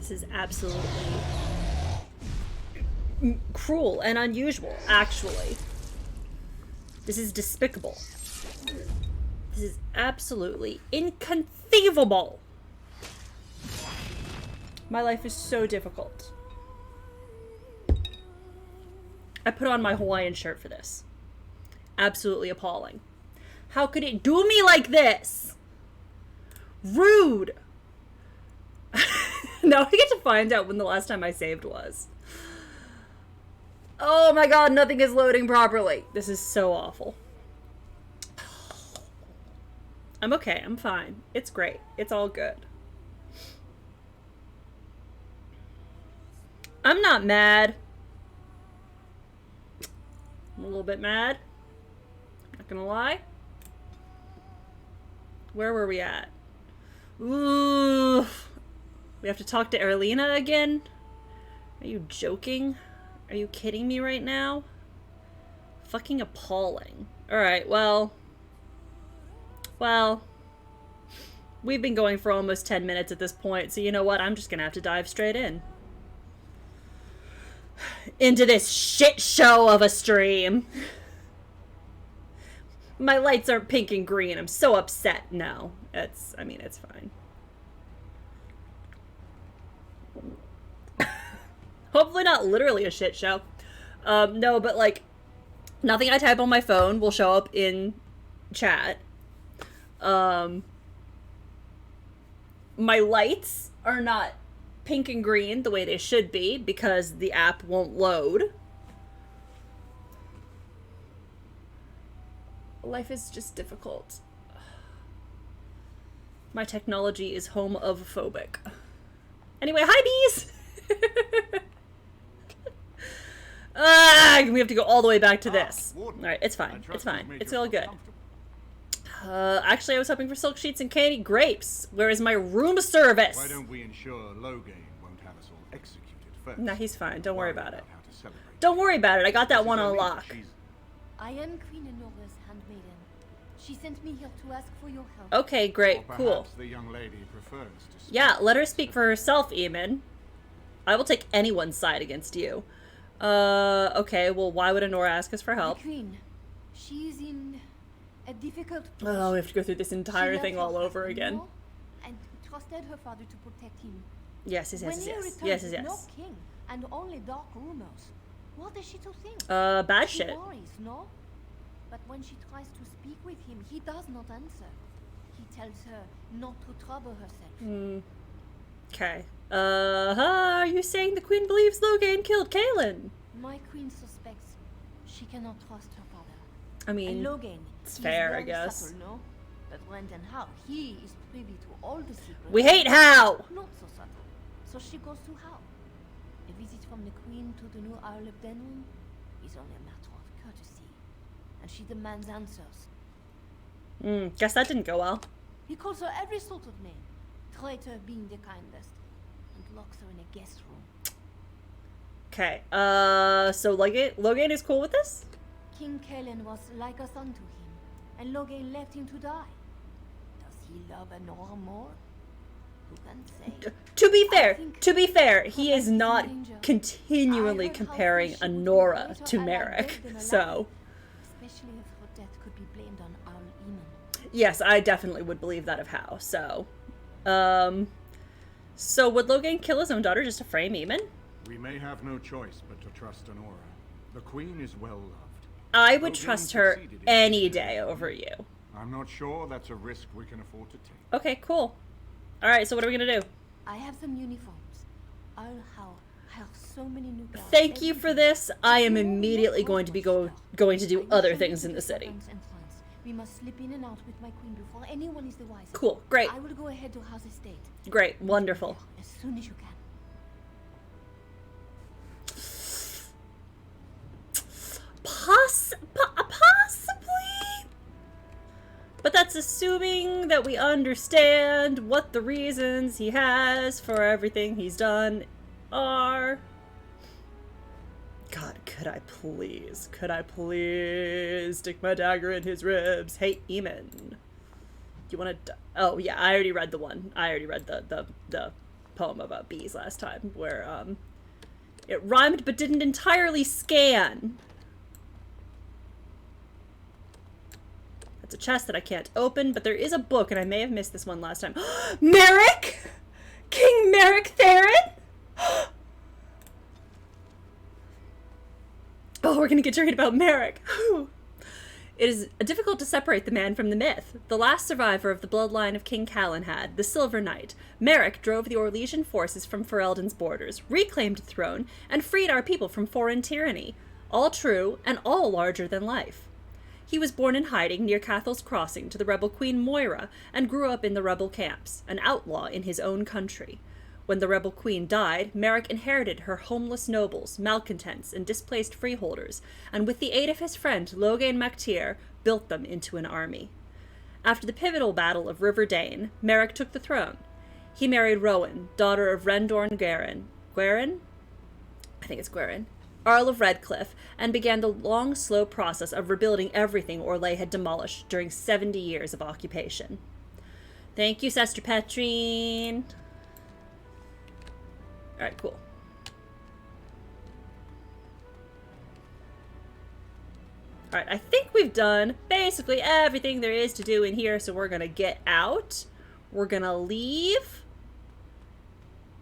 This is absolutely cruel and unusual, actually. This is despicable. This is absolutely inconceivable. My life is so difficult. I put on my Hawaiian shirt for this. Absolutely appalling. How could it do me like this? Rude. Now I get to find out when the last time I saved was. Oh my god, nothing is loading properly. This is so awful. I'm okay, I'm fine. It's great. It's all good. I'm not mad. I'm a little bit mad. Not gonna lie. Where were we at? Ooh. We have to talk to Erlina again? Are you joking? Are you kidding me right now? Fucking appalling. Alright, well... Well... We've been going for almost 10 minutes at this point, so you know what? I'm just gonna have to dive straight in. Into this shit show of a stream. My lights aren't pink and green. I'm so upset. No. I mean, it's fine. Hopefully not literally a shit show. No, but like, nothing I type on my phone will show up in chat. My lights are not pink and green the way they should be because the app won't load. Life is just difficult. My technology is homophobic. Anyway, hi bees! We have to go all the way back to this. Alright, it's fine. It's fine. It's all good. Actually, I was hoping for silk sheets and candy grapes. Where is my room service? Why don't we ensure Loghain won't have us all executed first? Nah, he's fine. Don't worry about it. Don't worry about it. I got that one on lock. I am Queen Enora's handmaiden. She sent me here to ask for your help. Okay, great. Cool. The young lady prefers to speak. Yeah, let her speak for herself, Eamon. I will take anyone's side against you. Okay, well, why would Enora ask us for help? The Queen, she is in a difficult position. Oh, we have to go through this entire thing all over again. And trusted her father to protect him. Yes. When he returns, no king and only dark rumors. What is she to think? Bad she shit. Worries, no? But when she tries to speak with him, he does not answer. He tells her not to trouble herself. Okay. Are you saying the Queen believes Loghain killed Kaelin? My Queen suspects she cannot trust her father. I mean, and Loghain, it's fair, I very guess. Subtle, no? But Brendan Howe, he is privy to all the secrets. We hate Howe! Not so subtle. So she goes to Howe. A visit from the Queen to the new Isle of Denwin is only a matter of courtesy. And she demands answers. Guess that didn't go well. He calls her every sort of name. Traitor being the kindest. And locks her in a guest room. Okay, so Loghain is cool with this? King Kaelin was like a son to him, and Loghain left him to die. Does he love Enora more? Who can say? To be fair, he is not continually comparing Enora to Merrick, so... Especially if her death could be blamed on our Eamon. Yes, I definitely would believe that of Howe, so... So would Loghain kill his own daughter just to frame Eamon? We may have no choice but to trust Enora. The Queen is well loved. I would trust her any day over you. I'm not sure that's a risk we can afford to take. Okay, cool. Alright, so what are we gonna do? I have some uniforms. I'll have so many new guards. Thank you for this. I am immediately going to be going to do other things in the city. We must slip in and out with my queen before anyone is the wiser. Cool, great. I will go ahead to House Estate. Great, wonderful. As soon as you can. Possibly? But that's assuming that we understand what the reasons he has for everything he's done are. God, could I please stick my dagger in his ribs? Hey, Eamon. You wanna... Oh, yeah, I already read the one. I already read the poem about bees last time, where it rhymed but didn't entirely scan. That's a chest that I can't open, but there is a book, and I may have missed this one last time. Merrick! King Merrick Theron? Oh, we're gonna get to read about Merrick. It is difficult to separate the man from the myth. The last survivor of the bloodline of King Calenhad, the Silver Knight, Merrick drove the Orlesian forces from Ferelden's borders, reclaimed the throne, and freed our people from foreign tyranny. All true, and all larger than life. He was born in hiding near Cathal's Crossing to the rebel Queen Moira, and grew up in the rebel camps, an outlaw in his own country. When the rebel queen died, Merrick inherited her homeless nobles, malcontents, and displaced freeholders, and with the aid of his friend Logain MacTier, built them into an army. After the pivotal battle of River Dane, Merrick took the throne. He married Rowan, daughter of Rendorn Gwerin? I think it's Gwerin, Earl of Redcliffe, and began the long, slow process of rebuilding everything Orlais had demolished during 70 years of occupation. Thank you, Sister Petrine. Alright, cool. Alright, I think we've done basically everything there is to do in here, so we're gonna get out. We're gonna leave.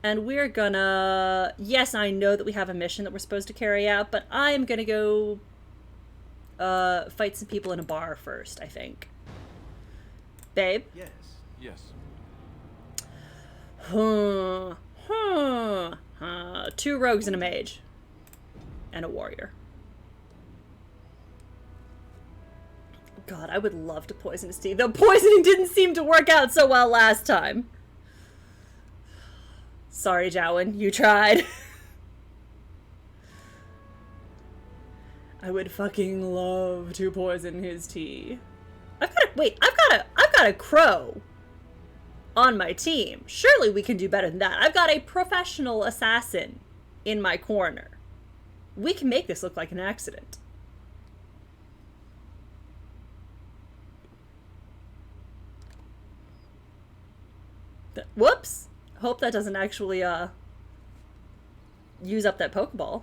And we're gonna... Yes, I know that we have a mission that we're supposed to carry out, but I'm gonna go fight some people in a bar first, I think. Babe? Yes. Yes. Two rogues and a mage. And a warrior. God, I would love to poison his tea. Though poisoning didn't seem to work out so well last time. Sorry, Jowan, you tried. I would fucking love to poison his tea. I've got a crow on my team. Surely we can do better than that. I've got a professional assassin in my corner. We can make this look like an accident. Whoops! Hope that doesn't actually, use up that Pokeball.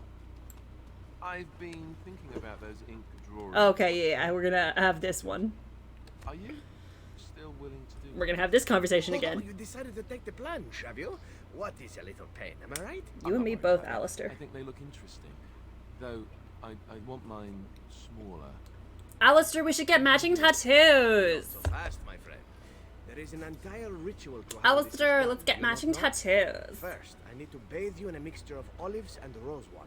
I've been thinking about those ink drawings. Okay, yeah, we're gonna have this one. Are you still willing to do We're gonna have this conversation again. Oh, you decided to take the plunge, have you? What is a little pain, am I right? You and me both, Alistair. I think they look interesting. Though, I want mine smaller. Alistair, we should get matching tattoos! So fast, my friend. There is an entire ritual to how this is Alistair, done. let's get You matching don't know? tattoos. First, I need to bathe you in a mixture of olives and rose water.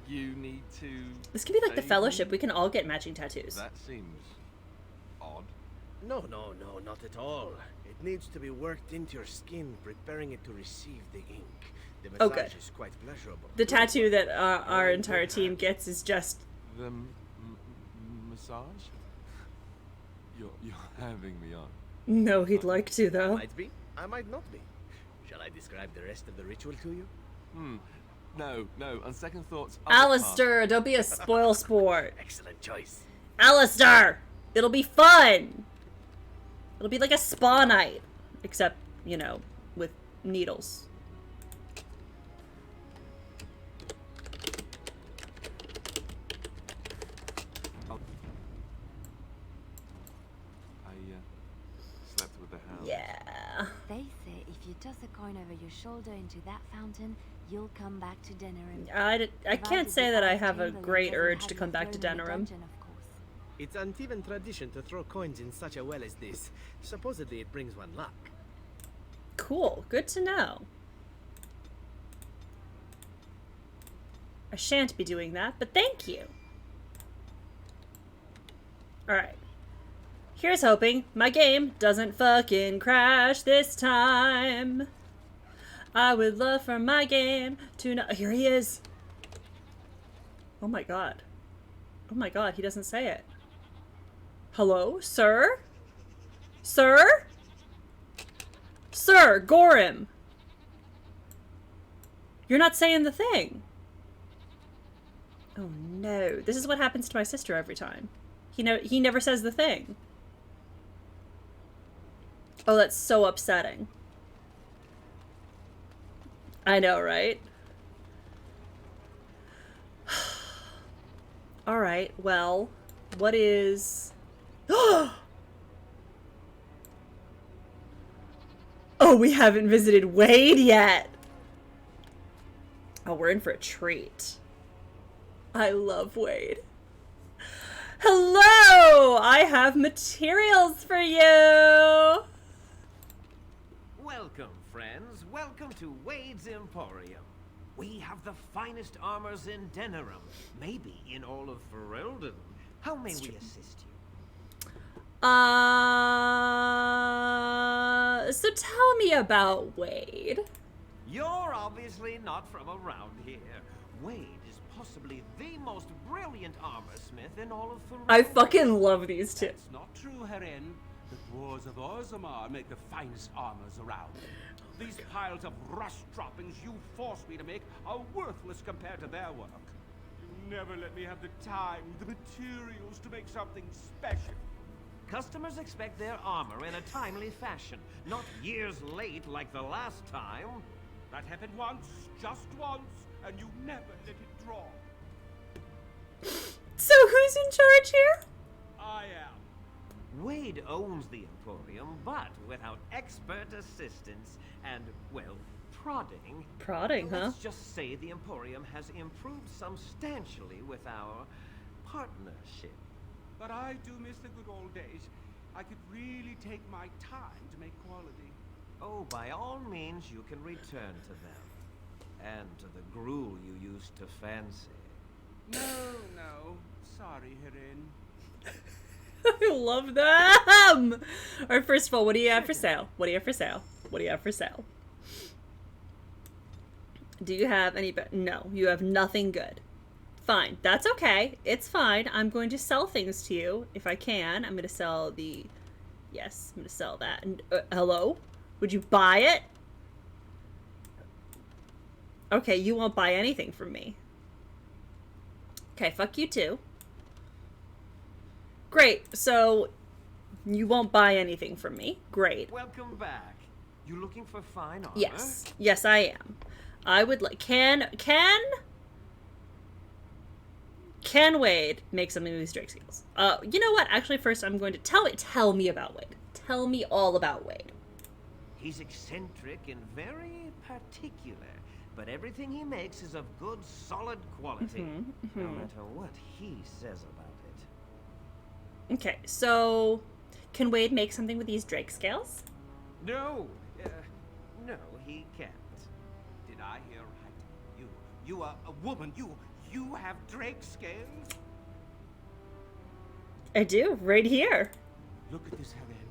You need to... This could be like the bathe Fellowship. me? We can all get matching tattoos. That seems... odd. No, not at all. It needs to be worked into your skin, preparing it to receive the ink. The massage Oh, good. is quite pleasurable. The tattoo that our entire team gets is just... The massage? You're having me on. No, he'd like to, I though. might be, I might not be. Shall I describe the rest of the ritual to you? No. On second thoughts... I'll get past Alistair, don't be a spoil sport. Excellent choice. Alistair! It'll be fun! It'll be like a spa night. Except, you know, with needles. I slept with the hound. Yeah. They say if you toss a coin over your shoulder into that fountain, you'll come back to Denerim. I can't say that I have a great urge to come back to Denerim. It's Antivan tradition to throw coins in such a well as this. Supposedly it brings one luck. Cool. Good to know. I shan't be doing that, but thank you. Alright. Here's hoping my game doesn't fucking crash this time. I would love for my game to not... Here he is. Oh my god. Oh my god, he doesn't say it. Hello, sir? Sir? Sir, Gorim! You're not saying the thing. Oh no. This is what happens to my sister every time. He never says the thing. Oh, that's so upsetting. I know, right? Alright, well, what is... Oh, we haven't visited Wade yet! Oh, we're in for a treat. I love Wade. Hello! I have materials for you! Welcome, friends. Welcome to Wade's Emporium. We have the finest armors in Denerim, maybe in all of Ferelden. How may we assist you? So tell me about Wade. You're obviously not from around here. Wade is possibly the most brilliant armorsmith in all of Ferelden. I fucking love these two. That's not true, Herin. The dwarves of Orzammar make the finest armors around. These piles of rust droppings you forced me to make are worthless compared to their work. You never let me have the time, the materials to make something special. Customers expect their armor in a timely fashion, not years late like the last time. That happened once, just once, and you never let it drop. So who's in charge here? I am. Wade owns the Emporium, but without expert assistance and, well, prodding. Prodding, huh? Let's just say the Emporium has improved substantially with our partnership. But I do miss the good old days. I could really take my time to make quality. Oh, by all means, you can return to them. And to the gruel you used to fancy. No. Sorry, Herin. I love them! Alright, first of all, what do you have for sale? What do you have for sale? What do you have for sale? Do you have any... No, you have nothing good. Fine. That's okay. It's fine. I'm going to sell things to you if I can. I'm going to sell the... Yes, I'm going to sell that. And, hello? Would you buy it? Okay, you won't buy anything from me. Okay, fuck you too. Great, so you won't buy anything from me. Great. Welcome back. You looking for fine armor? Yes. Yes, I am. I would like... Can Wade make something with these Drake skills? You know what? Actually, first I'm going to tell me about Wade. Tell me all about Wade. He's eccentric and very particular, but everything he makes is of good, solid quality, no matter what he says about it. Okay, so can Wade make something with these Drake scales? No, no, he can't. Did I hear right? You are a woman. You have Drake scales? I do, right here. Look at this, Herin.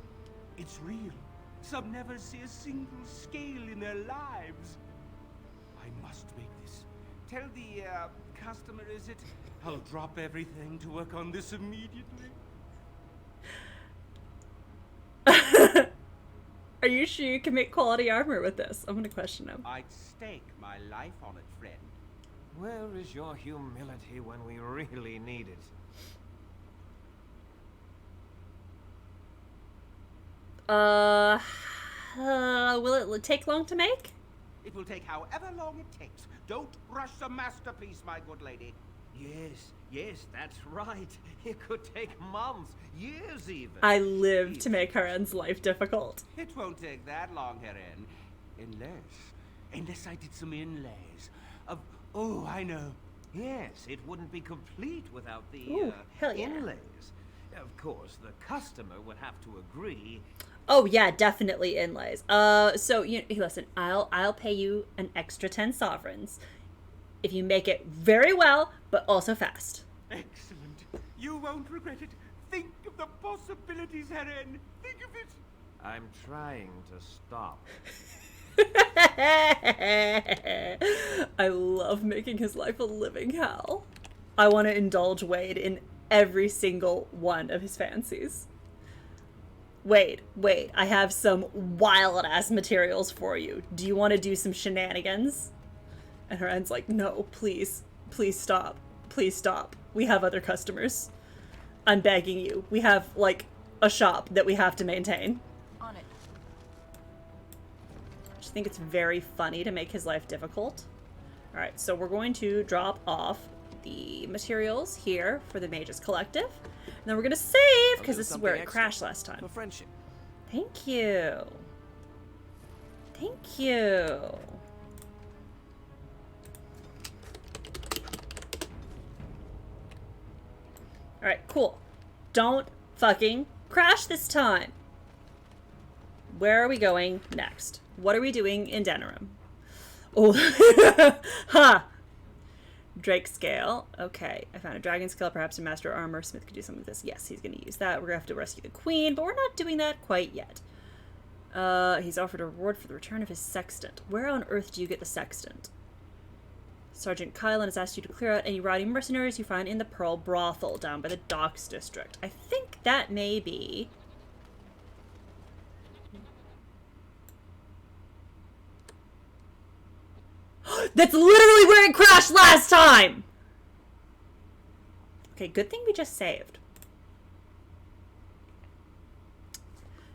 It's real. Some never see a single scale in their lives. I must make this. Tell the customer, is it? I'll drop everything to work on this immediately. Are you sure you can make quality armor with this? I'm gonna question him. I'd stake my life on it, friend. Where is your humility when we really need it? Will it take long to make? It will take however long it takes. Don't rush the masterpiece, my good lady. Yes, that's right. It could take months, years even. I live to make Haren's life difficult. It won't take that long, Herin. Unless I did some inlays of... Oh, I know. Yes, it wouldn't be complete without the Ooh, hell yeah. inlays. Of course, the customer would have to agree. Oh yeah, definitely inlays. So listen, I'll pay you an extra 10 sovereigns if you make it very well, but also fast. Excellent. You won't regret it. Think of the possibilities, Herin. Think of it. I'm trying to stop. I love making his life a living hell. I want to indulge Wade in every single one of his fancies. Wade, I have some wild-ass materials for you. Do you want to do some shenanigans? And Haren's like, no, please stop. Please stop. We have other customers. I'm begging you. We have, like, a shop that we have to maintain. On it. just think it's very funny to make his life difficult. Alright, so we're going to drop off the materials here for the Mages Collective. And then we're going to save, because this is where it crashed last time. For friendship. Thank you. Thank you. Alright, cool. Don't fucking crash this time. Where are we going next? What are we doing in Denerim? Oh, ha! Drake scale. Okay, I found a dragon scale. Perhaps a master armor smith could do something with this. Yes, he's going to use that. We're going to have to rescue the queen, but we're not doing that quite yet. He's offered a reward for the return of his sextant. Where on earth do you get the sextant? Sergeant Kylan has asked you to clear out any rowdy mercenaries you find in the Pearl Brothel down by the Docks District. I think that may be... That's literally where it crashed last time! Okay, good thing we just saved.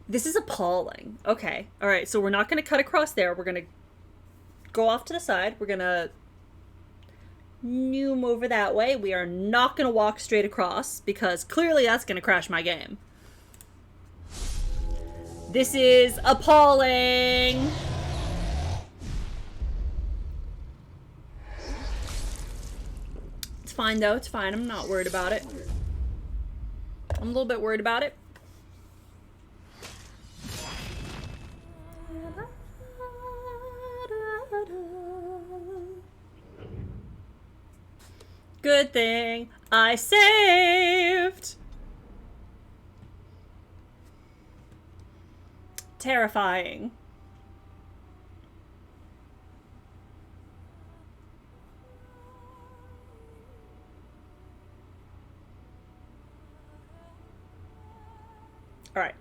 This is appalling. Okay, alright, so we're not going to cut across there. We're going to go off to the side. We're going to noom over that way. We are not going to walk straight across, because clearly that's going to crash my game. This is appalling! It's fine, though. It's fine. I'm not worried about it. I'm a little bit worried about it. Good thing I saved! Terrifying. Alright.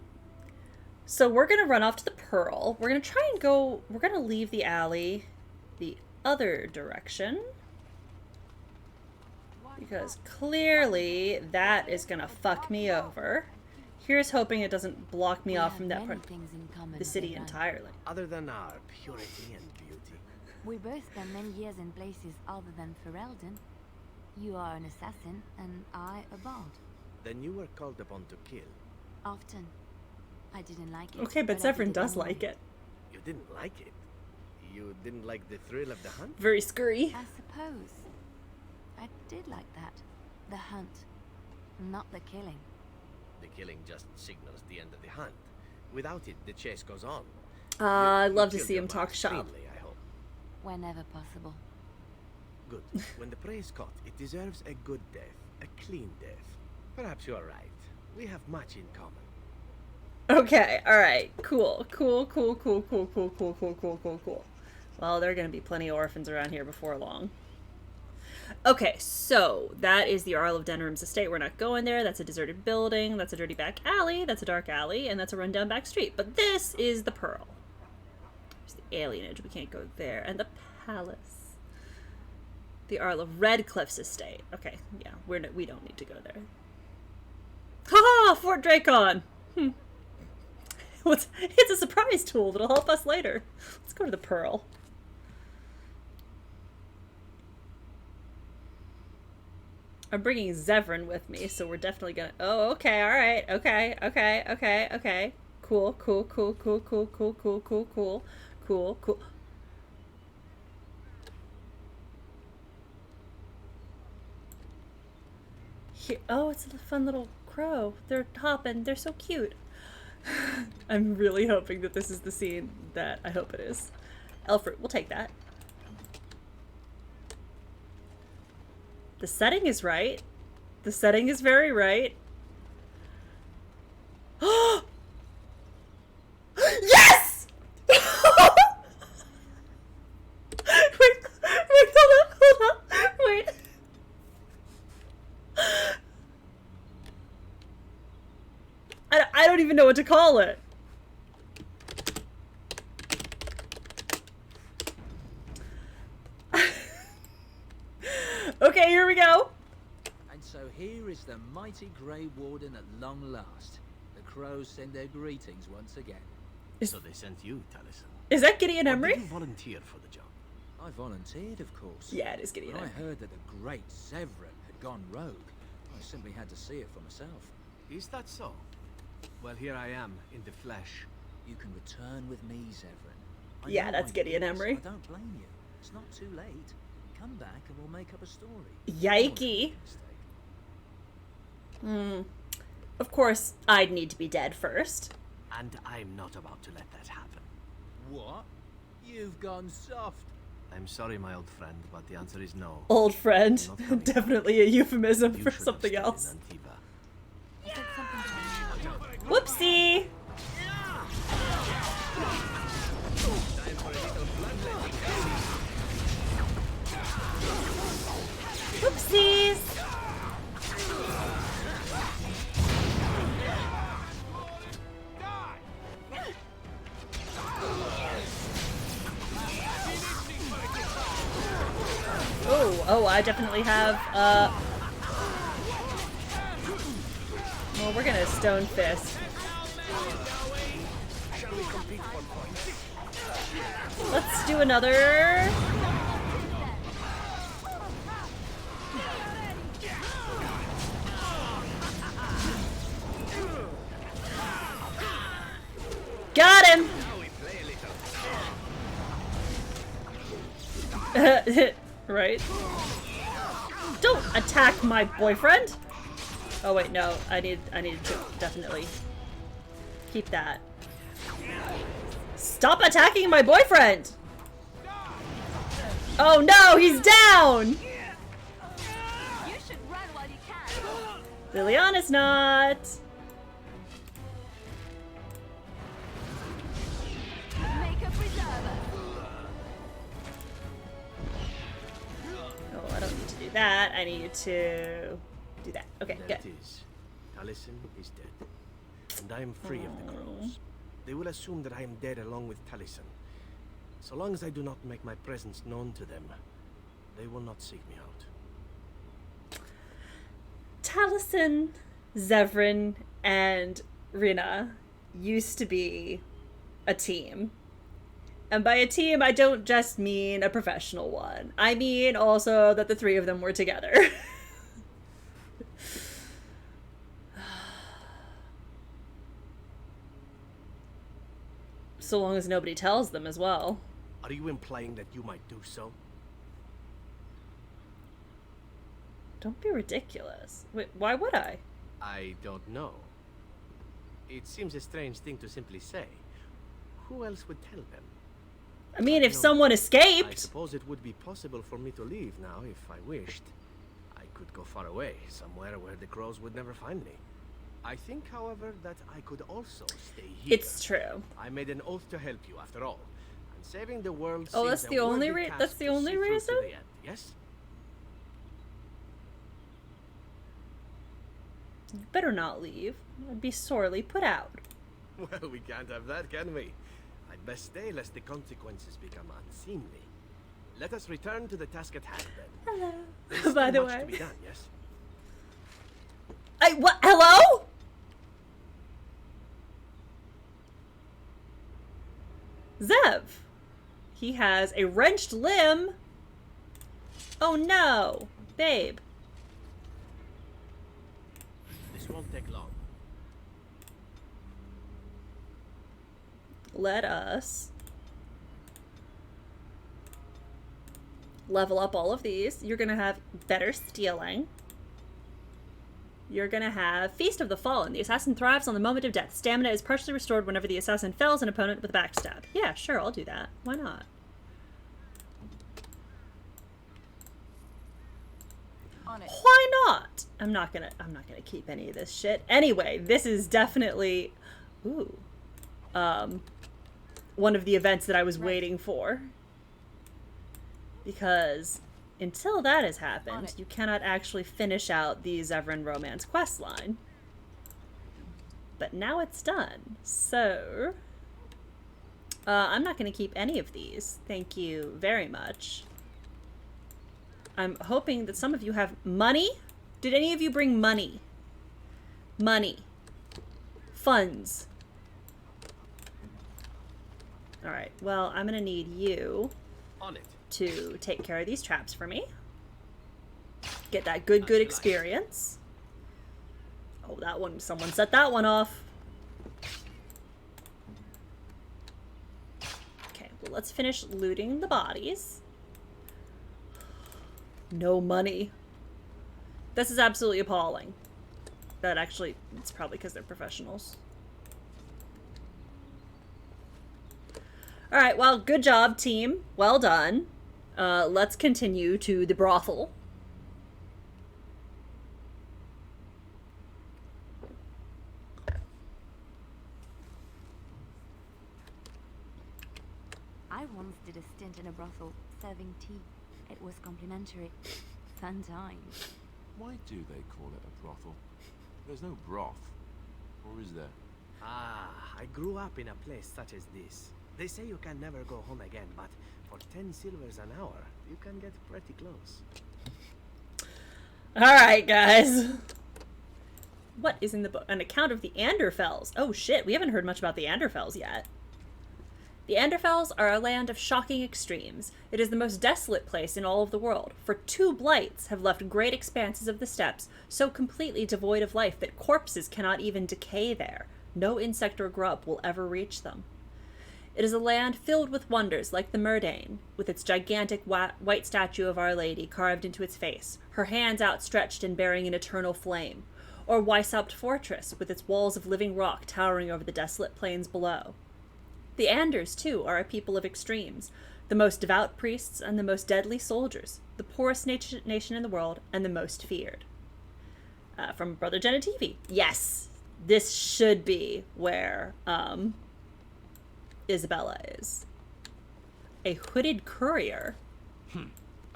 So we're gonna run off to the Pearl. We're gonna try and go... We're gonna leave the alley the other direction. Because clearly that is gonna fuck me over. Here's hoping it doesn't block me off from that part of the city entirely. Other than our purity and beauty. We both spent many years in places other than Ferelden. You are an assassin, and I a bard. Then you were called upon to kill. Often. I didn't like it. Okay, but I Zephyrin did does anyway. like it. You didn't like it? You didn't like the thrill of the hunt? Very scurry. I suppose. I did like that. The hunt. Not the killing. The killing just signals the end of the hunt. Without it, the chase goes on. I'd love to killed see your him talk mark shop. cleanly, I hope. Whenever possible. Good. When the prey is caught, it deserves a good death. A clean death. Perhaps you are right. We have much in common. Okay, alright. Cool. Well, there are going to be plenty of orphans around here before long. Okay, so that is the Arl of Denerim's estate. We're not going there. That's a deserted building. That's a dirty back alley. That's a dark alley. And that's a rundown back street. But this is the Pearl. There's the alienage. We can't go there. And the palace. The Arl of Redcliffe's estate. Okay, yeah, we don't need to go there. Haha! Fort Drakon! It's a surprise tool that'll help us later. Let's go to the Pearl. I'm bringing Zevran with me, so we're definitely gonna... Oh, okay, alright. Okay. Cool. Here, oh, it's a fun little crow. They're hopping. They're so cute. I'm really hoping that this is the scene that I hope it is. Elfruit, we'll take that. The setting is right. The setting is very right. Yes! Hold on. Wait. I don't even know what to call it. Okay, here we go. And so here is the mighty Grey Warden at long last. The crows send their greetings once again. So they sent you, Taliesin. Is that Gideon Or Emery? did you volunteer for the job? I volunteered, of course. Yeah, it is Gideon When I Emery. heard that the great Severin had gone rogue, I simply had to see it for myself. Is that so? Well, here I am, in the flesh. You can return with me, Severin. I Yeah, know that's why you Gideon did this. Emery. I don't blame you. It's not too late. Come back and we'll make up a story. Yikey. Of course, I'd need to be dead first. And I'm not about to let that happen. What? You've gone soft. I'm sorry, my old friend, but the answer is no. Old friend. Not coming Definitely a euphemism You for should have something stayed in else. Antiva. I said something to Whoopsie! Whoopsies! Oh, I definitely have, well, we're gonna stone fist. Let's do another. Got him! Right. Don't attack my boyfriend! Oh wait, no. I need to definitely keep that. Stop attacking my boyfriend! Oh no, he's down! You should run while you can. Liliana's not. Make a preserver. Oh, I don't need to do that. I need to do that. Okay, There good. it is. Taliesin is dead. And I am free of the crows. They will assume that I am dead along with Taliesin. So long as I do not make my presence known to them, they will not seek me out. Taliesin, Zevran, and Rina used to be a team. And by a team, I don't just mean a professional one. I mean also that the three of them were together. So long as nobody tells them as well. Are you implying that you might do so? Don't be ridiculous. Wait, why would I? I don't know. It seems a strange thing to simply say. Who else would tell them? I mean, if No. someone I escaped. suppose it would be possible for me to leave now if I wished. I could go far away, somewhere where the crows would never find me. I think, however, that I could also stay here. It's true. I made an oath to help you, after all. And saving the world Oh, seems that's a the only worthy that's task the to only see through to reason? the end, yes? You better not leave. I'd be sorely put out. Well, we can't have that, can we? I'd best stay lest the consequences become unseemly. Let us return to the task at hand, then. Hello. There's By still the much to be way. done, yes? What? Hello? Zev. He has a wrenched limb. Oh no. Babe. This won't take long. Let us level up all of these. You're gonna have better stealing. You're gonna have Feast of the Fallen. The assassin thrives on the moment of death. Stamina is partially restored whenever the assassin fells an opponent with a backstab. Yeah, sure, I'll do that. Why not? On it. Why not? I'm not gonna keep any of this shit. Anyway, this is definitely one of the events that I was waiting for. Because until that has happened, you cannot actually finish out the Zevran romance questline. But now it's done. So I'm not gonna keep any of these. Thank you very much. I'm hoping that some of you have money. Did any of you bring money? Money. Funds. Alright, well, I'm gonna need you On it. to take care of these traps for me. Get that good experience. Oh, that one, someone set that one off. Okay, well, let's finish looting the bodies. No money. This is absolutely appalling. But actually, it's probably because they're professionals. Alright, well, good job, team. Well done. Let's continue to the brothel. I once did a stint in a brothel, serving tea. It was complimentary. Fun times. Why do they call it a brothel? There's no broth. Or is there? Ah, I grew up in a place such as this. They say you can never go home again, but for 10 silvers an hour, you can get pretty close. Alright, guys. What is in the book? An account of the Anderfells. Oh shit, we haven't heard much about the Anderfells yet. The Anderfells are a land of shocking extremes. It is the most desolate place in all of the world, for 2 blights have left great expanses of the steppes so completely devoid of life that corpses cannot even decay there. No insect or grub will ever reach them. It is a land filled with wonders like the Murdane, with its gigantic white statue of Our Lady carved into its face, her hands outstretched and bearing an eternal flame, or Weishaupt Fortress, with its walls of living rock towering over the desolate plains below. The Anders, too, are a people of extremes, the most devout priests and the most deadly soldiers, the poorest nation in the world, and the most feared. From Brother Genitivi. Yes, this should be where Isabella is. A hooded courier?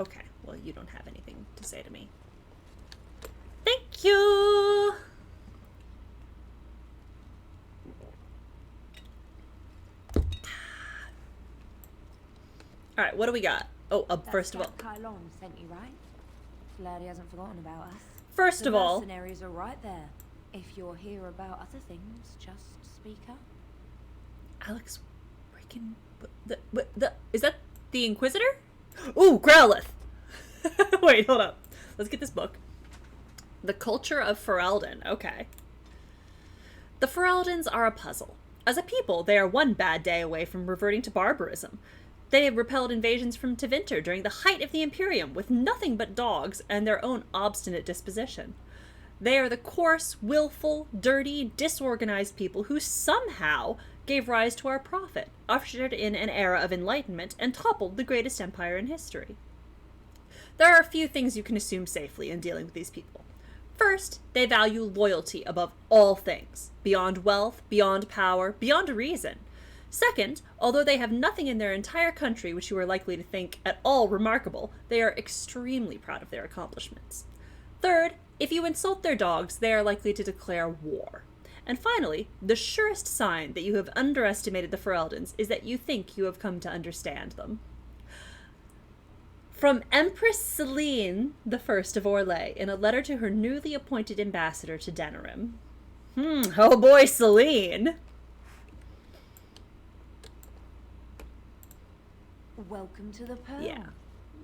Okay, well, you don't have anything to say to me. Thank you! Alright, what do we got? Oh, first of all... Kylon sent you, right? Glad he hasn't forgotten about us. First of all... The mercenaries are right there. If you're here about other things, just speak up. Alex freaking... is that the Inquisitor? Ooh, Growlithe! Wait, hold up. Let's get this book. The Culture of Ferelden. Okay. The Fereldans are a puzzle. As a people, they are one bad day away from reverting to barbarism. They have repelled invasions from Tevinter during the height of the Imperium with nothing but dogs and their own obstinate disposition. They are the coarse, willful, dirty, disorganized people who somehow gave rise to our prophet, ushered in an era of enlightenment, and toppled the greatest empire in history. There are a few things you can assume safely in dealing with these people. First, they value loyalty above all things, beyond wealth, beyond power, beyond reason. Second, although they have nothing in their entire country which you are likely to think at all remarkable, they are extremely proud of their accomplishments. Third, if you insult their dogs, they are likely to declare war. And finally, the surest sign that you have underestimated the Fereldans is that you think you have come to understand them. From Empress Celine I of Orlais in a letter to her newly appointed ambassador to Denerim. Oh boy, Celine! Welcome to the Pearl. Yeah.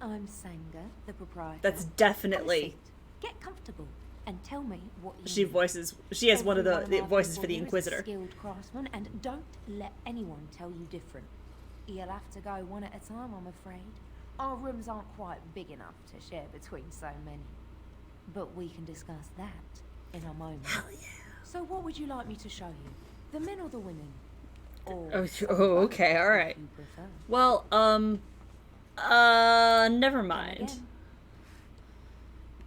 I'm Sanga, the proprietor. That's definitely... Get comfortable and tell me what you She has one of the our voices people for the here is a Inquisitor. skilled craftsman, and don't let anyone tell you different. You'll have to go one at a time, I'm afraid. Our rooms aren't quite big enough to share between so many. But we can discuss that in a moment. Hell yeah. So what would you like me to show you? The men or the women? Or Okay, alright. you prefer? Well, never mind.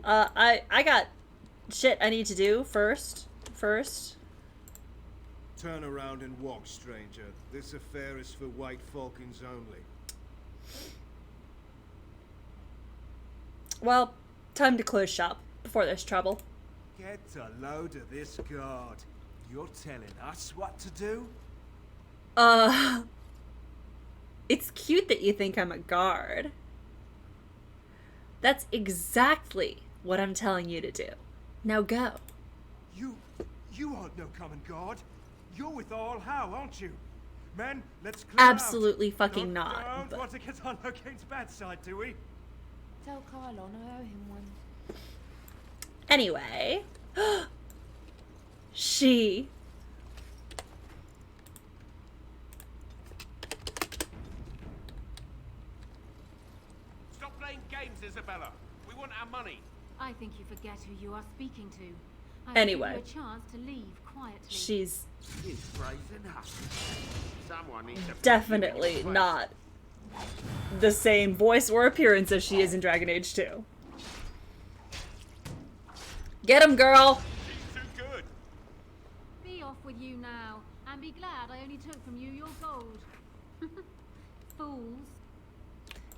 I got shit I need to do first. Turn around and walk, stranger. This affair is for white falcons only. Well, time to close shop before there's trouble. Get a load of this guard. You're telling us what to do? It's cute that you think I'm a guard. That's exactly what I'm telling you to do. Now go. You aren't no common guard. You're with All How, aren't you? Men, let's clear Absolutely out. fucking not. Don't But want to get on Locane's bad side, do we? Tell Kylon I owe him one. anyway. She. Stop playing games, Isabella. We want our money. I think you forget who you are speaking to. Anyway. Give you a chance to leave quietly. She's He's brazen up. Someone needs to definitely not the same voice or appearance as she is in Dragon Age 2. Get him, girl! She's too good. Be off with you now, and be glad I only took from you your gold. Fools.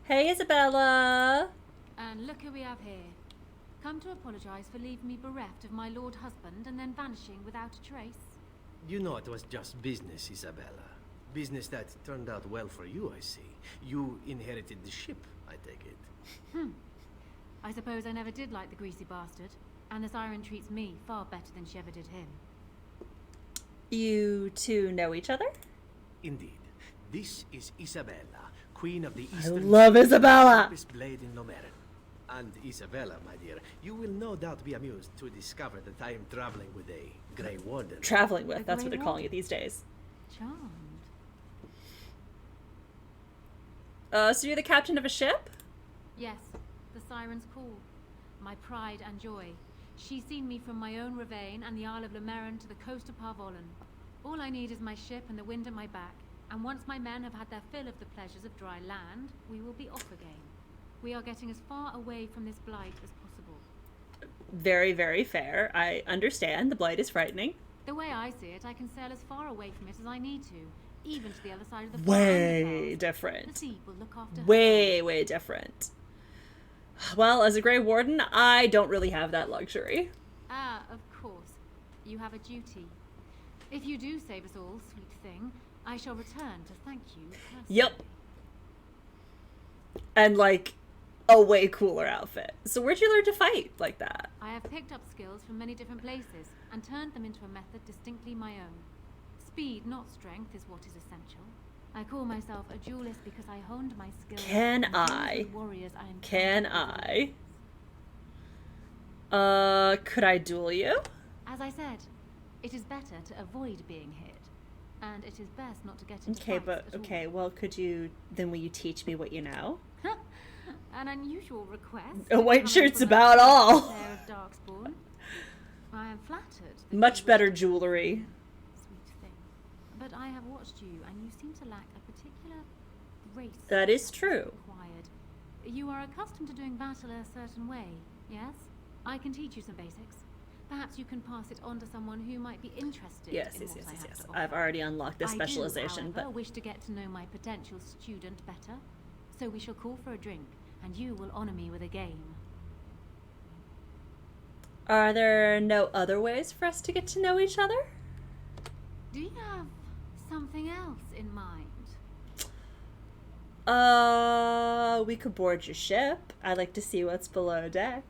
Hey, Isabella! And look who we have here. Come to apologize for leaving me bereft of my lord husband and then vanishing without a trace. You know it was just business, Isabella. Business that turned out well for you, I see. You inherited the ship, I take it. I suppose I never did like the greasy bastard, and the siren treats me far better than she ever did him. You two know each other? Indeed. This is Isabella, Queen of the I Eastern... love Isabella! Sharpest blade in Lomerin. And Isabella, my dear, you will no doubt be amused to discover that I am traveling with a Grey Warden. Traveling with, A that's what Grey they're calling it these days. Charmed. So you're the captain of a ship? Yes, the siren's call. My pride and joy. She's seen me from my own ravine and the Isle of Lomerin to the coast of Parvolan. All I need is my ship and the wind at my back, and once my men have had their fill of the pleasures of dry land, we will be off again. We are getting as far away from this blight as possible. Very, very fair. I understand. The blight is frightening. The way I see it, I can sail as far away from it as I need to, even to the other side of the Way Underclouds. The different. sea will look after her. Way, way different. Well, as a Grey Warden, I don't really have that luxury. Ah, of course. You have a duty. If you do save us all, sweet thing, I shall return to thank you personally. Yep. And, like, a way cooler outfit. So where'd you learn to fight like that? I have picked up skills from many different places and turned them into a method distinctly my own. Speed, not strength, is what is essential. I call myself a duelist because I honed my skills. Can on duels I? with warriors I am Can confident I? Could I duel you? with. As I said, it is better to avoid being hit, and it is best not to get into Okay, fights but, at all. okay, well, will you teach me what you know? An unusual request. A white coming shirt's from a about all. player of Darkspawn. I am flattered. that Much you better wish to jewelry. Sweet thing. But I have watched you, and you seem to lack a particular grace. That is true. Required. You are accustomed to doing battle a certain way, yes? I can teach you some basics. Perhaps you can pass it on to someone who might be interested Yes, in yes, what yes, I yes, have yes. to I've offer. already unlocked this I specialization, do, however, but wish to get to know my potential student better. So we shall call for a drink, and you will honor me with a game. are there no other ways for us to get to know each other? Do you have something else in mind? We could board your ship. I'd like to see what's below deck.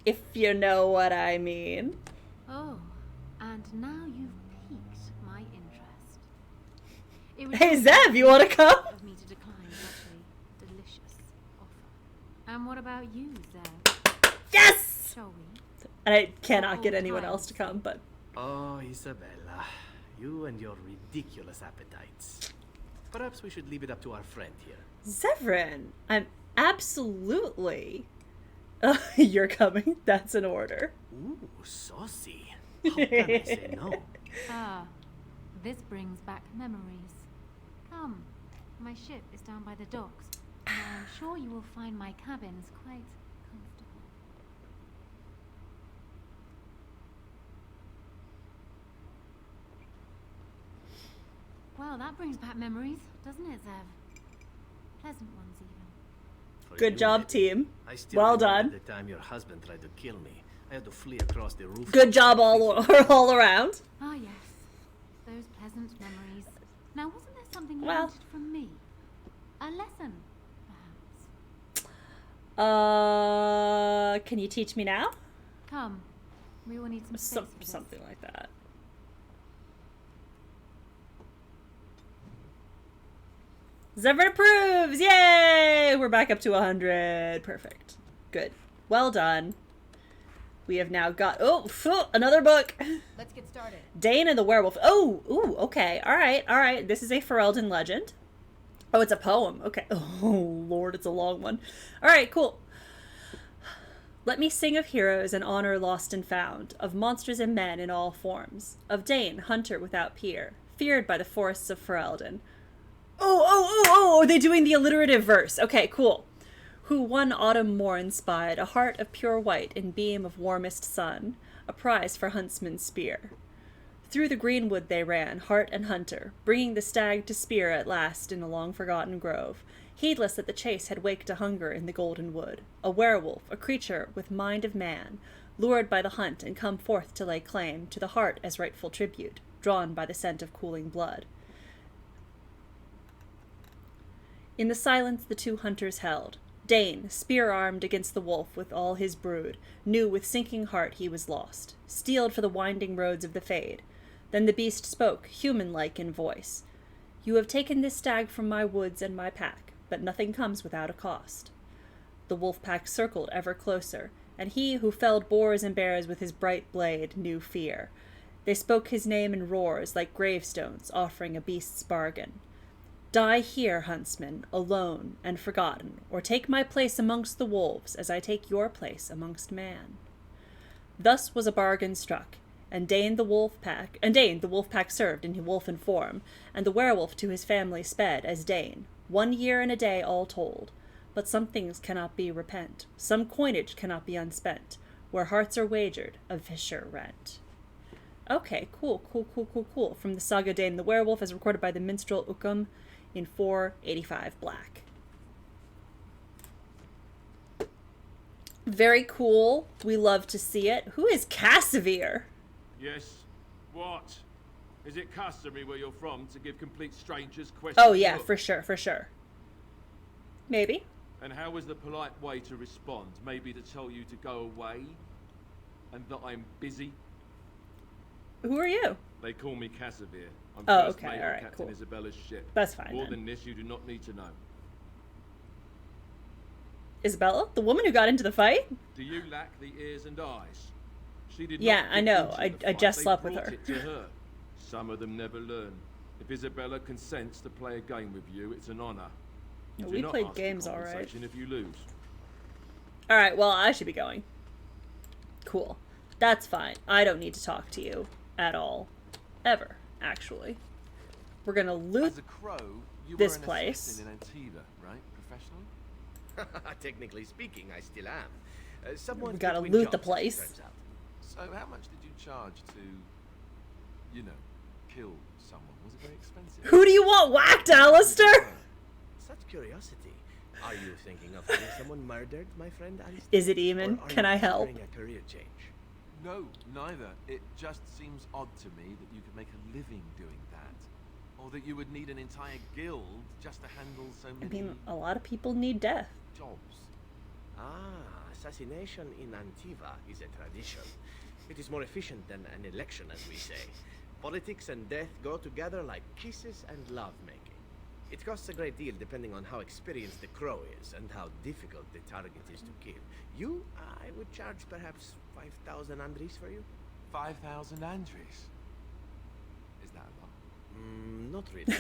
If you know what I mean. Oh, and now you've piqued my interest. It would Hey, be Zev, you wanna come? of me to decline such a delicious offer. And what about you, Zev? Yes! Shall we? And I cannot For get old anyone times' else to come, but Oh, Isabella, you and your ridiculous appetites. Perhaps we should leave it up to our friend here. Zevran, I'm absolutely. You're coming. That's an order. Ooh, saucy. How can I say no? Ah, this brings back memories. Come, my ship is down by the docks, and I'm sure you will find my cabins quite comfortable. Well, that brings back memories, doesn't it, Zev? Pleasant ones, even. For Good you, job, maybe. team. I still Well remember done. The time your husband tried to kill me, I had to flee across the roof. Good job all around. Ah, yes. Those pleasant memories. Now, wasn't there something you Well. wanted from me? A lesson, perhaps? Can you teach me now? Come. We will need some space for this. Something like that. Zevran approves! Yay! We're back up to 100. Perfect. Good. Well done. We have now got... Oh, another book! Let's get started. Dane and the Werewolf. Oh, ooh, okay. Alright. This is a Ferelden legend. Oh, it's a poem. Okay. Oh, Lord, it's a long one. Alright, cool. Let me sing of heroes and honor lost and found, of monsters and men in all forms, of Dane, hunter without peer, feared by the forests of Ferelden. Oh, are they doing the alliterative verse? Okay, cool. Who one autumn morn spied a heart of pure white in beam of warmest sun, a prize for huntsman's spear. Through the greenwood they ran, hart and hunter, bringing the stag to spear at last in a long-forgotten grove, heedless that the chase had waked a hunger in the golden wood, a werewolf, a creature with mind of man, lured by the hunt and come forth to lay claim to the heart as rightful tribute, drawn by the scent of cooling blood. In the silence the two hunters held. Dane, spear-armed against the wolf with all his brood, knew with sinking heart he was lost, steeled for the winding roads of the Fade. Then the beast spoke, human-like in voice. You have taken this stag from my woods and my pack, but nothing comes without a cost. The wolf-pack circled ever closer, and he who felled boars and bears with his bright blade knew fear. They spoke his name in roars like gravestones offering a beast's bargain. Die here, huntsman, alone and forgotten, or take my place amongst the wolves as I take your place amongst man. Thus was a bargain struck, and Dane the wolf pack served in wolfen form, and the werewolf to his family sped as Dane, 1 year and a day all told. But some things cannot be repent, some coinage cannot be unspent, where hearts are wagered, a fisher rent. Okay, cool. From the saga Dane the Werewolf as recorded by the minstrel Ukum in 485 black. Very cool. We love to see it. Who is Cassavir? Yes. What? Is it customary where you're from to give complete strangers questions? Oh yeah, for sure. Maybe. And how was the polite way to respond? Maybe to tell you to go away? And that I'm busy? Who are you? They call me Cassavir. I'm first okay, mate alright, of Captain cool. Isabella's ship. That's fine. More then. than this, you do not need to know. Isabella? The woman who got into the fight? Do you lack the ears and eyes? She did Yeah, not I get know. into I the fight. just They slept with brought her. It to her. Some of them never learn. If Isabella consents to play a game with you, it's an honor. No, Do we not played ask for games, all right. compensation if you lose. Alright, well, I should be going. Cool. That's fine. I don't need to talk to you at all. Ever, actually. We're gonna loot As a crow, you this were an place. assassin in Antiva, right? Professionally? Technically speaking, I still am. Someone We gotta between loot the jobs, as it place. turns out. So how much did you charge to, you know, kill someone? Was it very expensive? Who do you want whacked, Alistair? Such curiosity. Are you thinking of having someone murdered, my friend Alistair? Is it Eamon? Or are Can you I help? considering a career change? No, neither. It just seems odd to me that you could make a living doing that. Or that you would need an entire guild just to handle so I many mean, a lot of people need death. jobs. Assassination in Antiva is a tradition. It is more efficient than an election, as we say. Politics and death go together like kisses and lovemaking. It costs a great deal depending on how experienced the crow is and how difficult the target is to kill. I would charge perhaps 5,000 Andries for you. 5,000 Andries. Is that a lot? Not really.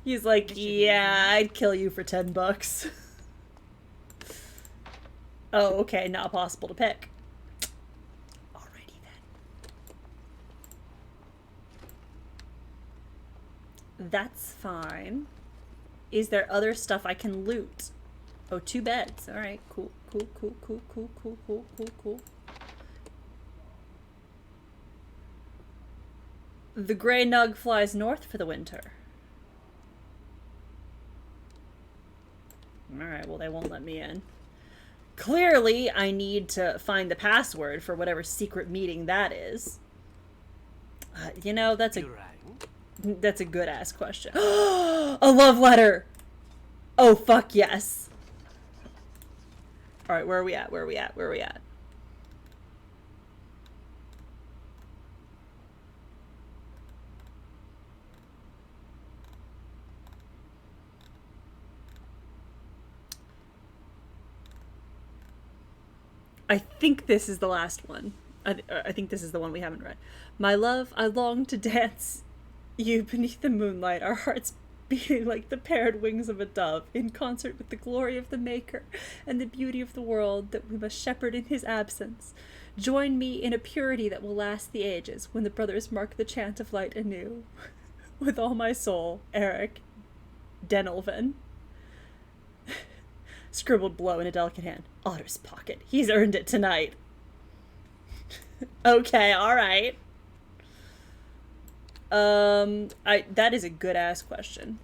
He's like, yeah, I'd kill you for $10. Oh, okay, not possible to pick. Alrighty then. That's fine. Is there other stuff I can loot? Oh, 2 beds. Alright, cool. The gray nug flies north for the winter. Alright, well, they won't let me in. Clearly, I need to find the password for whatever secret meeting that is. You know, that's a good-ass question. A love letter! Oh, fuck yes. Alright, where are we at? I think this is the last one. I think this is the one we haven't read. My love, I long to dance you beneath the moonlight, our hearts beating like the paired wings of a dove, in concert with the glory of the Maker and the beauty of the world that we must shepherd in his absence. Join me in a purity that will last the ages, when the brothers mark the chant of light anew. With all my soul, Eric Denelven. Scribbled below in a delicate hand. Otter's pocket. He's earned it tonight. Okay, alright. That is a good ass question.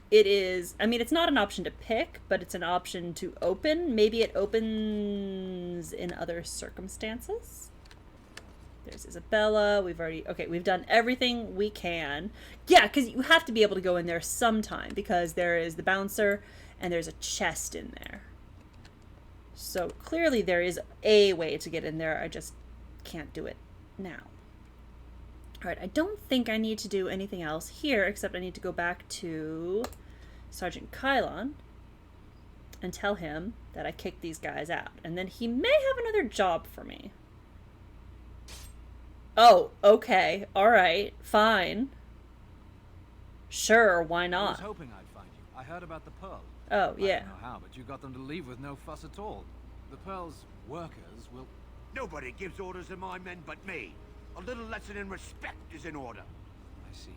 It is, I mean, it's not an option to pick, but it's an option to open. Maybe it opens in other circumstances. There's Isabella. We've done everything we can. Yeah, because you have to be able to go in there sometime, because there is the bouncer and there's a chest in there. So clearly there is a way to get in there. I just can't do it now. Alright, I don't think I need to do anything else here, except I need to go back to Sergeant Kylon and tell him that I kicked these guys out. And then he may have another job for me. Oh, okay. Alright, fine. Sure, why not? I was hoping I'd find you. I heard about the Pearl. Oh, yeah. I don't know how, but you got them to leave with no fuss at all. The Pearl's workers will... Nobody gives orders to my men but me. A little lesson in respect is in order. I see.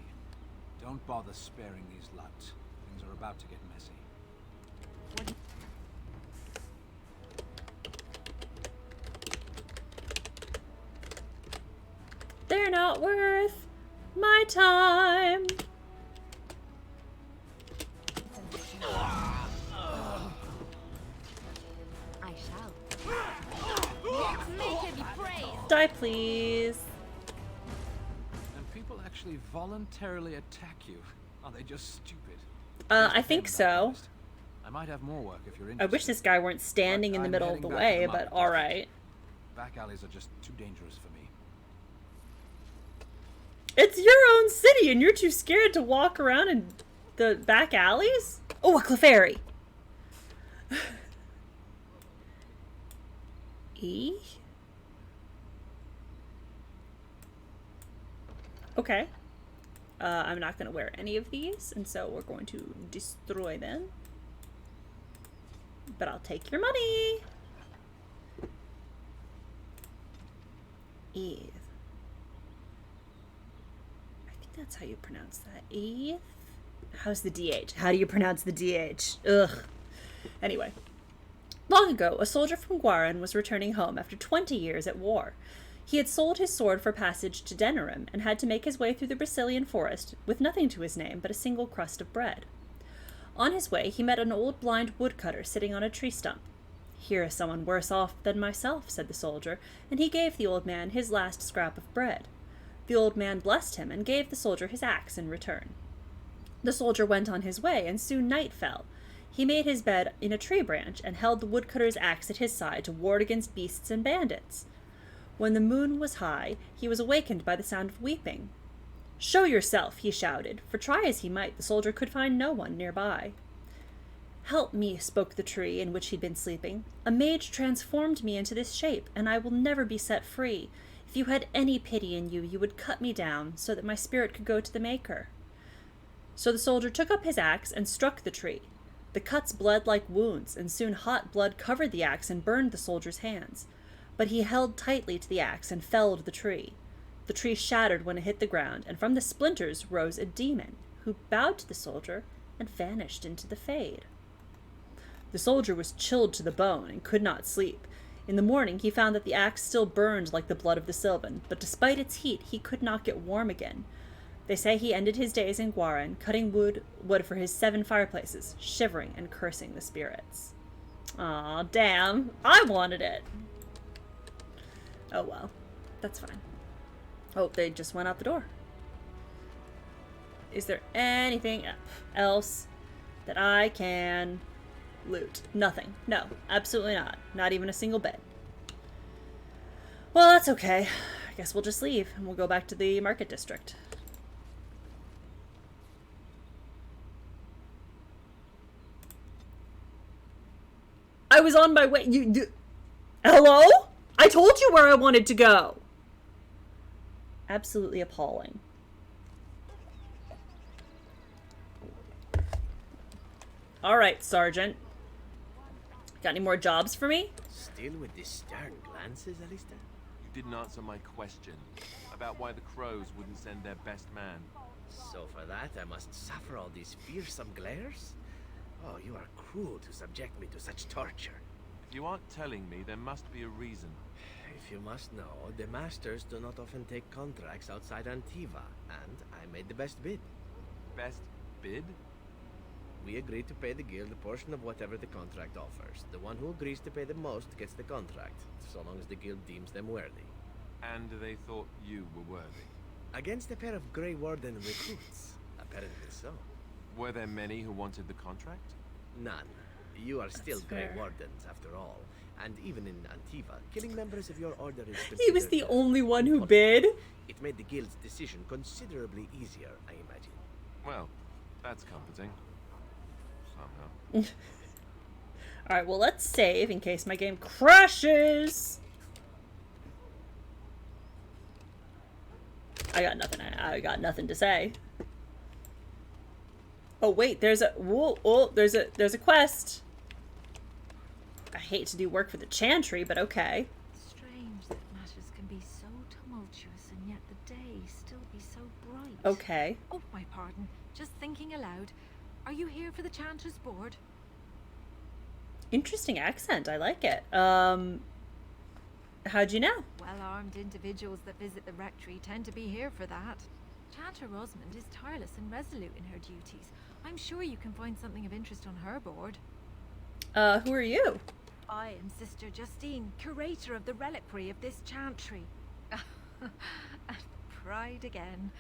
Don't bother sparing these louts. Things are about to get messy. They're not worth my time. I shall. Let's make her be praised. Die, please. And people actually voluntarily attack you. Are they just stupid? I think so. I might have more work if you're I interested. wish this guy weren't standing in the middle of the way, but alright. Back alleys are just too dangerous for me. It's your own city and you're too scared to walk around in the back alleys? Oh, a Clefairy! E? Okay. I'm not going to wear any of these, and so we're going to destroy them. But I'll take your money! Eve. I think that's how you pronounce that. Eve? How's the DH? How do you pronounce the DH? Ugh. Anyway. Long ago, a soldier from Guaran was returning home after 20 years at war. He had sold his sword for passage to Denerim and had to make his way through the Brazilian forest with nothing to his name but a single crust of bread. On his way, he met an old blind woodcutter sitting on a tree stump. "Here is someone worse off than myself," said the soldier, and he gave the old man his last scrap of bread. The old man blessed him and gave the soldier his axe in return. The soldier went on his way, and soon night fell. He made his bed in a tree branch and held the woodcutter's axe at his side to ward against beasts and bandits. When the moon was high, he was awakened by the sound of weeping. "Show yourself," he shouted, for try as he might, the soldier could find no one nearby. "Help me," spoke the tree in which he'd been sleeping. "A mage transformed me into this shape, and I will never be set free. If you had any pity in you, you would cut me down, so that my spirit could go to the Maker." So the soldier took up his axe and struck the tree. The cuts bled like wounds, and soon hot blood covered the axe and burned the soldier's hands. But he held tightly to the axe and felled the tree. The tree shattered when it hit the ground, and from the splinters rose a demon, who bowed to the soldier and vanished into the fade. The soldier was chilled to the bone and could not sleep. In the morning he found that the axe still burned like the blood of the Sylvan, but despite its heat he could not get warm again. They say he ended his days in Guaran, cutting wood for his 7 fireplaces, shivering and cursing the spirits. Aw, damn. I wanted it. Oh well. That's fine. Oh, they just went out the door. Is there anything else that I can loot? Nothing. No, absolutely not. Not even a single bed. Well, that's okay. I guess we'll just leave and we'll go back to the market district. I was on my way. Hello? I told you where I wanted to go. Absolutely appalling. Alright, Sergeant. Got any more jobs for me? Still with these stern glances, Alistair? You didn't answer my question about why the crows wouldn't send their best man. So for that, I must suffer all these fearsome glares? Oh, you are cruel to subject me to such torture. If you aren't telling me, there must be a reason. If you must know, the masters do not often take contracts outside Antiva, and I made the best bid. Best bid? We agreed to pay the guild a portion of whatever the contract offers. The one who agrees to pay the most gets the contract, so long as the guild deems them worthy. And they thought you were worthy? Against a pair of Grey Warden recruits. Apparently so. Were there many who wanted the contract? None. You are still That's Grey fair. Wardens, after all. And even in Antiva, killing members of your order is He was considered the only one who bid. It made the guild's decision considerably easier, I imagine. Well, that's comforting. Somehow. Alright, well, let's save in case my game crashes. I got nothing. I got nothing to say. Oh wait, there's a there's a quest. I hate to do work for the Chantry, but okay. Strange that matters can be so tumultuous and yet the day still be so bright. Okay. Oh, my pardon. Just thinking aloud. Are you here for the Chanter's Board? Interesting accent. I like it. How'd you know? Well-armed individuals that visit the rectory tend to be here for that. Chanter Rosamond is tireless and resolute in her duties. I'm sure you can find something of interest on her board. Who are you? I am Sister Justine, curator of the reliquary of this chantry. Pride again.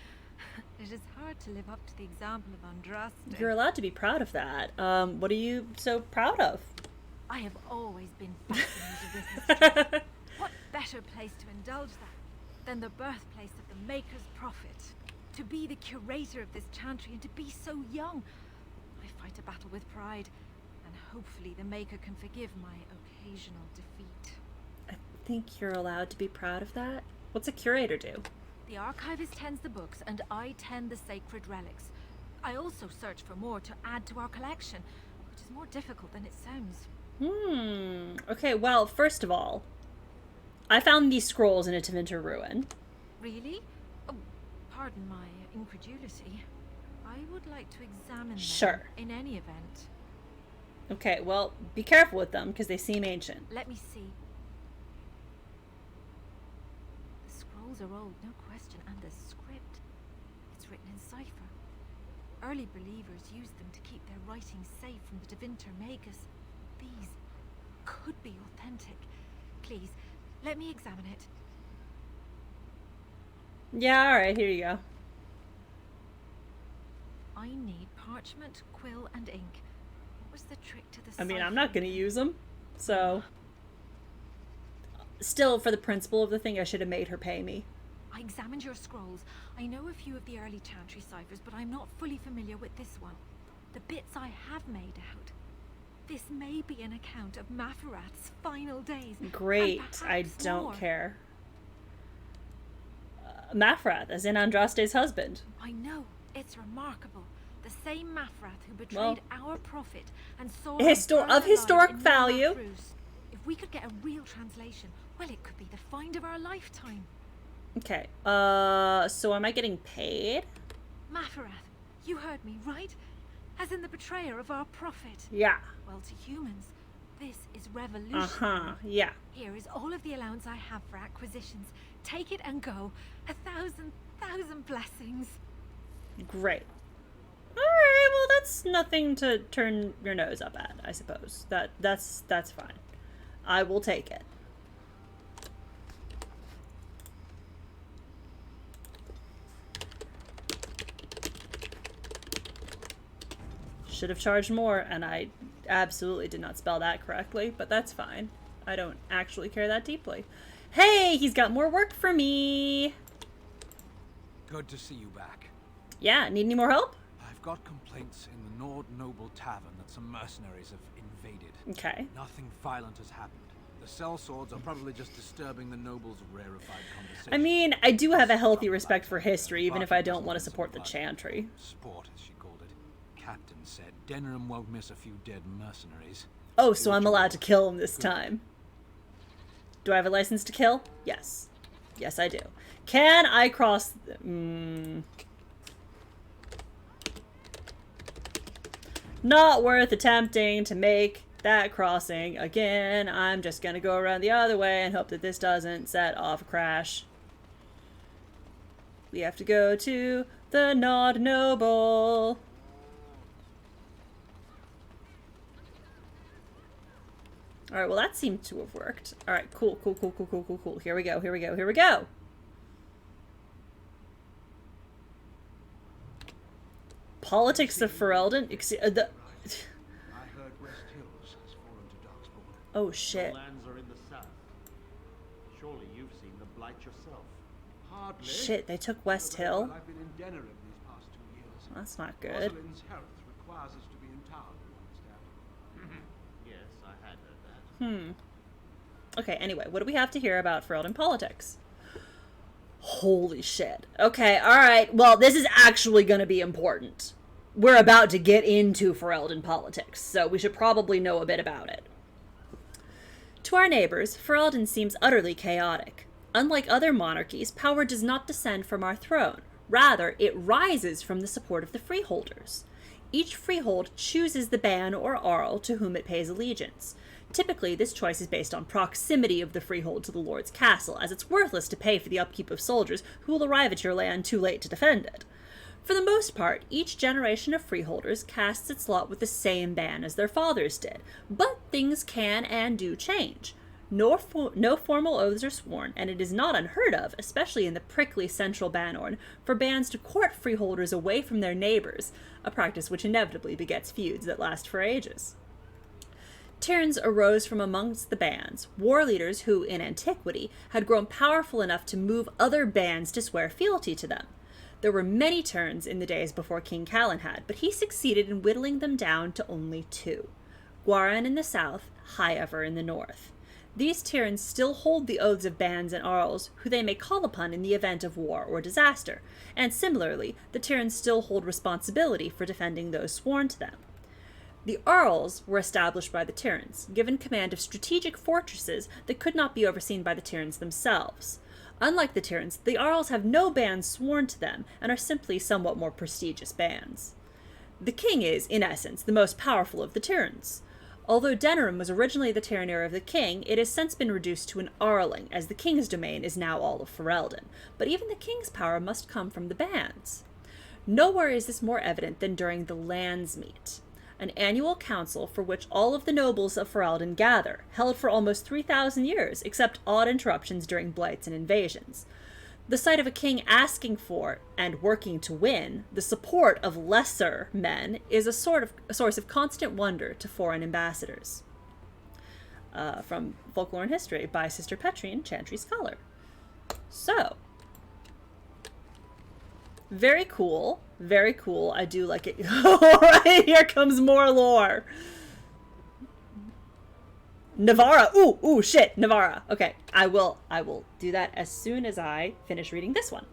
It is hard to live up to the example of Andraste. You're allowed to be proud of that. What are you so proud of? I have always been fascinated with history. What better place to indulge that than the birthplace of the Maker's Prophet? To be the curator of this chantry and to be so young. I fight a battle with pride, and hopefully the Maker can forgive my occasional defeat. I think you're allowed to be proud of that. What's a curator do? The archivist tends the books, and I tend the sacred relics. I also search for more to add to our collection, which is more difficult than it sounds. Okay, well, first of all, I found these scrolls in a Tevinter ruin. Really? Oh, pardon my incredulity. I would like to examine Sure. them in any event. Okay, well, be careful with them, because they seem ancient. Let me see. The scrolls are old, no question, and the script. It's written in cipher. Early believers used them to keep their writings safe from the Tevinter Magus. These could be authentic. Please, let me examine it. Yeah, alright, here you go. I need parchment, quill, and ink. What was the trick to the I mean, I'm cipher? not going to use them, so... Still, for the principle of the thing, I should have made her pay me. I examined your scrolls. I know a few of the early chantry ciphers, but I'm not fully familiar with this one. The bits I have made out. This may be an account of Maferath's final days. Great, and I perhaps don't more. care. Mafrath, as in Andraste's husband. I know. It's remarkable. The same Maferath who betrayed Well, our prophet and saw of historic value. If we could get a real translation, well, it could be the find of our lifetime. Okay, so am I getting paid? Maferath, you heard me, right? As in the betrayer of our prophet. Yeah. Well, to humans, this is revolution. Uh-huh, yeah. Here is all of the allowance I have for acquisitions. Take it and go. 1,000 blessings. Great. Alright, well, that's nothing to turn your nose up at, I suppose. That's fine. I will take it. Should have charged more, and I absolutely did not spell that correctly, but that's fine. I don't actually care that deeply. Hey, he's got more work for me! Good to see you back. Yeah, need any more help? I've got complaints in the Nord Noble Tavern that some mercenaries have invaded. Okay. Nothing violent has happened, The sellswords are probably just disturbing the nobles' rarefied conversation. I mean, I do have a healthy respect for history, even if I don't want to support the Chantry. Sport, as she called it. Captain said Denerim won't miss a few dead mercenaries. Oh, so I'm allowed to kill him this time. Do I have a license to kill? Yes. Yes, I do. Can I cross... Not worth attempting to make that crossing again. I'm just gonna go around the other way and hope that this doesn't set off a crash. We have to go to the Nod Noble. Alright, well that seemed to have worked. Alright, cool. Here we go. Politics of Ferelden? Oh shit. The lands are in the south. Surely you've seen the blight yourself. Hardly. Shit, they took West Hill? I've been in Denerim these past 2 years. That's not good. Rosalind's health requires us to be in town, you understand? Yes, I had heard that. Okay, anyway, what do we have to hear about Ferelden politics? Holy shit. Okay, alright. Well, this is actually gonna be important. We're about to get into Ferelden politics, so we should probably know a bit about it. To our neighbors, Ferelden seems utterly chaotic. Unlike other monarchies, power does not descend from our throne. Rather, it rises from the support of the freeholders. Each freehold chooses the ban or Arl to whom it pays allegiance. Typically, this choice is based on proximity of the freehold to the lord's castle, as it's worthless to pay for the upkeep of soldiers who will arrive at your land too late to defend it. For the most part, each generation of freeholders casts its lot with the same ban as their fathers did, but things can and do change. No formal oaths are sworn, and it is not unheard of, especially in the prickly central Banorn, for bands to court freeholders away from their neighbors, a practice which inevitably begets feuds that last for ages. Tyrns arose from amongst the bands, war leaders who, in antiquity, had grown powerful enough to move other bands to swear fealty to them. There were many Tyrns in the days before King Calenhad, but he succeeded in whittling them down to only 2. Gwaran in the south, Highever in the north. These Tyrns still hold the oaths of bands and Arls, who they may call upon in the event of war or disaster, and similarly, the Tyrns still hold responsibility for defending those sworn to them. The Arls were established by the Tyrns, given command of strategic fortresses that could not be overseen by the Tyrns themselves. Unlike the Tyrns, the Arls have no bands sworn to them, and are simply somewhat more prestigious bands. The king is, in essence, the most powerful of the Tyrns. Although Denerim was originally the territory of the king, it has since been reduced to an Arling, as the king's domain is now all of Ferelden. But even the king's power must come from the bands. Nowhere is this more evident than during the Landsmeet, an annual council for which all of the nobles of Ferelden gather, held for almost 3,000 years, except odd interruptions during blights and invasions. The sight of a king asking for, and working to win, the support of lesser men is a source of constant wonder to foreign ambassadors. From Folklore and History by Sister Petrine, Chantry Scholar. So, very cool. Very cool. I do like it. Alright, here comes more lore. Navarra. Ooh, shit. Navarra. Okay, I will do that as soon as I finish reading this one.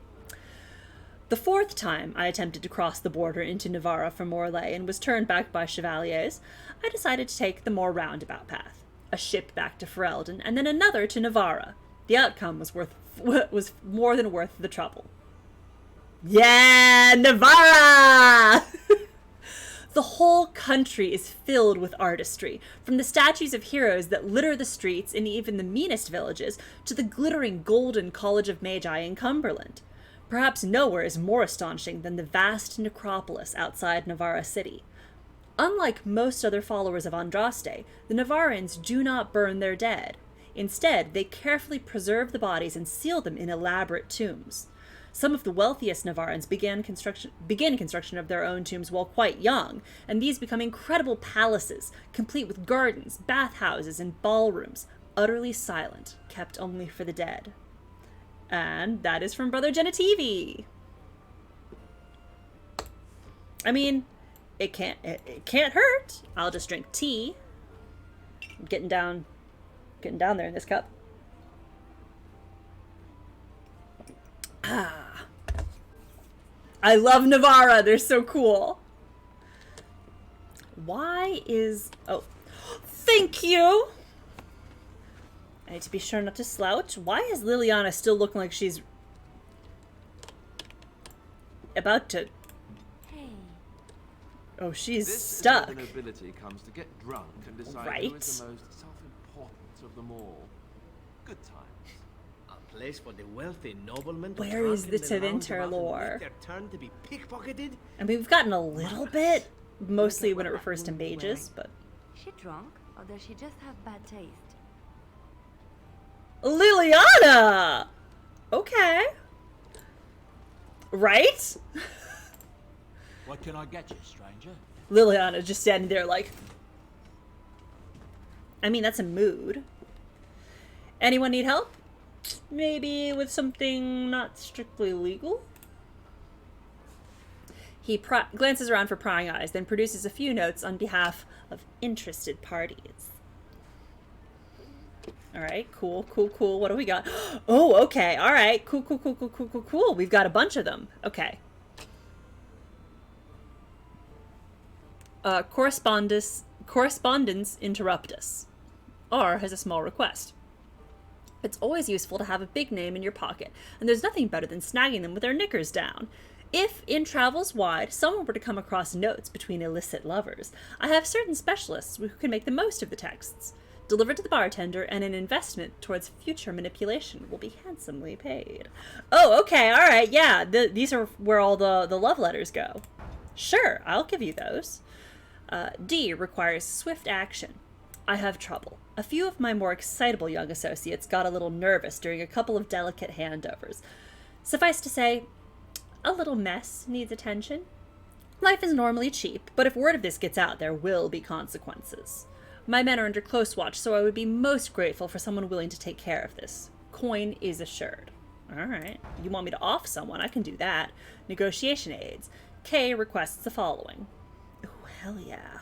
The 4th time I attempted to cross the border into Navarra from Morlaix and was turned back by chevaliers, I decided to take the more roundabout path. A ship back to Ferelden, and then another to Navarra. The outcome was more than worth the trouble. Yeah, Navarra! The whole country is filled with artistry, from the statues of heroes that litter the streets in even the meanest villages, to the glittering golden College of Magi in Cumberland. Perhaps nowhere is more astonishing than the vast necropolis outside Navarra city. Unlike most other followers of Andraste, the Navarrans do not burn their dead. Instead, they carefully preserve the bodies and seal them in elaborate tombs. Some of the wealthiest Navarrans begin construction of their own tombs while quite young, and these become incredible palaces, complete with gardens, bathhouses, and ballrooms, utterly silent, kept only for the dead. And that is from Brother Genitivi. I mean, it can't hurt. I'll just drink tea. I'm getting down Getting down there in this cup. Ah. I love Navarra. They're so cool. Why is... Oh. Thank you! I need to be sure not to slouch. Why is Liliana still looking like she's... about to... Hey. Oh, she's This stuck. Is where the nobility comes to get drunk and decide Right. who is the most self-important of them all. Good times. A place for the wealthy noblemen to Where is drunk the in lounge Tevinter about and lore? wait their turn to be pickpocketed? I mean, we've gotten a little bit, mostly when it refers to mages, but... Is she drunk, or does she just have bad taste? Liliana! Okay. Right? What can I get you, stranger? Liliana just standing there like... I mean, that's a mood. Anyone need help? Maybe with something not strictly legal? He glances around for prying eyes, then produces a few notes on behalf of interested parties. Alright, cool, cool, cool. What do we got? Oh, okay, alright. Cool, cool, cool, cool, cool, cool, cool. We've got a bunch of them. Okay. Correspondence interruptus. R has a small request. It's always useful to have a big name in your pocket, and there's nothing better than snagging them with their knickers down. If, in travels wide, someone were to come across notes between illicit lovers, I have certain specialists who can make the most of the texts. Delivered to the bartender, and an investment towards future manipulation will be handsomely paid. Oh, okay, alright, yeah, these are where all the love letters go. Sure, I'll give you those. D requires swift action. I have trouble. A few of my more excitable young associates got a little nervous during a couple of delicate handovers. Suffice to say, a little mess needs attention. Life is normally cheap, but if word of this gets out, there will be consequences. My men are under close watch, so I would be most grateful for someone willing to take care of this. Coin is assured. Alright. You want me to off someone? I can do that. Negotiation aids. K requests the following. Oh, hell yeah.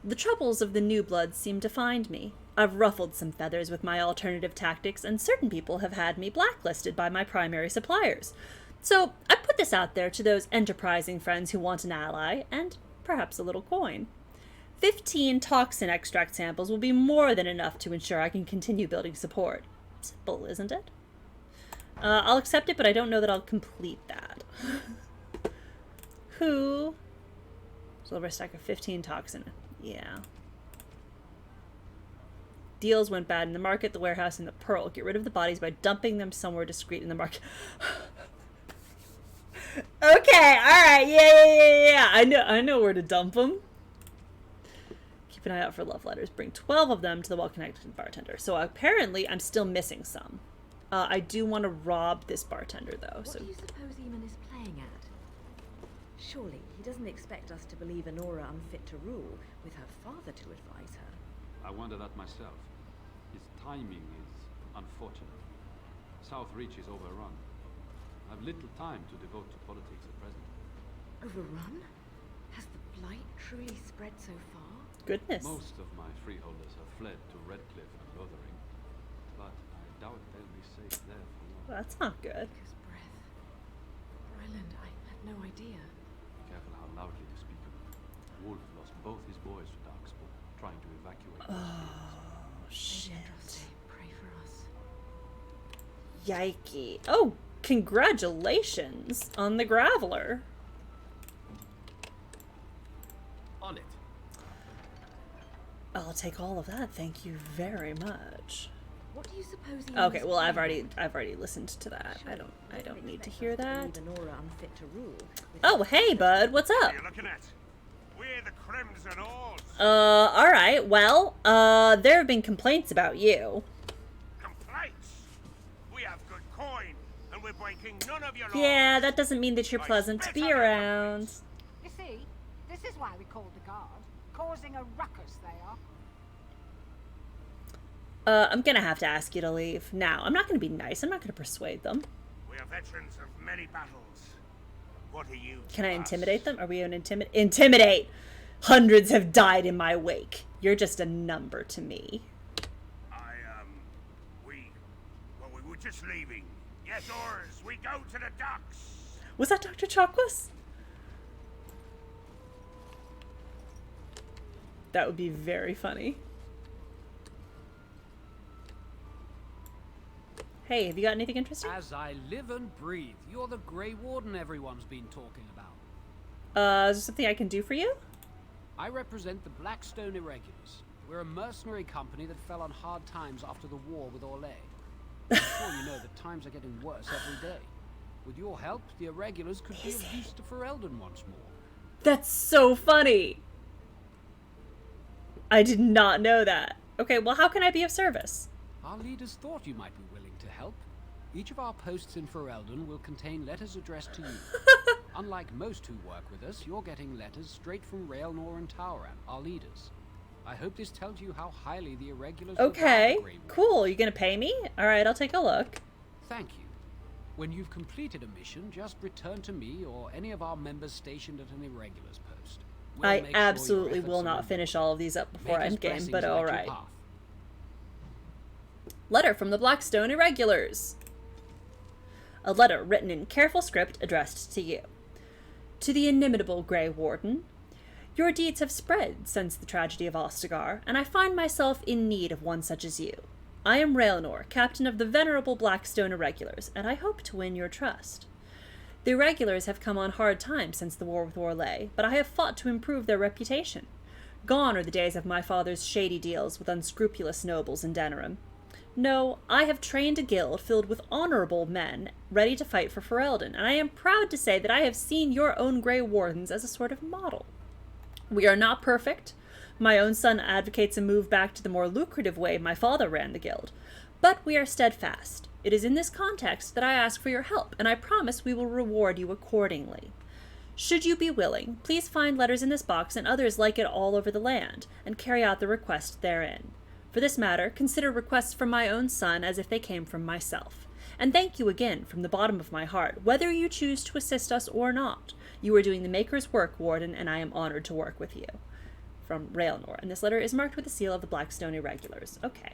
The troubles of the new blood seem to find me. I've ruffled some feathers with my alternative tactics, and certain people have had me blacklisted by my primary suppliers. So I put this out there to those enterprising friends who want an ally, and perhaps a little coin. 15 toxin extract samples will be more than enough to ensure I can continue building support. Simple, isn't it? I'll accept it, but I don't know that I'll complete that. Who? Silver stack of 15 toxin. Yeah. Deals went bad in the market, the warehouse, and the pearl. Get rid of the bodies by dumping them somewhere discreet in the market. Okay, alright, yeah. I know where to dump them. Keep an eye out for love letters. Bring 12 of them to the well-connected bartender. So apparently I'm still missing some. I do want to rob this bartender, though. What do you suppose Eamon is playing at? Surely he doesn't expect us to believe Anora unfit to rule, with her father to advise her. I wonder that myself. His timing is unfortunate. South Reach is overrun. I have little time to devote to politics at present. Overrun? Has the blight truly spread so far? Goodness. Most of my freeholders have fled to Redcliffe and Lothering, but I doubt they'll be safe there for long. Well, that's not good. His breath. Ryland, I had no idea. Be careful how loudly you speak of it. Wolf lost both his boys to Darkspawn, trying to evacuate those fields. Shit. Pray for us. Yikey. Oh, congratulations on the Graveler. On it. I'll take all of that. Thank you very much. What do you suppose he Okay, well I've already listened to that. I don't need to hear that. Oh, hey bud, what's up? What are you looking at? We're the Crimson Oars. Alright, well, there have been complaints about you. Complaints? We have good coin, and we're breaking none of your laws. Yeah, that doesn't mean that you're pleasant to be around. You see, this is why we called the guard. Causing a ruckus, they are. I'm gonna have to ask you to leave. Now, I'm not gonna be nice. I'm not gonna persuade them. We are veterans of many battles. What are you? Can I intimidate them? Are we an intimidate? Hundreds have died in my wake. You're just a number to me. We were just leaving. Yes, Oars, we go to the docks. Was that Dr. Chocolates? That would be very funny. Hey, have you got anything interesting? As I live and breathe, you're the Grey Warden everyone's been talking about. Is there something I can do for you? I represent the Blackstone Irregulars. We're a mercenary company that fell on hard times after the war with Orlais. I'm sure you know that times are getting worse every day. With your help, the Irregulars could be of use to Ferelden once more. That's so funny! I did not know that. Okay, well, how can I be of service? Our leaders thought you might be willing to help. Each of our posts in Ferelden will contain letters addressed to you. Unlike most who work with us, you're getting letters straight from Raelnor and Tauran, our leaders. I hope this tells you how highly the Irregulars Okay, regard the Grey Warden. cool. You gonna pay me? Alright, I'll take a look. Thank you. When you've completed a mission, just return to me or any of our members stationed at an Irregulars post. We'll I make sure absolutely your will efforts not are finish all of these up before Make us endgame, blessings but at your alright. path. Letter from the Blackstone Irregulars. A letter written in careful script addressed to you. To the inimitable Grey Warden, your deeds have spread since the tragedy of Ostagar, and I find myself in need of one such as you. I am Raelnor, captain of the venerable Blackstone Irregulars, and I hope to win your trust. The Irregulars have come on hard times since the war with Orlais, but I have fought to improve their reputation. Gone are the days of my father's shady deals with unscrupulous nobles in Denerim. No, I have trained a guild filled with honorable men ready to fight for Ferelden, and I am proud to say that I have seen your own Grey Wardens as a sort of model. We are not perfect. My own son advocates a move back to the more lucrative way my father ran the guild, but we are steadfast. It is in this context that I ask for your help, and I promise we will reward you accordingly. Should you be willing, please find letters in this box and others like it all over the land, and carry out the request therein. For this matter, consider requests from my own son as if they came from myself. And thank you again from the bottom of my heart, whether you choose to assist us or not. You are doing the Maker's work, Warden, and I am honored to work with you. From Raelnor, and this letter is marked with the seal of the Blackstone Irregulars. Okay.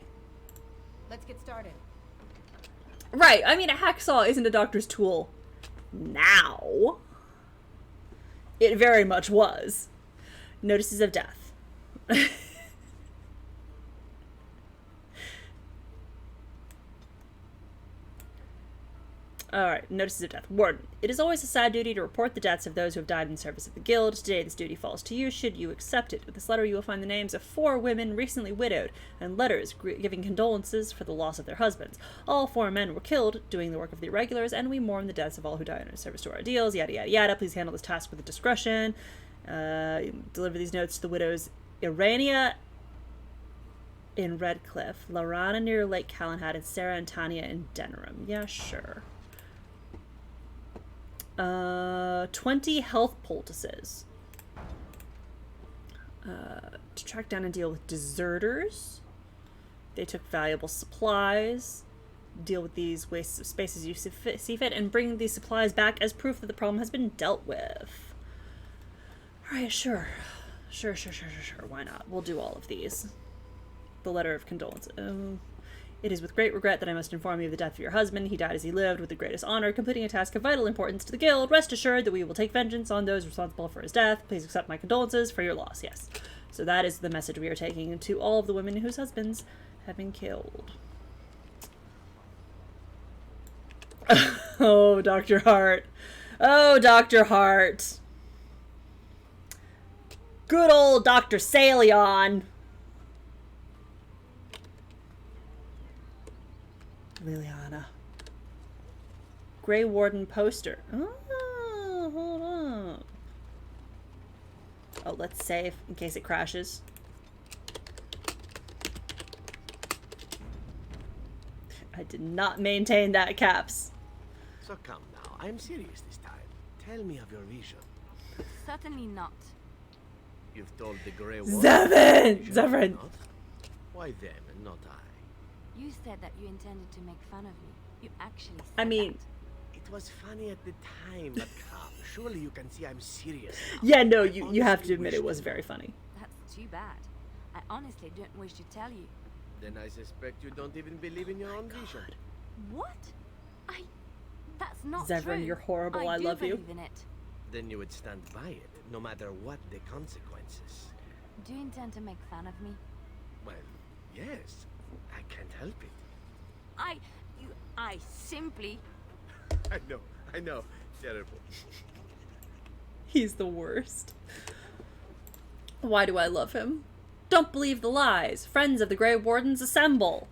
Let's get started. Right, I mean, a hacksaw isn't a doctor's tool now. It very much was. Notices of death. Alright, notices of death. Warden, it is always a sad duty to report the deaths of those who have died in service of the guild. Today this duty falls to you, should you accept it. With this letter you will find the names of 4 women recently widowed, and letters giving condolences for the loss of their husbands. All 4 men were killed doing the work of the Irregulars, and we mourn the deaths of all who died in service to our ideals, yada yada yada. Please handle this task with discretion. Deliver these notes to the widows Irania in Redcliffe, Laurana near Lake Calenhad, and Sarah and Tanya in Denerim. Yeah, sure. 20 health poultices. To track down and deal with deserters. They took valuable supplies. Deal with these wastes of space as you see fit, and bring these supplies back as proof that the problem has been dealt with. Alright, sure. Sure. Why not? We'll do all of these. The letter of condolence. It is with great regret that I must inform you of the death of your husband. He died as he lived, with the greatest honor, completing a task of vital importance to the guild. Rest assured that we will take vengeance on those responsible for his death. Please accept my condolences for your loss. Yes. So that is the message we are taking to all of the women whose husbands have been killed. Oh, Dr. Hart. Oh, Dr. Hart. Good old Dr. Salion. Liliana. Grey Warden poster. Oh, hold on. Oh, let's save in case it crashes. I did not maintain that, Caps. So come now, I'm serious this time. Tell me of your vision. Certainly not. You've told the Grey Warden. Zevran! Why them and not I? You said that you intended to make fun of me. You actually said I mean, it It was funny at the time, but come, surely you can see I'm serious now. Yeah, no, you have to admit it was very funny. That's too bad. I honestly don't wish to tell you. Then I suspect you don't even believe in your own vision. What? That's not Zevran, true. you're horrible. I do love you. believe in it. Then you would stand by it, no matter what the consequences. Do you intend to make fun of me? Well, yes. I can't help it. I simply... I know. Terrible. He's the worst. Why do I love him? Don't believe the lies. Friends of the Grey Wardens, assemble.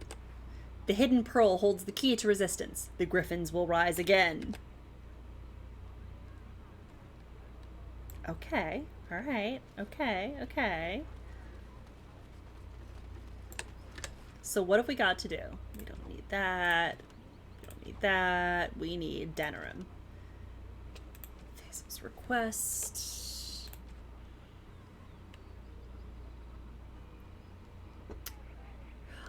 The hidden pearl holds the key to resistance. The griffins will rise again. Okay. All right. Okay. So what have we got to do? We don't need that. We don't need that. We need Denerim. Facel's request.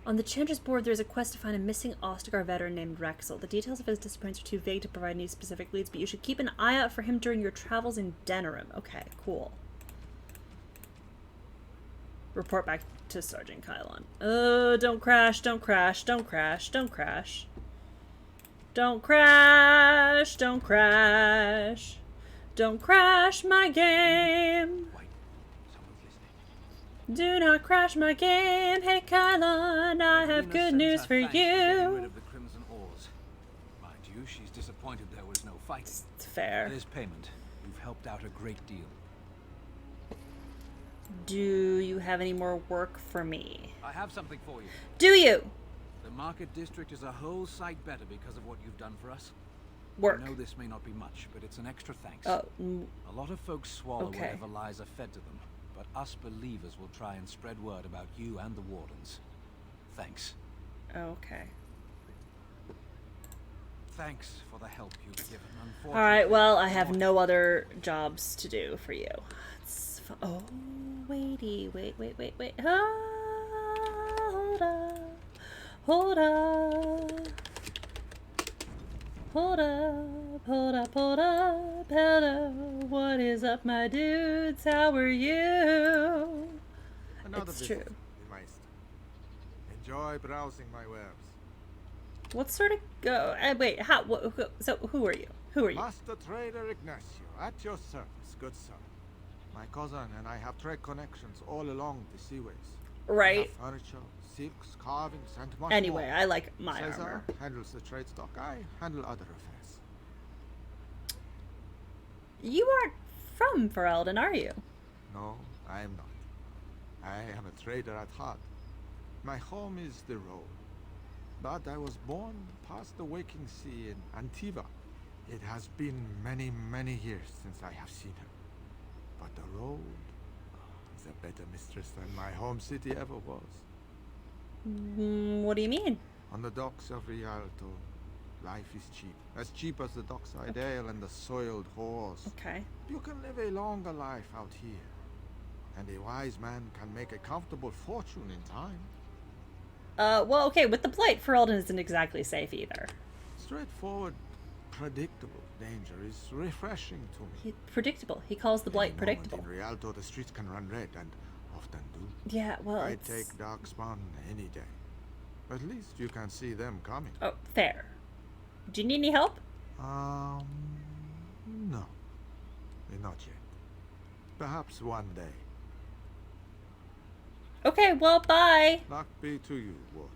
On the Chandra's board, there's a quest to find a missing Ostagar veteran named Rexel. The details of his disappearance are too vague to provide any specific leads, but you should keep an eye out for him during your travels in Denerim. Okay, cool. Report back to Sergeant Kylon. Don't crash, don't crash, don't crash, don't crash. Don't crash, don't crash. Don't crash my game. Do not crash my game. Hey, Kylon, I have good news for you. Rid of the Crimson Oars. Mind you, she's disappointed there was no fight. It's fair. There's payment. You've helped out a great deal. Do you have any more work for me? I have something for you. Do you? The Market District is a whole sight better because of what you've done for us. Work. I know this may not be much, but it's an extra thanks. Oh. A lot of folks swallow Okay. whatever lies are fed to them, but us believers will try and spread word about you and the Wardens. Thanks. Okay. Thanks for the help you've given. Alright, well, I have no other jobs to do for you. Oh, waity. Wait. Hold up. Hold up. Hello. What is up, my dudes? How are you? Another It's visit, true. Meister. Enjoy browsing my wares. What sort of wait, so who are you? Master Trader Ignacio, at your service, good sir. My cousin and I have trade connections all along the seaways. Right. We have furniture, silks, carvings, and much Anyway, more. I like my Cesar armor. handles the trade stock. I handle other affairs. You aren't from Ferelden, are you? No, I am not. I am a trader at heart. My home is the road. But I was born past the waking sea in Antiva. It has been many, many years since I have seen her. But the road is a better mistress than my home city ever was. What do you mean? On the docks of Rialto, life is cheap. As cheap as the dockside ale and the soiled horse. Okay. You can live a longer life out here. And a wise man can make a comfortable fortune in time. Well, okay, with the Blight, Ferelden isn't exactly safe either. Straightforward, predictable danger is refreshing to me. Predictable. He calls the Blight predictable. In Rialto, the streets can run red, and often do. Yeah, well, I take Darkspawn any day. At least you can see them coming. Oh, fair. Do you need any help? No. Not yet. Perhaps one day. Okay, well, bye. Luck be to you, Warden.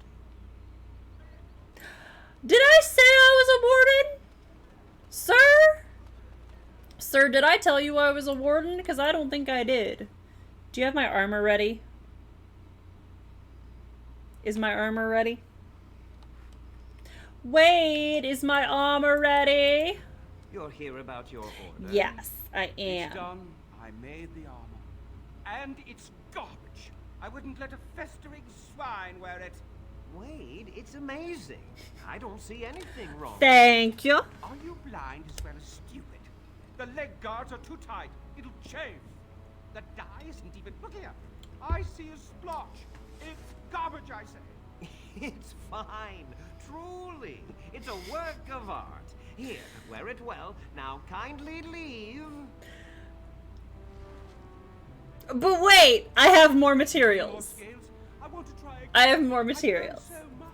Did I say I was a warden? Sir? Sir, did I tell you I was a warden? Because I don't think I did. Do you have my armor ready? Is my armor ready? Wait, is my armor ready? You're here about your order? Yes, I am. It's done. I made the armor. And it's garbage. I wouldn't let a festering swine wear it. Wade, it's amazing. I don't see anything wrong. Thank you. Are you blind as well as stupid? The leg guards are too tight. It'll chafe. The dye isn't even... Look here. I see a splotch. It's garbage, I say. It's fine. Truly. It's a work of art. Here, wear it well. Now kindly leave. But wait, I have more materials. I want to try again. I have more materials. So much.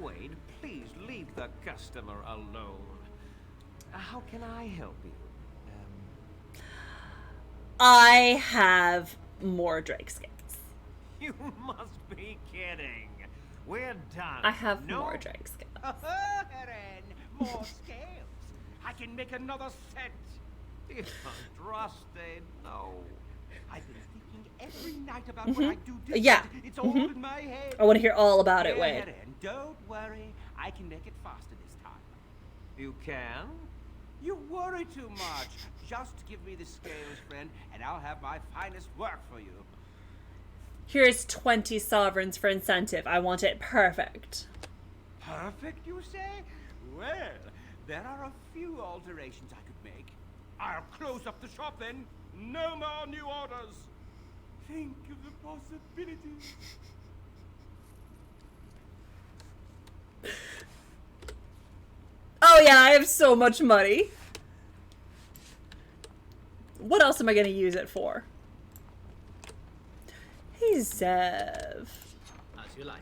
Wade, please leave the customer alone. How can I help you? I have more Drake scales. You must be kidding. We're done. I have more Drake scales. Eren, more scales. I can make another set. If I trusted, no. I've been thinking every night about what I do different. Yeah. It's all in my head. I want to hear all about it, Wade. Eren, don't worry. I can make it faster this time. You can? You worry too much. Just give me the scales, friend, and I'll have my finest work for you. Here's 20 sovereigns for incentive. I want it perfect. Perfect, you say? Well, there are a few alterations I could make. I'll close up the shop then. No more new orders. Think of the possibilities. Oh yeah, I have so much money. What else am I going to use it for? Hey, Zev. As you like.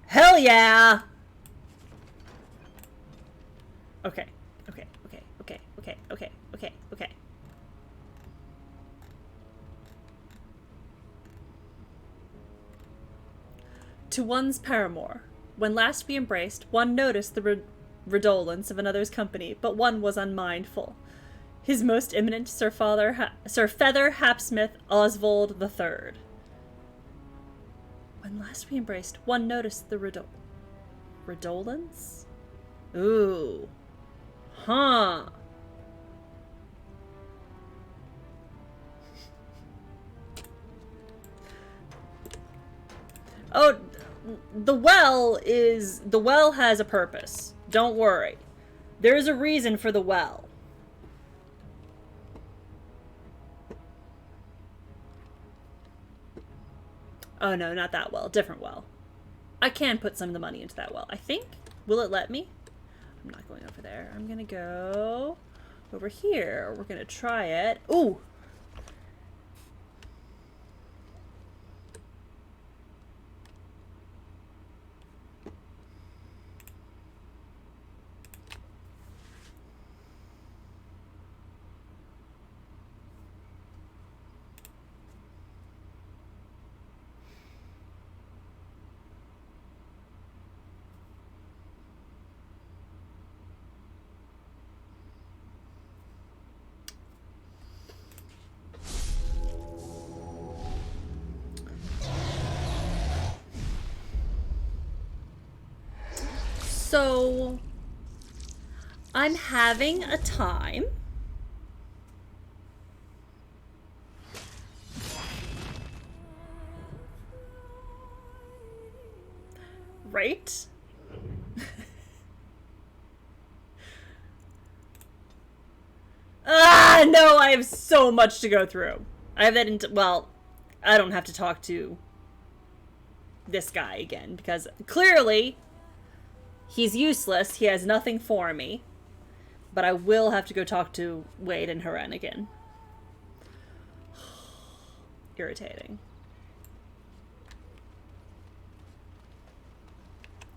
Hell yeah! Okay. To one's paramour. When last we embraced, one noticed the redolence of another's company, but one was unmindful. His most eminent Sir Feather Hapsmith Oswald III. When last we embraced, one noticed the redolence? Ooh. Huh. Oh, the well has a purpose. Don't worry. There is a reason for the well. Oh no, not that well. Different well. I can put some of the money into that well, I think. Will it let me? I'm not going over there. I'm gonna go over here. We're gonna try it. Ooh! So, I'm having a time. Right? Ah, no, I have so much to go through. I have that well, I don't have to talk to this guy again, because clearly he's useless. He has nothing for me. But I will have to go talk to Wade and Haren again. Irritating.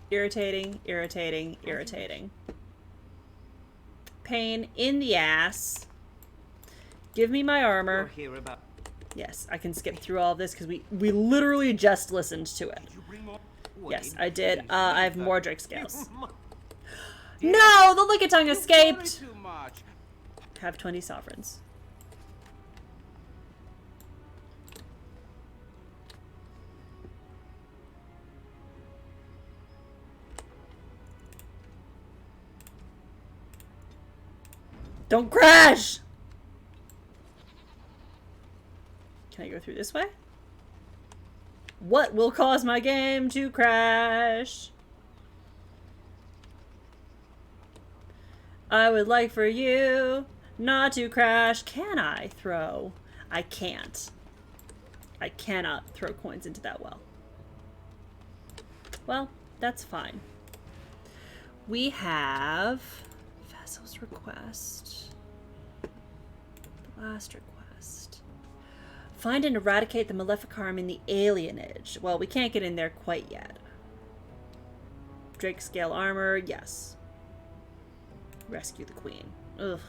Irritating. Pain in the ass. Give me my armor. Yes, I can skip through all of this because we literally just listened to it. Yes, I did. I have more Drake scales. No, the Lickitung escaped. Have 20 sovereigns. Don't crash! Can I go through this way? What will cause my game to crash? I would like for you not to crash. Can I throw? I can't. I cannot throw coins into that well. well, that's fine. We have Vessel's request. The last request. Find and eradicate the Maleficarum in the alienage. Well, we can't get in there quite yet. Drake scale armor, yes. Rescue the queen. Ugh.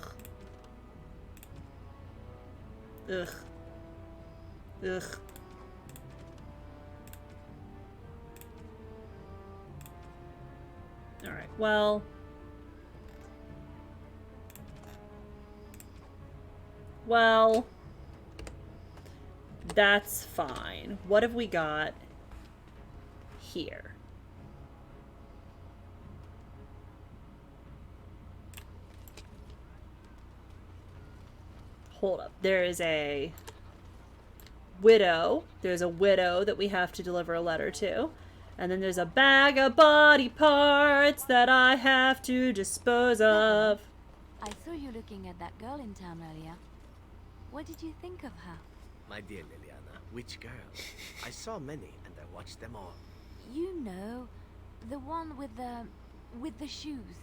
Ugh. Ugh. Alright, well... Well... That's fine. What have we got here? Hold up. There is a widow. There's a widow that we have to deliver a letter to. And then there's a bag of body parts that I have to dispose of. I saw you looking at that girl in town earlier. What did you think of her? My dear Liliana, which girl? I saw many and I watched them all. You know, the one with the shoes.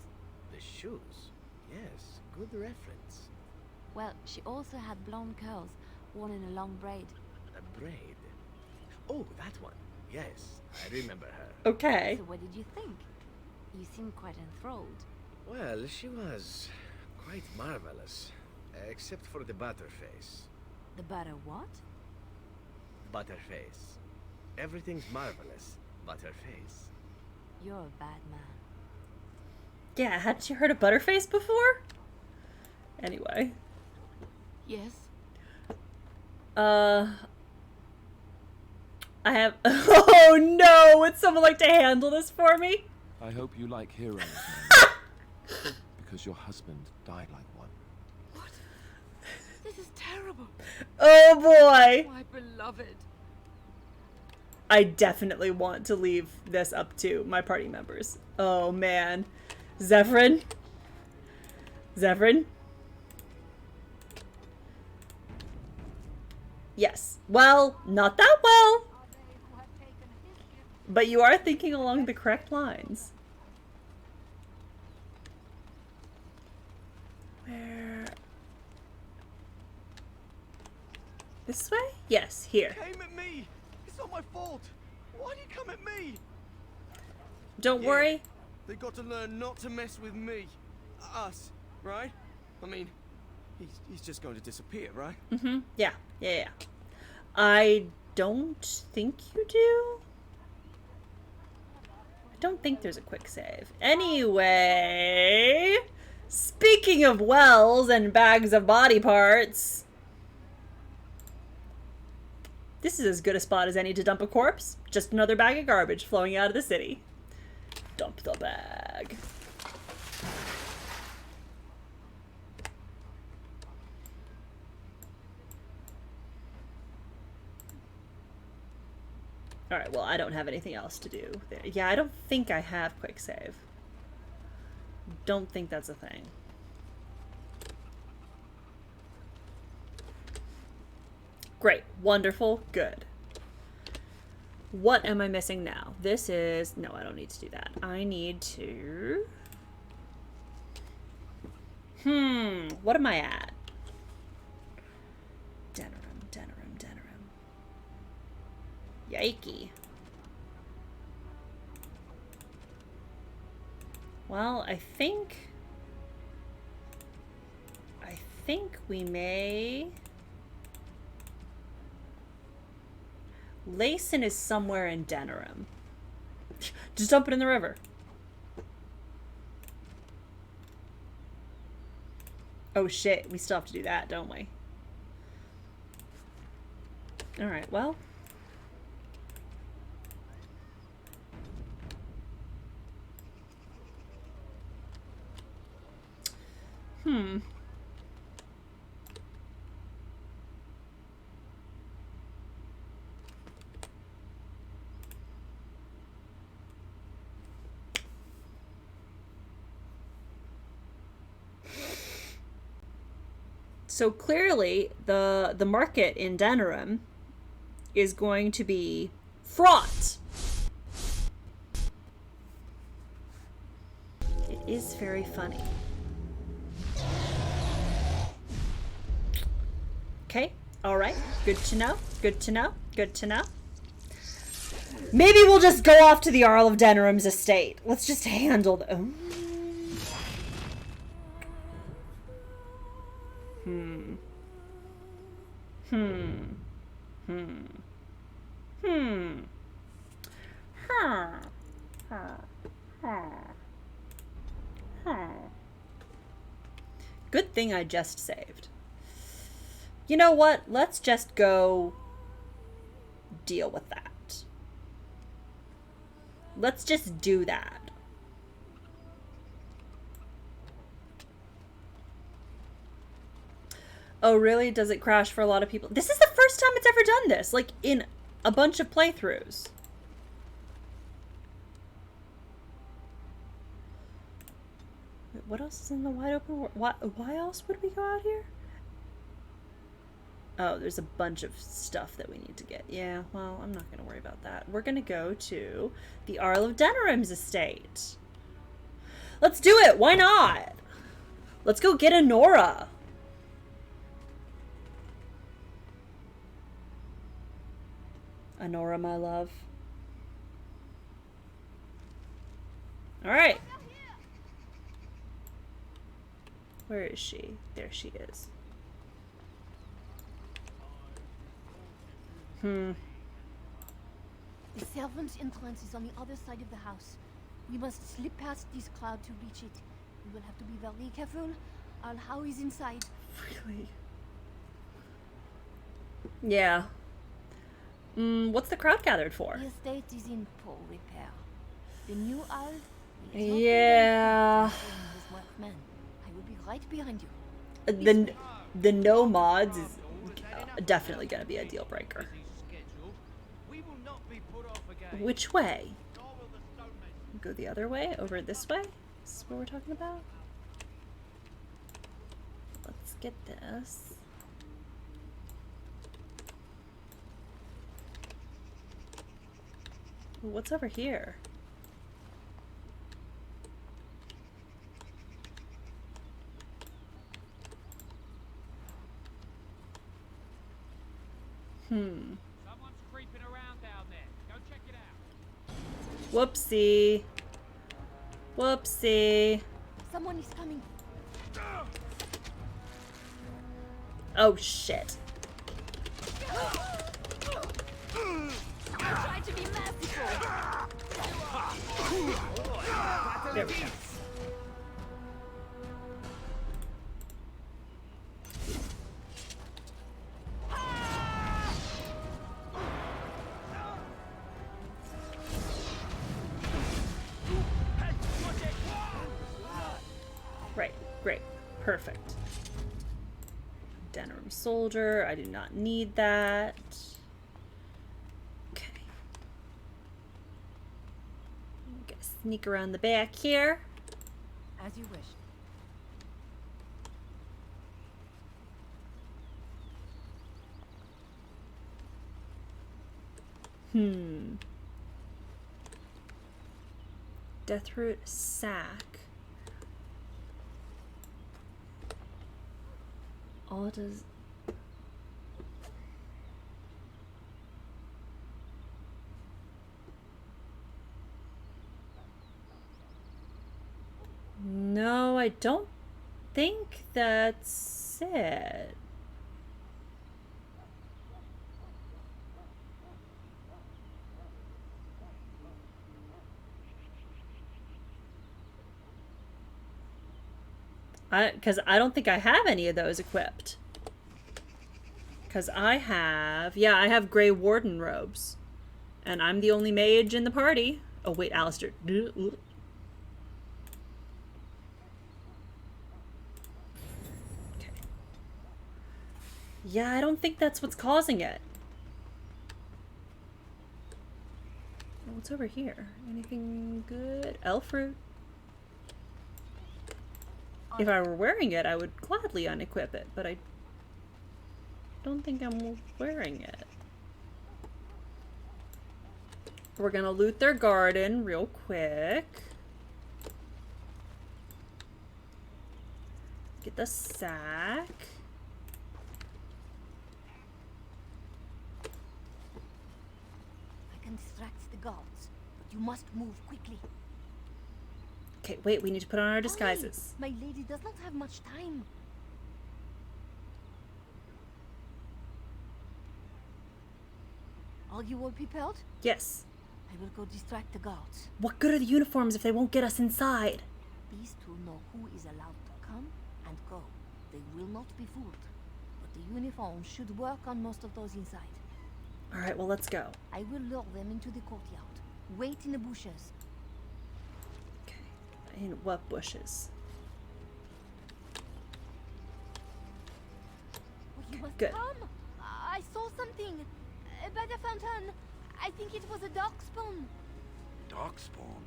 The shoes? Yes, good reference. Well, she also had blonde curls, worn in a long braid. A braid? Oh, that one. Yes, I remember her. Okay. So what did you think? You seemed quite enthralled. Well, she was quite marvelous. Except for the butterface. The butter what? Butterface. Everything's marvelous. Butterface. You're a bad man. Yeah, hadn't you heard of Butterface before? Anyway. Yes. I have... Oh no! Would someone like to handle this for me? I hope you like heroes, because your husband died like one. What? This is terrible. Oh boy! My beloved. I definitely want to leave this up to my party members. Oh man. Zephyrin? Zephyrin? Yes. Well, not that well. But you are thinking along the correct lines. Where? This way? Yes, here. He came at me. It's not my fault. Why did he come at me? Don't worry. They got to learn not to mess with me. Us, right? I mean, he's just going to disappear, right? Mm-hmm. Yeah. I don't think you do. I don't think there's a quick save. Anyway, speaking of wells and bags of body parts, this is as good a spot as any to dump a corpse. Just another bag of garbage flowing out of the city. Dump the bag. Alright, well, I don't have anything else to do there. Yeah, I don't think I have quick save. Don't think that's a thing. Great. Wonderful. Good. What am I missing now? This is... No, I don't need to do that. I need to... What am I at? Denerim. Yikey. Well, I think we may... Lacen is somewhere in Denerim. Just dump it in the river. Oh shit, we still have to do that, don't we? Alright, well... So clearly, the market in Denerim is going to be fraught It is very funny. Okay, alright. Good to know. Good to know. Good to know. Maybe we'll just go off to the Earl of Denram's estate. Let's just handle the... Hmm. Good thing I just saved. You know what? Let's just go deal with that. Let's just do that. Oh, really? Does it crash for a lot of people? This is the first time it's ever done this, like, in a bunch of playthroughs. Wait, what else is in the wide open world? Why else would we go out here? Oh, there's a bunch of stuff that we need to get. Yeah, well, I'm not going to worry about that. We're going to go to the Earl of Denram's estate. Let's do it! Why not? Let's go get a Nora. Anora, my love. Alright. Where is she? There she is. The servant's entrance is on the other side of the house. We must slip past this cloud to reach it. We will have to be very careful. Al-How is inside. Really? Yeah. What's the crowd gathered for? The estate is in poor repair. The new Al... Yeah. I will be right behind you. The no mods is definitely going to be a deal breaker. Which way? Go the other way? Over this way? This is what we're talking about? Let's get this. What's over here? Someone's creeping around down there. Go check it out. Whoopsie. Whoopsie. Someone is coming. Oh shit. Try to be merciful. There we go. Right, great, perfect. Denram soldier, I do not need that. Okay. I'm gonna sneak around the back here. As you wish. Deathroot sack. All does. No, I don't think that's it. Because I don't think I have any of those equipped. Because I have, yeah, I have Grey Warden robes. And I'm the only mage in the party. Oh, wait, Alistair. Okay. Yeah, I don't think that's what's causing it. What's over here? Anything good? Elf fruit. If I were wearing it, I would gladly unequip it, but I don't think I'm wearing it. We're gonna loot their garden real quick. Get the sack. I can distract the guards, but you must move quickly. Okay, wait, we need to put on our disguises. My lady does not have much time. Are you all prepared? Yes. I will go distract the guards. What good are the uniforms if they won't get us inside? These two know who is allowed to come and go. They will not be fooled. But the uniform should work on most of those inside. Alright, well, let's go. I will lure them into the courtyard. Wait in the bushes. In what bushes? You must good. come. I saw something by the fountain. I think it was a darkspawn. Darkspawn?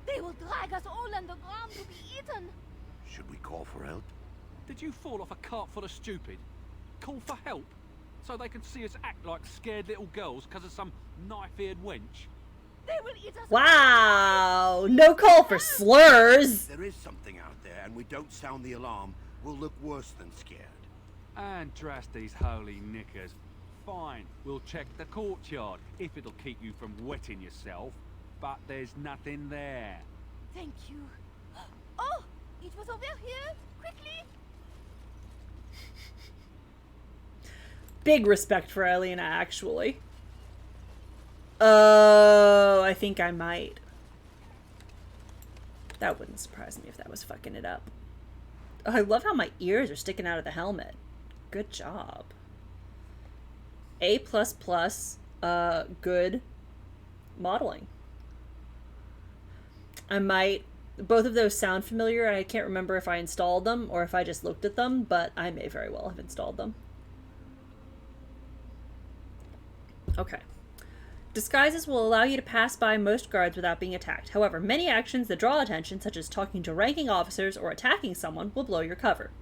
They will drag us all underground to be eaten. Should we call for help? Did you fall off a cart full of stupid? Call for help? So they can see us act like scared little girls because of some knife-eared wench? They will eat us. Wow! No call for slurs! If there is something out there and we don't sound the alarm, we'll look worse than scared. And trust these holy knickers. Fine, we'll check the courtyard, if it'll keep you from wetting yourself. But there's nothing there. Thank you. Oh! It was over here! Quickly! Big respect for Elena, actually. Oh, I think I might. That wouldn't surprise me if that was fucking it up. Oh, I love how my ears are sticking out of the helmet. Good job. A++, good modeling. I might... Both of those sound familiar. I can't remember if I installed them or if I just looked at them, but I may very well have installed them. Okay. Disguises will allow you to pass by most guards without being attacked. However, many actions that draw attention, such as talking to ranking officers or attacking someone, will blow your cover.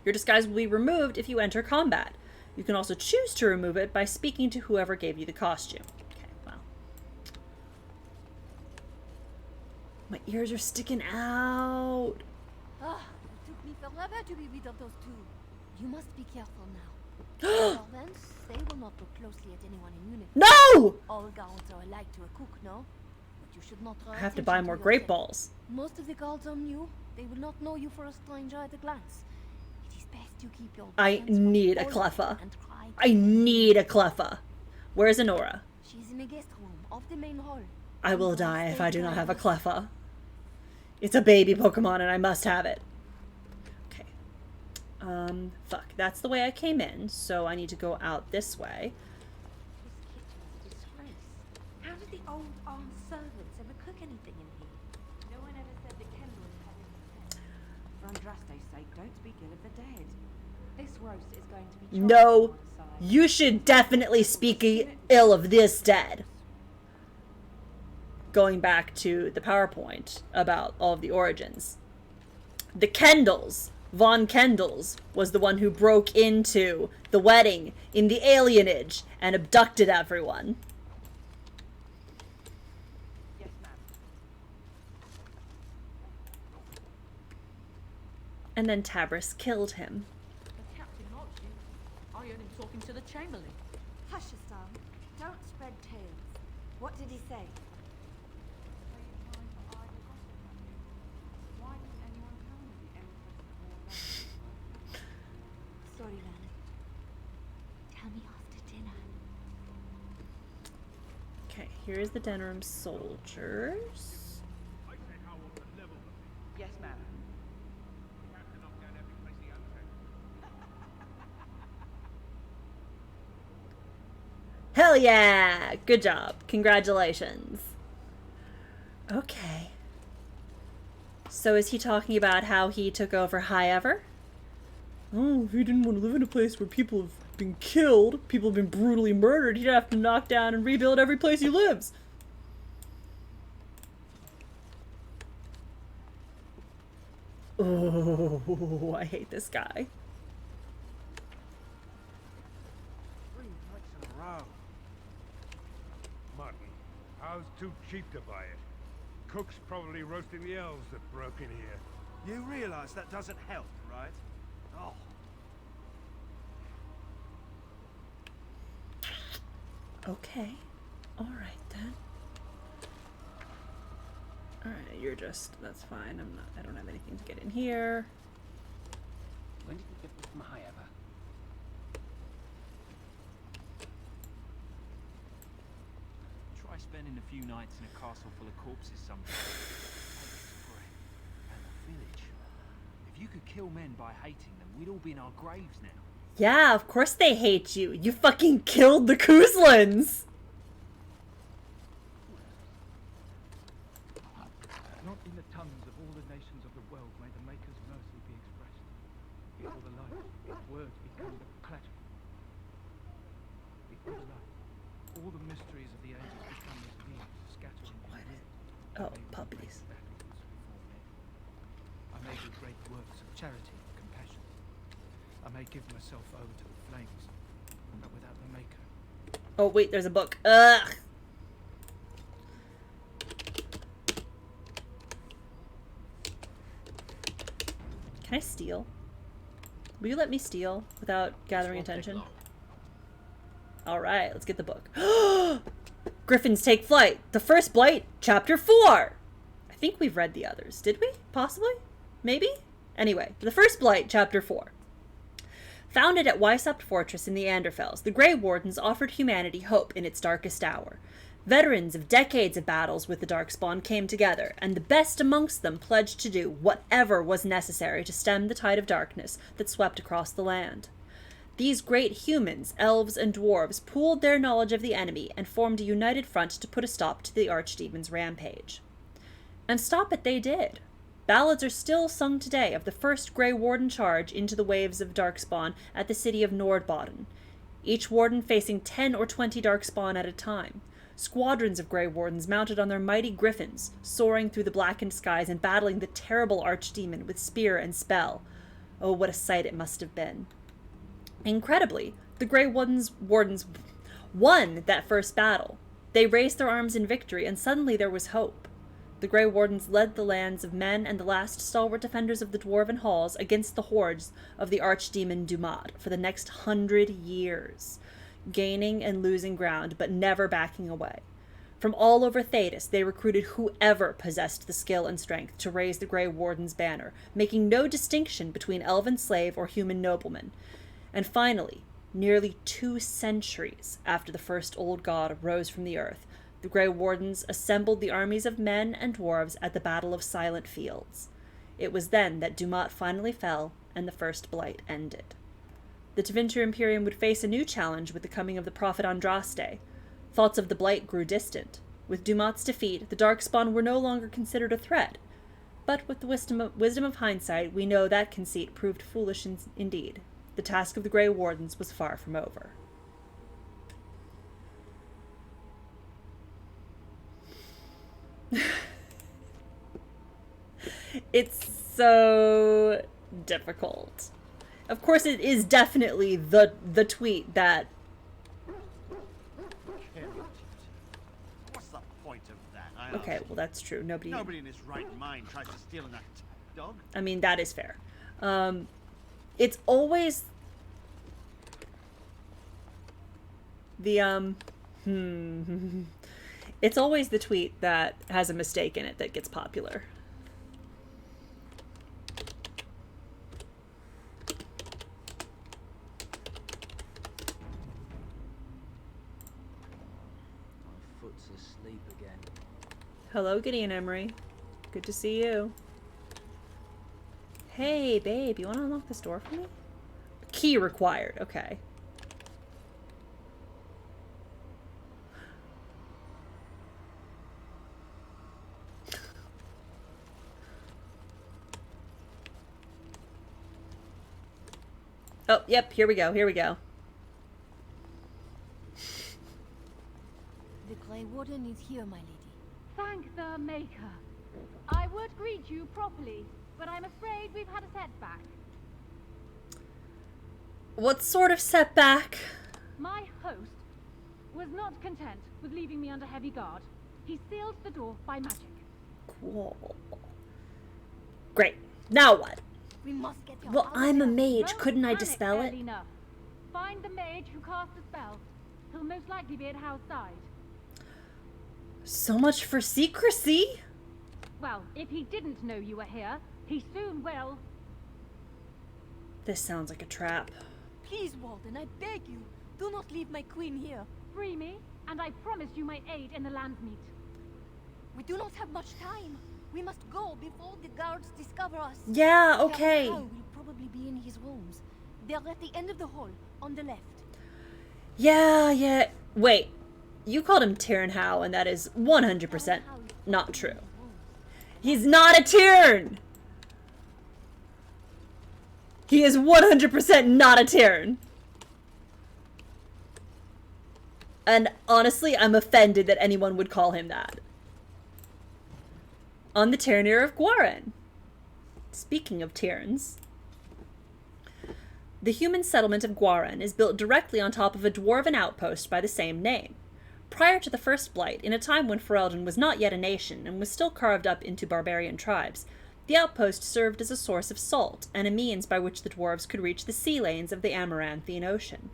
Your disguise will be removed if you enter combat. You can also choose to remove it by speaking to whoever gave you the costume. Okay, well. My ears are sticking out. Ah, it took me forever to be rid of those two. You must be careful now. Servants, they will not look closely at anyone in uniform. No! All guards are alike to a cook, no? But you should not I have to buy more grape balls. Most of the guards are new. They will not know you for a stranger at a glance. It is best you keep your I need a cleffa. I need a cleffa. Where's Honora? She's in the guest room of the main hall. I will die if I do not have a cleffa. It's a baby Pokemon and I must have it. Okay. Fuck. That's the way I came in, so I need to go out this way. This kitchen is a disgrace. How did the old armed servants ever cook anything in here? No one ever said the Kendalls had it. For Andraste's sake, don't speak ill of the dead. This roast is going to be No, you should definitely speak ill of this dead. Going back to the PowerPoint about all of the origins. The Kendalls, Von Kendalls, was the one who broke into the wedding in the alienage and abducted everyone. Yes, ma'am. And then Tabris killed him. The captain locked you. I heard him talking to the chamberlain. Hush, Astan. Don't spread tales. What did he say? Sorry, Lana. Tell me after dinner. Okay, here's the Denham soldiers. Yes, ma'am. Hell yeah! Good job. Congratulations. Okay. So is he talking about how he took over High Ever? Oh, if he didn't want to live in a place where people have been killed, people have been brutally murdered, he'd have to knock down and rebuild every place he lives. Oh, I hate this guy. 3 nights in a row. Mutton. I was too cheap to buy it. Cook's probably roasting the elves that broke in here. You realize that doesn't help, right? Oh. Okay. Alright then. Alright, you're just, that's fine. I don't have anything to get in here. When did you get this from Ever? Try spending a few nights in a castle full of corpses sometime. And the village. If you could kill men by hating them, we'd all be in our graves now. Yeah, of course they hate you. You fucking killed the Kuzlans. Not in the tongues of all the nations of the world may the Maker's mercy be expressed. Before the light, words become the clatter. Before the light, all the mysteries of the ages become as leaves scattered in the wind. Oh, puppies. I may do great works of charity and compassion. I may give myself over to the flames, but without the Maker. Oh wait, there's a book. Ugh. Can I steal? Will you let me steal without gathering attention? Alright, let's get the book. Griffins Take Flight. The First Blight, Chapter 4. I think we've read the others. Did we? Possibly? Maybe? Anyway, The First Blight, Chapter 4. Founded at Weishaupt Fortress in the Anderfels, the Grey Wardens offered humanity hope in its darkest hour. Veterans of decades of battles with the Darkspawn came together, and the best amongst them pledged to do whatever was necessary to stem the tide of darkness that swept across the land. These great humans, elves, and dwarves pooled their knowledge of the enemy and formed a united front to put a stop to the Archdemon's rampage. And stop it they did. Ballads are still sung today of the first Grey Warden charge into the waves of Darkspawn at the city of Nordbaden, each warden facing 10 or 20 Darkspawn at a time. Squadrons of Grey Wardens mounted on their mighty griffins, soaring through the blackened skies and battling the terrible Archdemon with spear and spell. Oh, what a sight it must have been. Incredibly, the Grey Wardens won that first battle. They raised their arms in victory, and suddenly there was hope. The Grey Wardens led the lands of men and the last stalwart defenders of the dwarven halls against the hordes of the Archdemon Dumat for the next 100 years, gaining and losing ground, but never backing away. From all over Thedas, they recruited whoever possessed the skill and strength to raise the Grey Warden's banner, making no distinction between elven slave or human nobleman. And finally, nearly 2 centuries after the first old god rose from the earth, the Grey Wardens assembled the armies of men and dwarves at the Battle of Silent Fields. It was then that Dumat finally fell and the First Blight ended. The Tevinter Imperium would face a new challenge with the coming of the Prophet Andraste. Thoughts of the Blight grew distant. With Dumat's defeat, the Darkspawn were no longer considered a threat. But with the wisdom of hindsight, we know that conceit proved foolish indeed. The task of the Grey Wardens was far from over. It's so difficult. Of course, it is definitely the tweet that... What's the point of that? Okay, well that's true. Nobody in his right mind tries to steal an dog. I mean, that is fair. It's always the it's always the tweet that has a mistake in it that gets popular. My foot's asleep again. Hello, Gideon Emery. Good to see you. Hey, babe, you want to unlock this door for me? Key required. Okay. Oh, yep, here we go, here we go. The Grey Warden is here, my lady. Thank the Maker. I would greet you properly, but I'm afraid we've had a setback. What sort of setback? My host was not content with leaving me under heavy guard. He sealed the door by magic. Cool. Great. Now what? We must get Well, I'm a mage. Couldn't I dispel it? Find the mage who cast the spell. He'll most likely be at Hal's side. So much for secrecy. Well, if he didn't know you were here, he soon will. This sounds like a trap. Please, Walden, I beg you, do not leave my queen here. Free me, and I promise you my aid in the Landsmeet. We do not have much time. We must go before the guards discover us. Yeah, okay. Will probably be in his rooms. They're at the end of the hall, on the left. Yeah. Wait, you called him Tyrn Howe, and that is 100% not true. He's not a Tyrn! He is 100% not a Tyrn. And honestly, I'm offended that anyone would call him that. On the Tyrnir of Gwaren. Speaking of Tyrns, the human settlement of Gwaren is built directly on top of a dwarven outpost by the same name. Prior to the First Blight, in a time when Ferelden was not yet a nation and was still carved up into barbarian tribes, the outpost served as a source of salt and a means by which the dwarves could reach the sea lanes of the Amaranthian Ocean.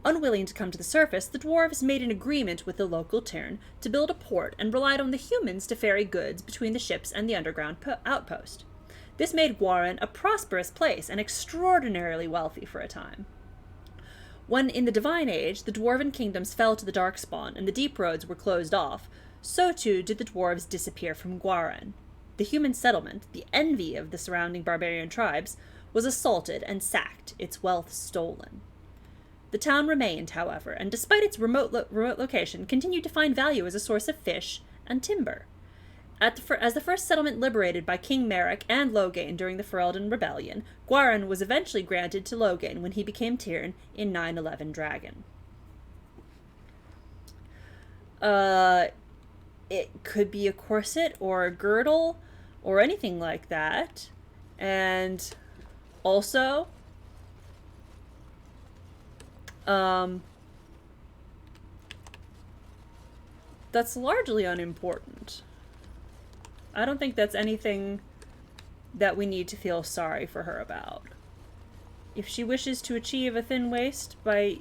Unwilling to come to the surface, the dwarves made an agreement with the local Tyrn to build a port and relied on the humans to ferry goods between the ships and the underground outpost. This made Gwaren a prosperous place and extraordinarily wealthy for a time. When, in the Divine Age, the dwarven kingdoms fell to the Darkspawn and the deep roads were closed off, so too did the dwarves disappear from Gwaren. The human settlement, the envy of the surrounding barbarian tribes, was assaulted and sacked, its wealth stolen. The town remained, however, and despite its remote location, continued to find value as a source of fish and timber. As the first settlement liberated by King Merrick and Loghain during the Ferelden Rebellion, Gwaren was eventually granted to Loghain when he became Tyrn in 911 Dragon. It could be a corset or a girdle or anything like that. And also, that's largely unimportant. I don't think that's anything that we need to feel sorry for her about. If she wishes to achieve a thin waist by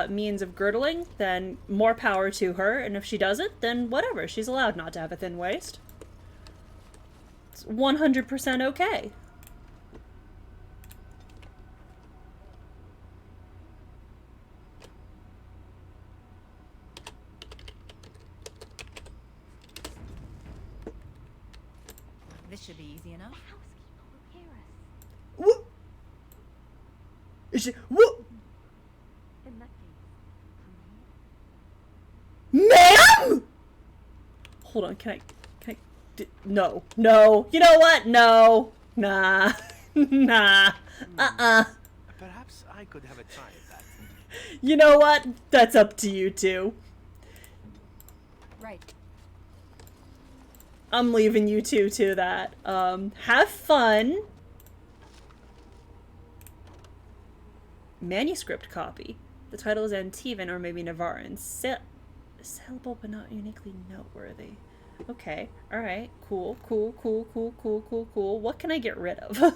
means of girdling, then more power to her, and if she doesn't, then whatever, she's allowed not to have a thin waist. It's 100% okay. This should be easy enough. What? Is she, what? Ma'am? Hold on, can I, no, you know what? No, nah, nah, Perhaps I could have a try at that. You know what? That's up to you two. Right. I'm leaving you two to that. Have fun. Manuscript copy. The title is Antivan or maybe Navaran. Sellable but not uniquely noteworthy. Okay. Alright. Cool. What can I get rid of?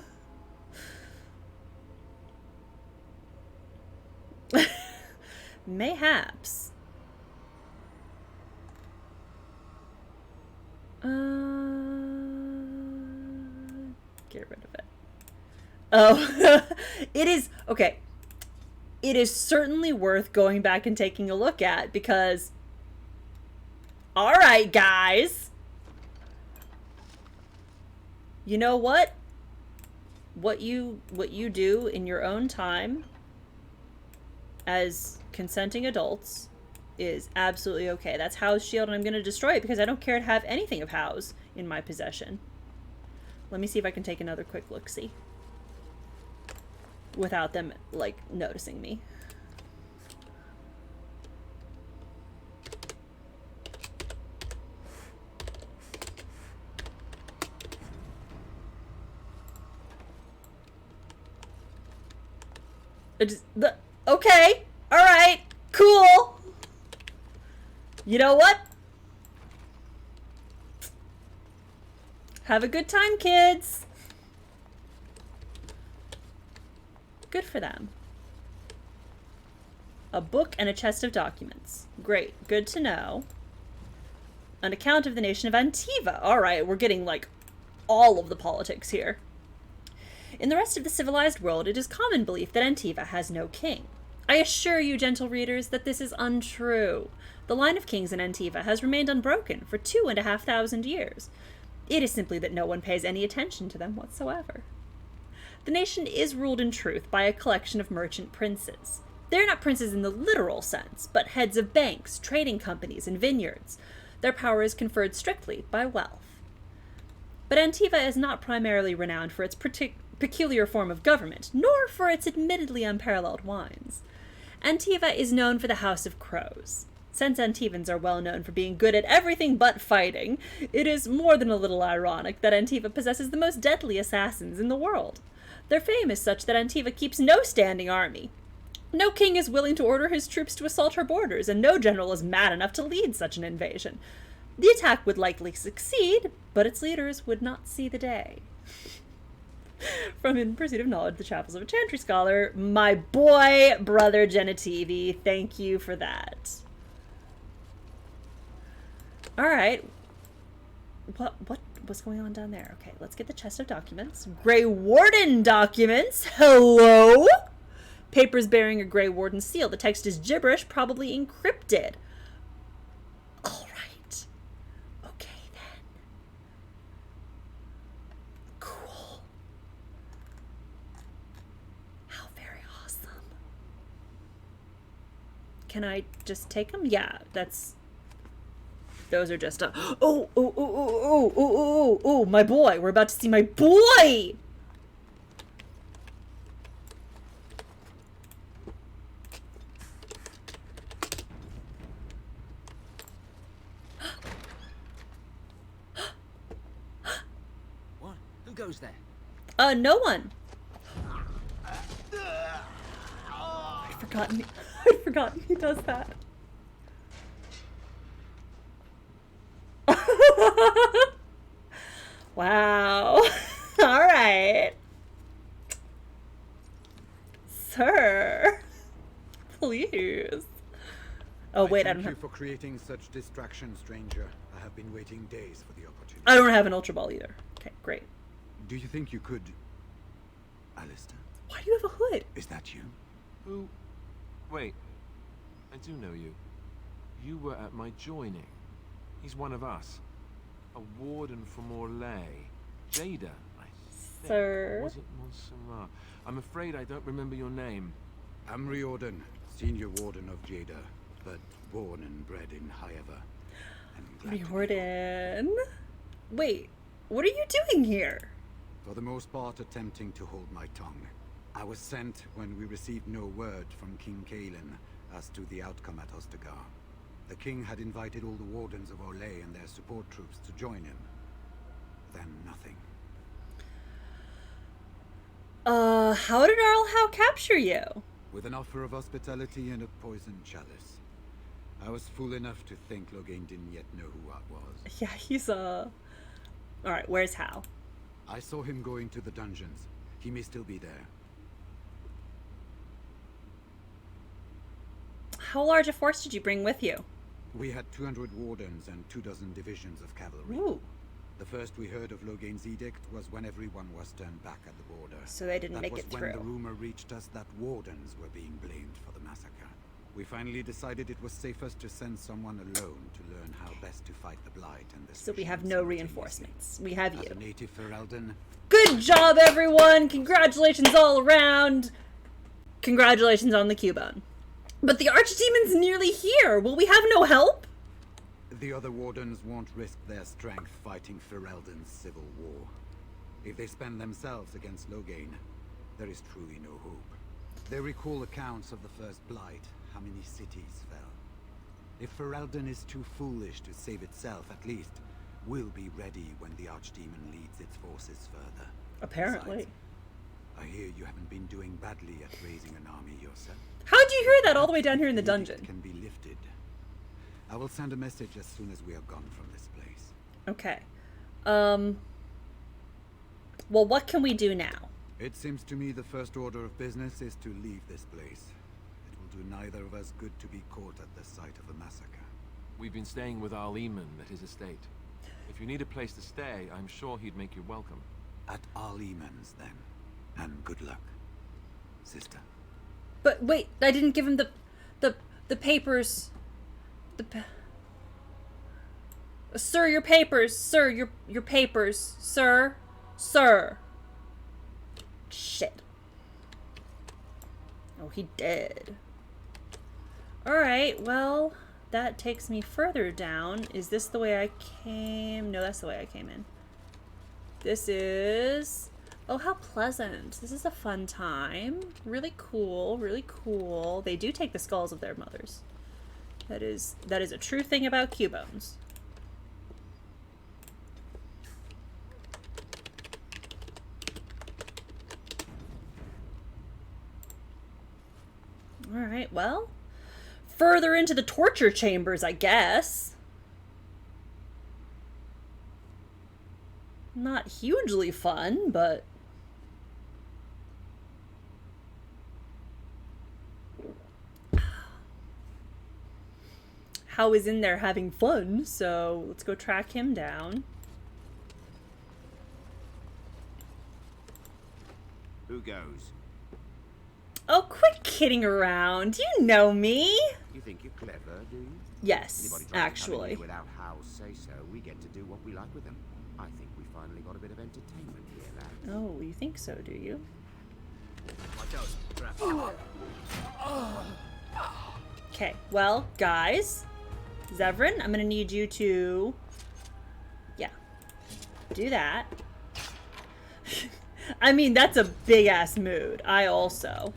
Mayhaps. Get rid of it. Oh, it is, okay. It is certainly worth going back and taking a look at because, alright guys, you know what? What you do in your own time as consenting adults is absolutely okay. That's Howe's shield, and I'm going to destroy it because I don't care to have anything of Howe's in my possession. Let me see if I can take another quick look-see without them, like, noticing me. Okay, alright, cool. You know what? Have a good time, kids. Good for them. A book and a chest of documents. Great. Good to know. An account of the nation of Antiva. Alright, we're getting, like, all of the politics here. In the rest of the civilized world, it is common belief that Antiva has no king. I assure you, gentle readers, that this is untrue. The line of kings in Antiva has remained unbroken for 2,500 years. It is simply that no one pays any attention to them whatsoever. The nation is ruled in truth by a collection of merchant princes. They're not princes in the literal sense, but heads of banks, trading companies, and vineyards. Their power is conferred strictly by wealth. But Antiva is not primarily renowned for its peculiar form of government, nor for its admittedly unparalleled wines. Antiva is known for the House of Crows. Since Antivans are well known for being good at everything but fighting, it is more than a little ironic that Antiva possesses the most deadly assassins in the world. Their fame is such that Antiva keeps no standing army. No king is willing to order his troops to assault her borders, and no general is mad enough to lead such an invasion. The attack would likely succeed, but its leaders would not see the day. From In Pursuit of Knowledge, The Travels of a Chantry Scholar, my boy, brother Genitivi, thank you for that. Alright. What's going on down there? Okay, let's get the chest of documents. Grey Warden documents! Hello? Papers bearing a Grey Warden seal. The text is gibberish, probably encrypted. Alright. Okay, then. Cool. How very awesome. Can I just take them? Yeah, that's... Those are just oh, my boy. We're about to see my boy! What? Who goes there? No one. I'd forgotten he does that. Wow. All right. Sir. Please. Oh, wait, I don't Thank have... you for creating such distraction, stranger. I have been waiting days for the opportunity. I don't have an Ultra Ball either. Okay, great. Do you think you could... Alistair? Why do you have a hood? Is that you? Who? Wait. I do know you. You were at my joining. He's one of us. A warden from Orlais. Jada, I think. Sir? Was it Montserrat? I'm afraid I don't remember your name. I'm Riordan, senior warden of Jada, but born and bred in Highever. Riordan? Wait, what are you doing here? For the most part, attempting to hold my tongue. I was sent when we received no word from King Kaelin as to the outcome at Ostagar. The king had invited all the wardens of Orlais and their support troops to join him. Then nothing. How did Earl Howe capture you? With an offer of hospitality and a poisoned chalice. I was fool enough to think Loghain didn't yet know who I was. Yeah, he's, Alright, where's Howe? I saw him going to the dungeons. He may still be there. How large a force did you bring with you? We had 200 wardens and 24 divisions of cavalry. Ooh. The first we heard of Loghain's edict was when everyone was turned back at the border. So they didn't make it That was through. when the rumor reached us that wardens were being blamed for the massacre. We finally decided it was safest to send someone alone to learn how best to fight the Blight and the So we have no reinforcements. We have As you. a native Ferelden, Good job, everyone! Congratulations all around! Congratulations on the Cubone. But the Archdemon's nearly here! Will we have no help? the other wardens won't risk their strength fighting Ferelden's civil war. If they spend themselves against Loghain, there is truly no hope. They recall accounts of the First Blight, how many cities fell. If Ferelden is too foolish to save itself, at least, we'll be ready when the Archdemon leads its forces further. Apparently. Besides, I hear you haven't been doing badly at raising an army yourself. How'd you hear that all the way down here in the dungeon? It can be lifted. I will send a message as soon as we are gone from this place. Okay. Well, what can we do now? It seems to me the first order of business is to leave this place. It will do neither of us good to be caught at the site of a massacre. We've been staying with our Lehman at his estate. If you need a place to stay, I'm sure he'd make you welcome. At our Lehman's, then. And good luck, sister. But wait, I didn't give him the papers. Sir, your papers. Sir, your papers. Sir. Sir. Shit. Oh, he did. Alright, well, that takes me further down. Is this the way I came? No, that's the way I came in. This is... Oh, how pleasant. This is a fun time. Really cool, really cool. They do take the skulls of their mothers. That is a true thing about Cubones. Alright, well, further into the torture chambers, I guess. Not hugely fun, but... How is in there having fun, so let's go track him down. Who goes? Oh, quit kidding around. You know me. You think you're clever, do you? Yes, Anybody tries to come in actually. here without Hal's say-so, we get to do what we like with them. I think we finally got a bit of entertainment here, lad. Oh, you think so, do you? Okay, well, guys, Zevran, I'm gonna need you to, yeah, do that. I mean, that's a big-ass mood. I also.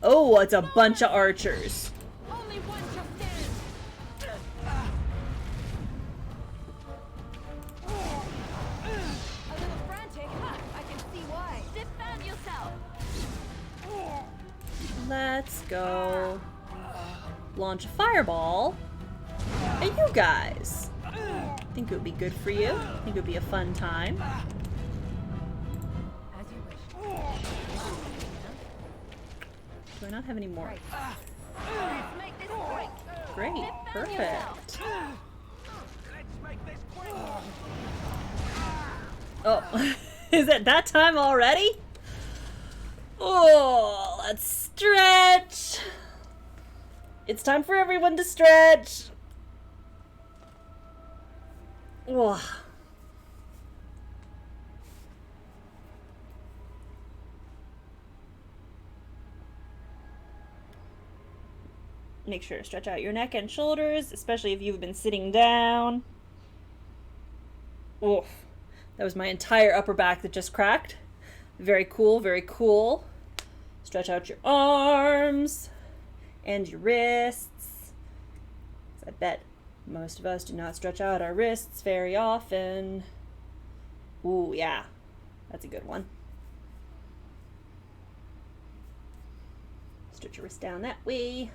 Oh, it's a bunch of archers. Only one shall stand. A little frantic, huh? I can see why. Defend yourself. Let's go launch a fireball at you guys. Think it would be good for you. Think it would be a fun time. Do I not have any more? Great, perfect. Oh, is it that time already? Oh, let's stretch. It's time for everyone to stretch. Oh. Make sure to stretch out your neck and shoulders, especially if you've been sitting down. Oof. That was my entire upper back that just cracked. Very cool, very cool. Stretch out your arms and your wrists. I bet most of us do not stretch out our wrists very often. Ooh, yeah. That's a good one. Stretch your wrist down that way.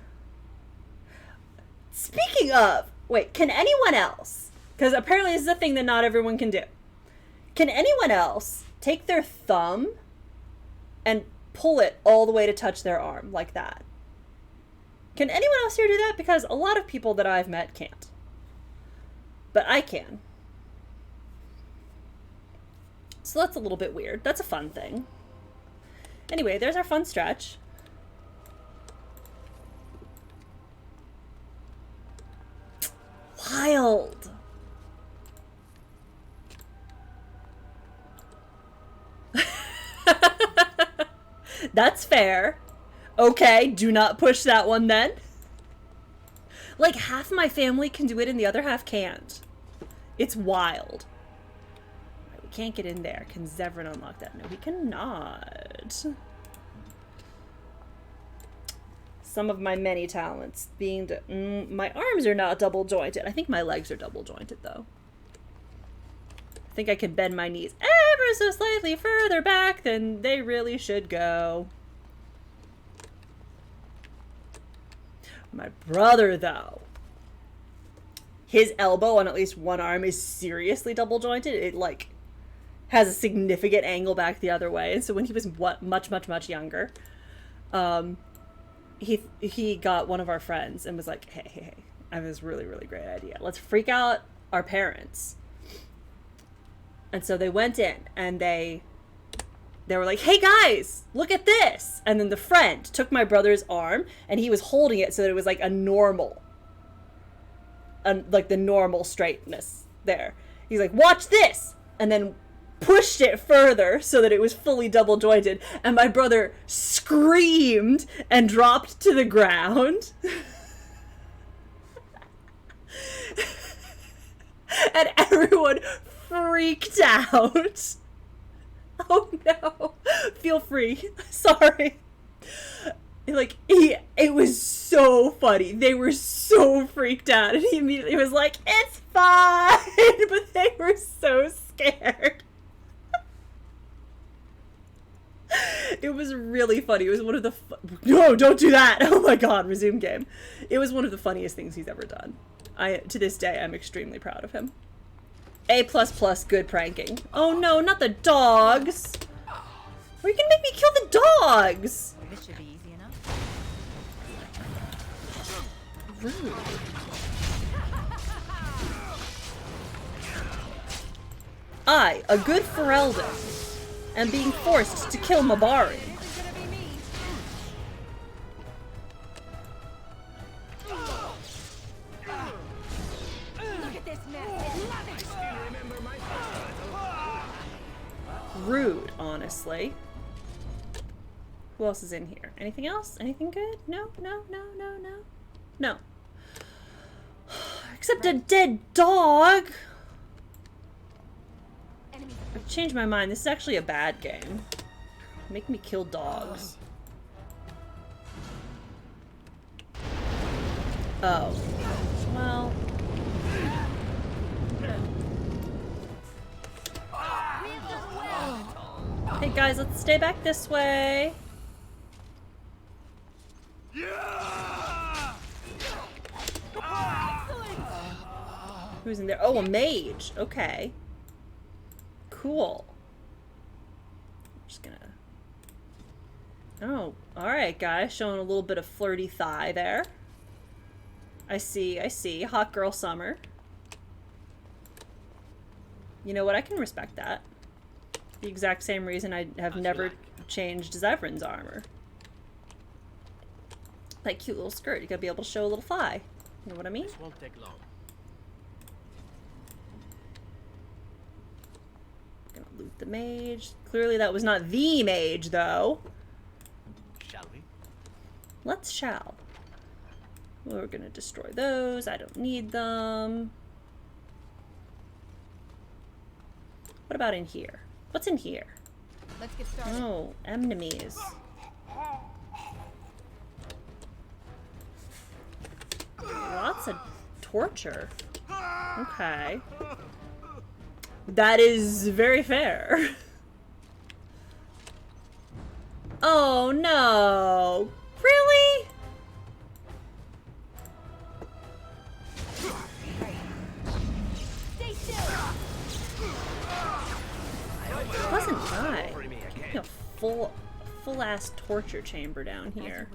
Speaking of, wait, can anyone else, because apparently this is a thing that not everyone can do, can anyone else take their thumb and pull it all the way to touch their arm like that? Can anyone else here do that? Because a lot of people that I've met can't. But I can. So that's a little bit weird. That's a fun thing. Anyway, there's our fun stretch. Wild. That's fair. Okay, do not push that one then. Like, half my family can do it and the other half can't. It's wild. Right, we can't get in there. Can Zevran unlock that? No, he cannot. Some of my many talents being my arms are not double jointed. I think my legs are double jointed though. I think I can bend my knees ever so slightly further back than they really should go. My brother though, his elbow on at least one arm is seriously double jointed. It like has a significant angle back the other way. And so when he was much younger, he got one of our friends and was like, hey, I have this really great idea. Let's freak out our parents. And so they went in and they were like, hey guys, look at this. And then the friend took my brother's arm and he was holding it so that it was like a normal, like the normal straightness there. He's like, watch this. And then pushed it further so that it was fully double jointed. And my brother screamed and dropped to the ground. And everyone freaked out. Oh no. Feel free. Sorry. Like, it was so funny. They were so freaked out. And he immediately was like, it's fine. But they were so scared. It was really funny. It was one of the... No, don't do that. Oh my god, resume game. It was one of the funniest things he's ever done. To this day, I'm extremely proud of him. A++, good pranking. Oh no, not the dogs. Are you gonna make me kill the dogs? This should be easy enough. Rude. I, a good Ferelden, am being forced to kill Mabari. Rude, honestly. Who else is in here? Anything else? Anything good? No. Except a dead dog. I've changed my mind. This is actually a bad game. Make me kill dogs. Oh. Well. Hey guys, let's stay back this way. Who's in there? Oh, a mage. Okay. Cool. I'm just gonna... Oh, alright guys. Showing a little bit of flirty thigh there. I see. Hot girl summer. You know what? I can respect that. The exact same reason I have never changed Zevran's armor. That cute little skirt. You gotta be able to show a little thigh. You know what I mean? This won't take long. Gonna loot the mage. Clearly that was not the mage, though. Shall we? Let's shall. We're gonna destroy those. I don't need them. What about in here? What's in here? Let's get started. Oh, enemies. Lots of torture. Okay. That is very fair. Oh no. Really? Stay still. Wasn't I? A full ass torture chamber down here.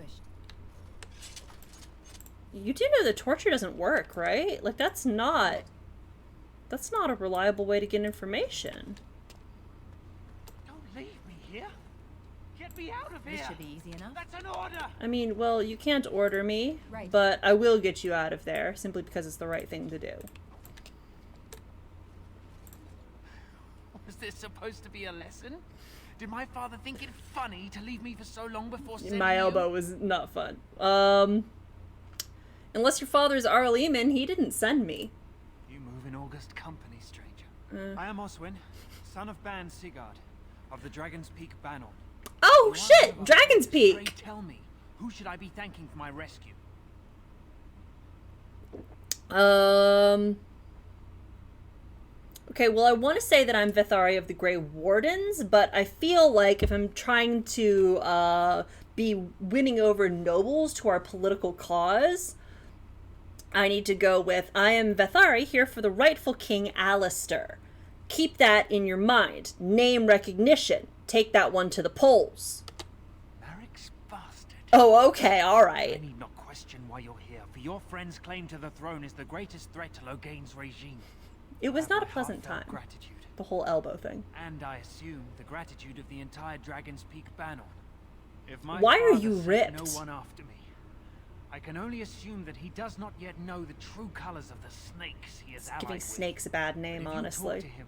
You do know that torture doesn't work, right? Like that's not a reliable way to get information. Don't leave me here. Get me out of here. This should be easy enough. That's an order. I mean, well, you can't order me, Right. but I will get you out of there simply because it's the right thing to do. Was this supposed to be a lesson? Did my father think it funny to leave me for so long before sending My elbow you? was not fun. Unless your father's Arl Eamon, he didn't send me. You move in august company, stranger. I am Oswin, son of Ban Sigurd, of the Dragon's Peak Banner. Oh shit! Dragon's Peak! Pray tell me, who should I be thanking for my rescue? Okay, well I want to say that I'm Vethari of the Grey Wardens, but I feel like if I'm trying to be winning over nobles to our political cause, I need to go with I am Vethari here for the rightful King Alistair. Keep that in your mind. Name recognition. Take that one to the polls. Merrick's bastard. Oh, okay, I alright. need not question why you're here, for your friend's claim to the throne is the greatest threat to Loghain's regime. It was Have not a my pleasant heartfelt time. Gratitude. The whole elbow thing. And I assume the gratitude of the entire Dragon's Peak Banner. If my Why are father you sent ripped? no one after me, I can only assume that he does not yet know the true colors of the snakes he is allied Giving with. snakes a bad name, But if you honestly. talk to him,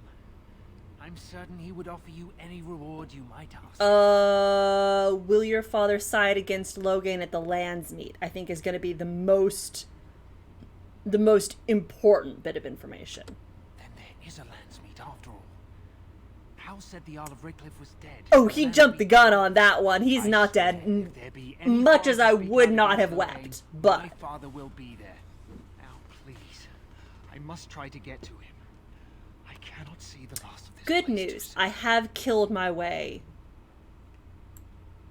I'm certain he would offer you any reward you might ask. Will your father side against Loghain at the Landsmeet? I think is going to be the most important bit of information. Then there is a Landsmeet after all. Hal said the Earl of Redcliffe was dead. Oh, he jumped the gun on that one. He's not dead. Much as I would not have wept, but my father will be there. Now, please, I must try to get to him. I cannot see the last of this. good news. I have killed my way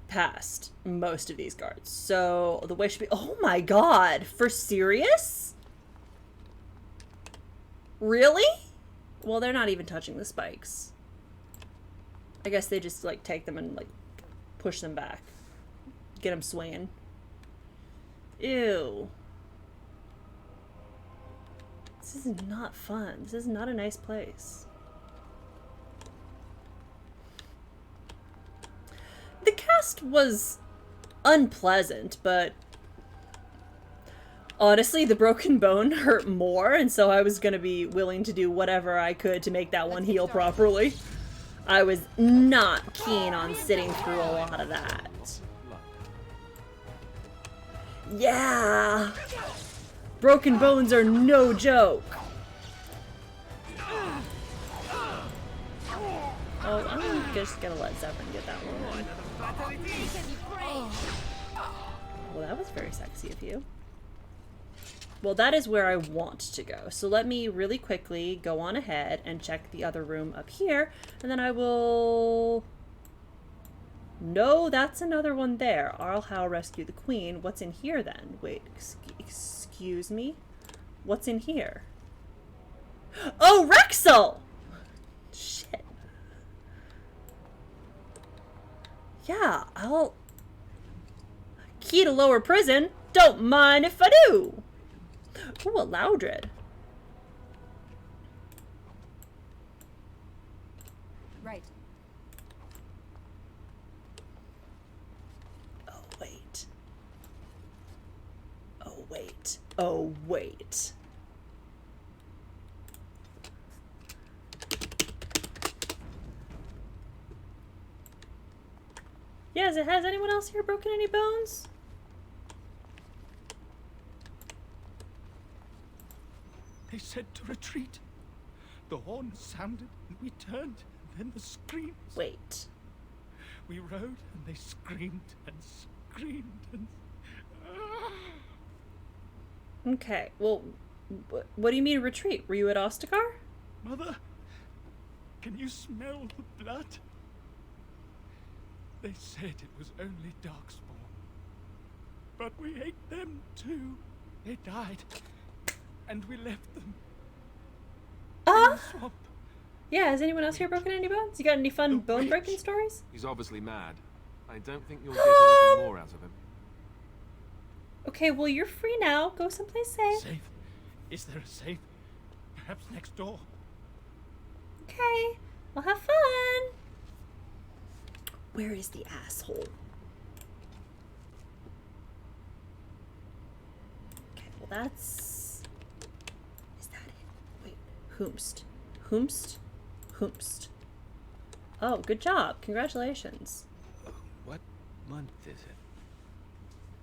past most of these guards. So the way should be... Oh my god. For serious? Really? Well, they're not even touching the spikes. I guess they just, like, take them and, like, push them back. Get them swinging. Ew. This is not fun. This is not a nice place. The cast was unpleasant, but honestly, the broken bone hurt more, and so I was gonna be willing to do whatever I could to make that one heal properly. I was not keen on sitting through a lot of that. Yeah! Broken bones are no joke. Oh, I'm just gonna let Zevran get that one then. Well, that was very sexy of you. Well, that is where I want to go. So let me really quickly go on ahead and check the other room up here. And then I will... No, that's another one there. Arlhow rescue the queen. What's in here then? Wait, excuse me? What's in here? Oh, Rexel! Shit. Yeah, I'll... Key to lower prison? Don't mind if I do! Ooh, a Loudred. Right. Oh, wait. Oh, wait. Oh, wait. Yeah, has anyone else here broken any bones? They said to retreat. The horn sounded and we turned, and then the screams. Wait. We rode and they screamed and screamed and... Okay, well, what do you mean retreat? Were you at Ostagar? Mother, can you smell the blood? They said it was only Darkspawn. But we ate them too. They died. And we left them. Yeah, has anyone else here broken any bones? You got any fun bone breaking stories? He's obviously mad. I don't think you'll get anything more out of him. Okay, well, you're free now. Go someplace safe. Safe? Is there a safe? Perhaps next door. Okay, well, have fun. Where is the asshole? Okay, well, that's... Is that it? Wait, Whomst. Whomst? Whomst. Oh, good job. Congratulations. What month is it?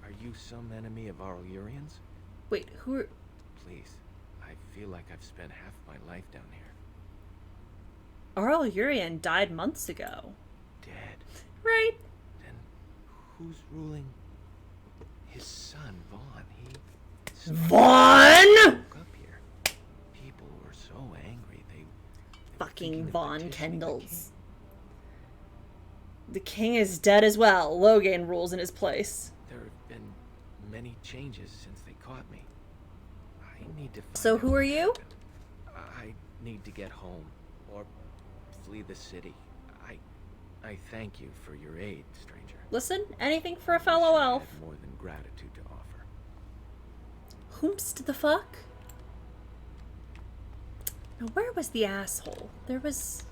Are you some enemy of Arl-Urian's? Wait, who are... Please, I feel like I've spent half my life down here. Arl-Urian died months ago. Dead. Right. Then who's ruling? His son, Vaughn. Vaughn! Woke up here. People were so angry they Fucking Vaughn Kendalls. The king is dead as well. Loghain rules in his place. There have been many changes since they caught me. I need to find So who out are you? I need to get home. or flee the city. I thank you for your aid, stranger. Listen, anything for a fellow elf. I have more than gratitude to offer. Whomst the fuck? Now, where was the asshole? There was...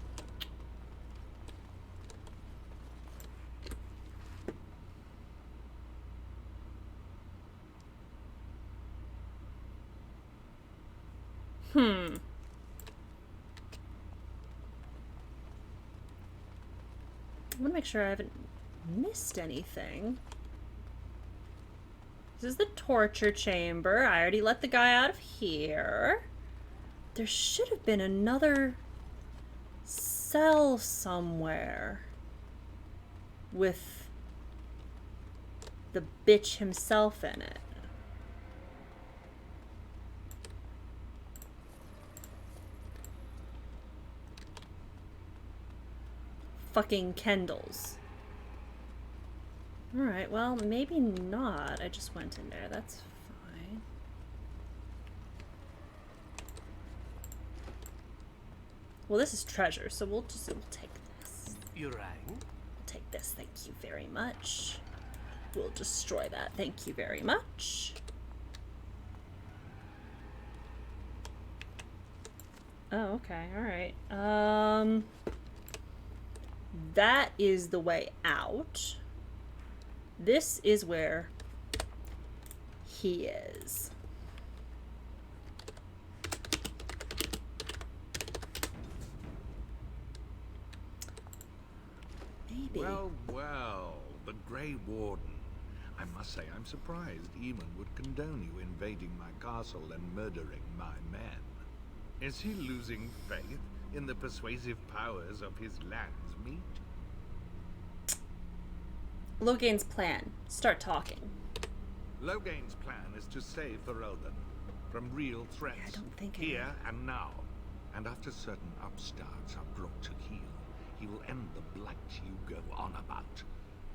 I want to make sure I haven't missed anything. This is the torture chamber. I already let the guy out of here. There should have been another cell somewhere with the bitch himself in it. Fucking Kendall's. Alright, well, maybe not. I just went in there. That's fine. Well, this is treasure, so we'll take this. You rang? We'll take this, thank you very much. We'll destroy that, thank you very much. Oh, okay, alright. That is the way out. This is where he is. Maybe. Well, the Grey Warden. I must say I'm surprised Eamon would condone you invading my castle and murdering my men. Is he losing faith in the persuasive powers of his Landsmeet? Logain's plan. Start talking. Logain's plan is to save Ferelden from real threats, I don't think here and now. And after certain upstarts are brought to heel, he will end the blight you go on about.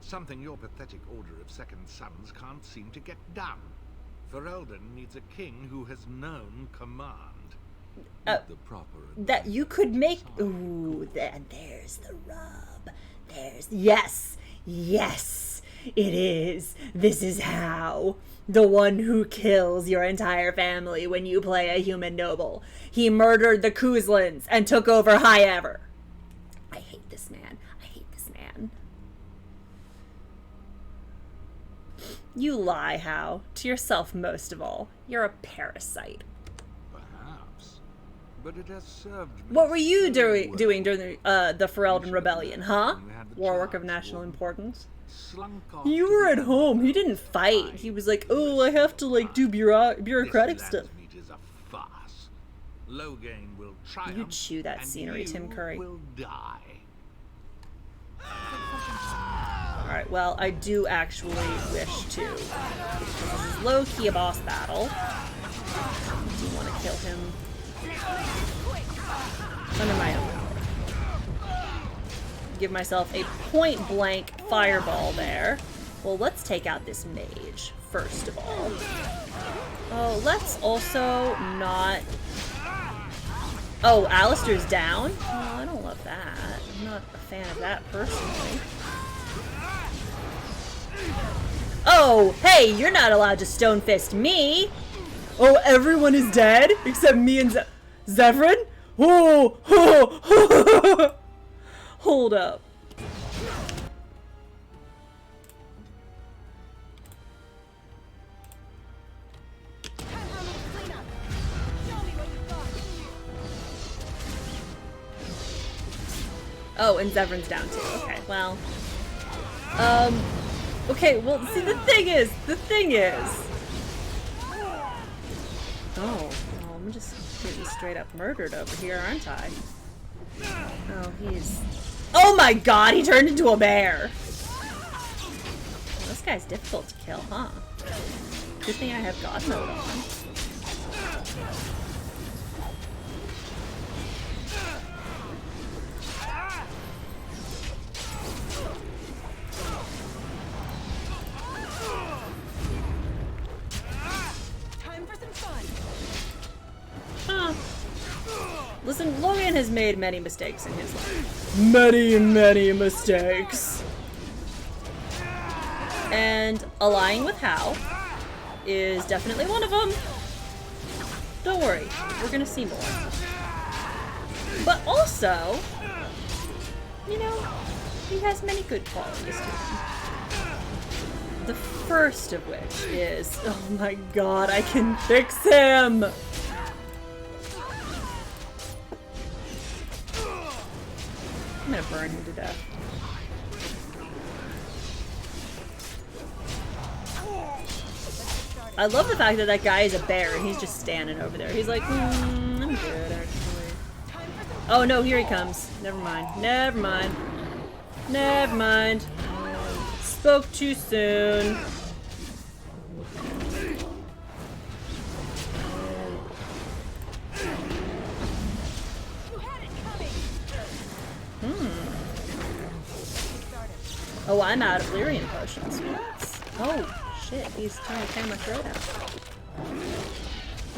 Something your pathetic Order of Second Sons can't seem to get done. Ferelden needs a king who has known command. With the proper that you could make. Ooh, there's the rub. Yes, it is. This is how. The one who kills your entire family when you play a human noble. He murdered the Kuzlins and took over High Ever. I hate this man. You lie, How. To yourself most of all. You're a parasite. Perhaps. But it has served me. What were you doing well. during the Ferelden Rebellion, huh? Warwork of national importance. You were at home. He didn't fight. He was like, oh, I have to like do bureaucratic stuff. Landsmeet is a farce. Logain will triumph. You chew that scenery, Tim Curry. Will die. Alright, well, I do actually wish to. This is low-key a boss battle. I do want to kill him under my own power. Give myself a point-blank fireball there. Well, let's take out this mage, first of all. Oh, let's also not... Oh, Alistair's down? Oh, I don't love that. I'm not a fan of that personally. Oh, hey, you're not allowed to stone fist me. Oh, everyone is dead except me and Zevran? Oh, hold up. Oh, and Zevran's down too. Okay, well. Okay, well, see, the thing is. Oh, well, I'm just getting straight up murdered over here, aren't I? Oh, he's... Oh my god, he turned into a bear! Well, this guy's difficult to kill, huh? Good thing I have God mode on. Listen, Logan has made many mistakes in his life. Many, many mistakes. And allying with Hal is definitely one of them. Don't worry, we're gonna see more. But also, you know, he has many good qualities to him. The first of which is, oh my god, I can fix him! I'm gonna burn him to death. I love the fact that that guy is a bear and he's just standing over there. He's like, I'm good, actually. Oh no, here he comes. Never mind. Never mind. Never mind. Spoke too soon. Oh, I'm out of lyrium potions. Oh. Shit, he's trying to tear my throat out.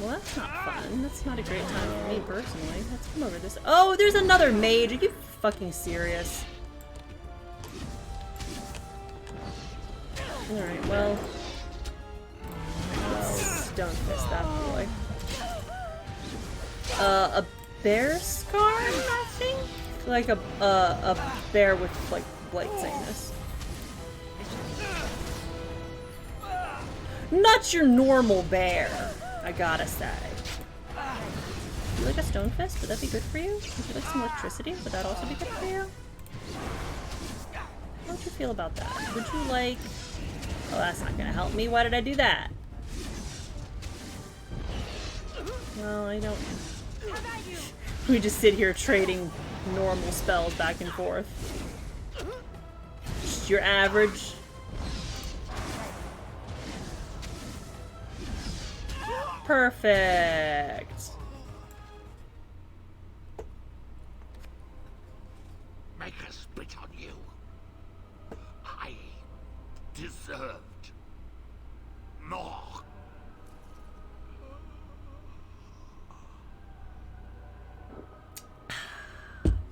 Well, that's not fun. That's not a great time for me personally. Let's come over this. Oh, there's another mage. Are you fucking serious? Alright, well. Let's stone fist that boy. A bear scar, I think? Like a bear with, like, blight sameness. Not your normal bear, I gotta say. You like a stone fist? Would that be good for you? Would you like some electricity? Would that also be good for you? How would you feel about that? Would you like... Oh, that's not gonna help me. Why did I do that? Well, I don't... We just sit here trading normal spells back and forth. Just your average... Perfect. Make us spit on you. I deserved more.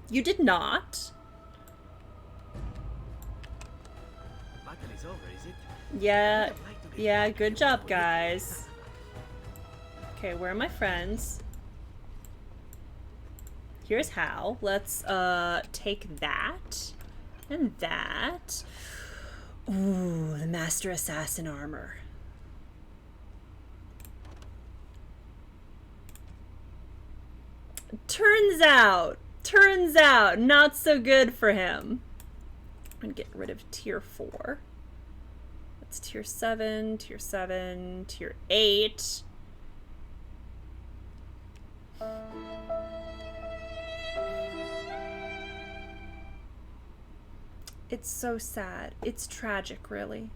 You did not. Battle is over, is it? Yeah. Yeah, good job, guys. Okay, where are my friends? Here's Hal. Let's take that and that. Ooh, the Master Assassin armor. Turns out, not so good for him. I'm gonna get rid of tier 4. That's tier 7, tier 8. It's so sad. It's tragic, really.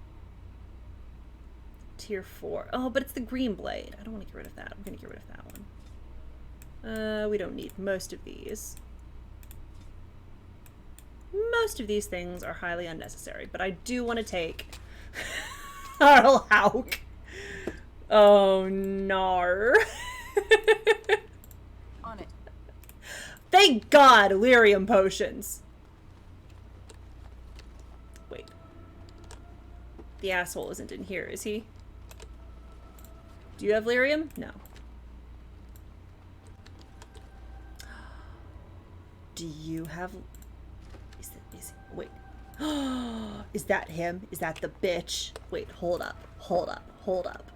Tier 4. Oh, but it's the green blade. I don't want to get rid of that. I'm going to get rid of that one. We don't need most of these. Most of these things are highly unnecessary, but I do want to take Harl Hauk. Oh, nar. On it. Thank God, lyrium potions. Wait. The asshole isn't in here, is he? Do you have lyrium? No. Do you have... Wait. Is that him? Is that the bitch? Wait, hold up. Hold up. Hold up.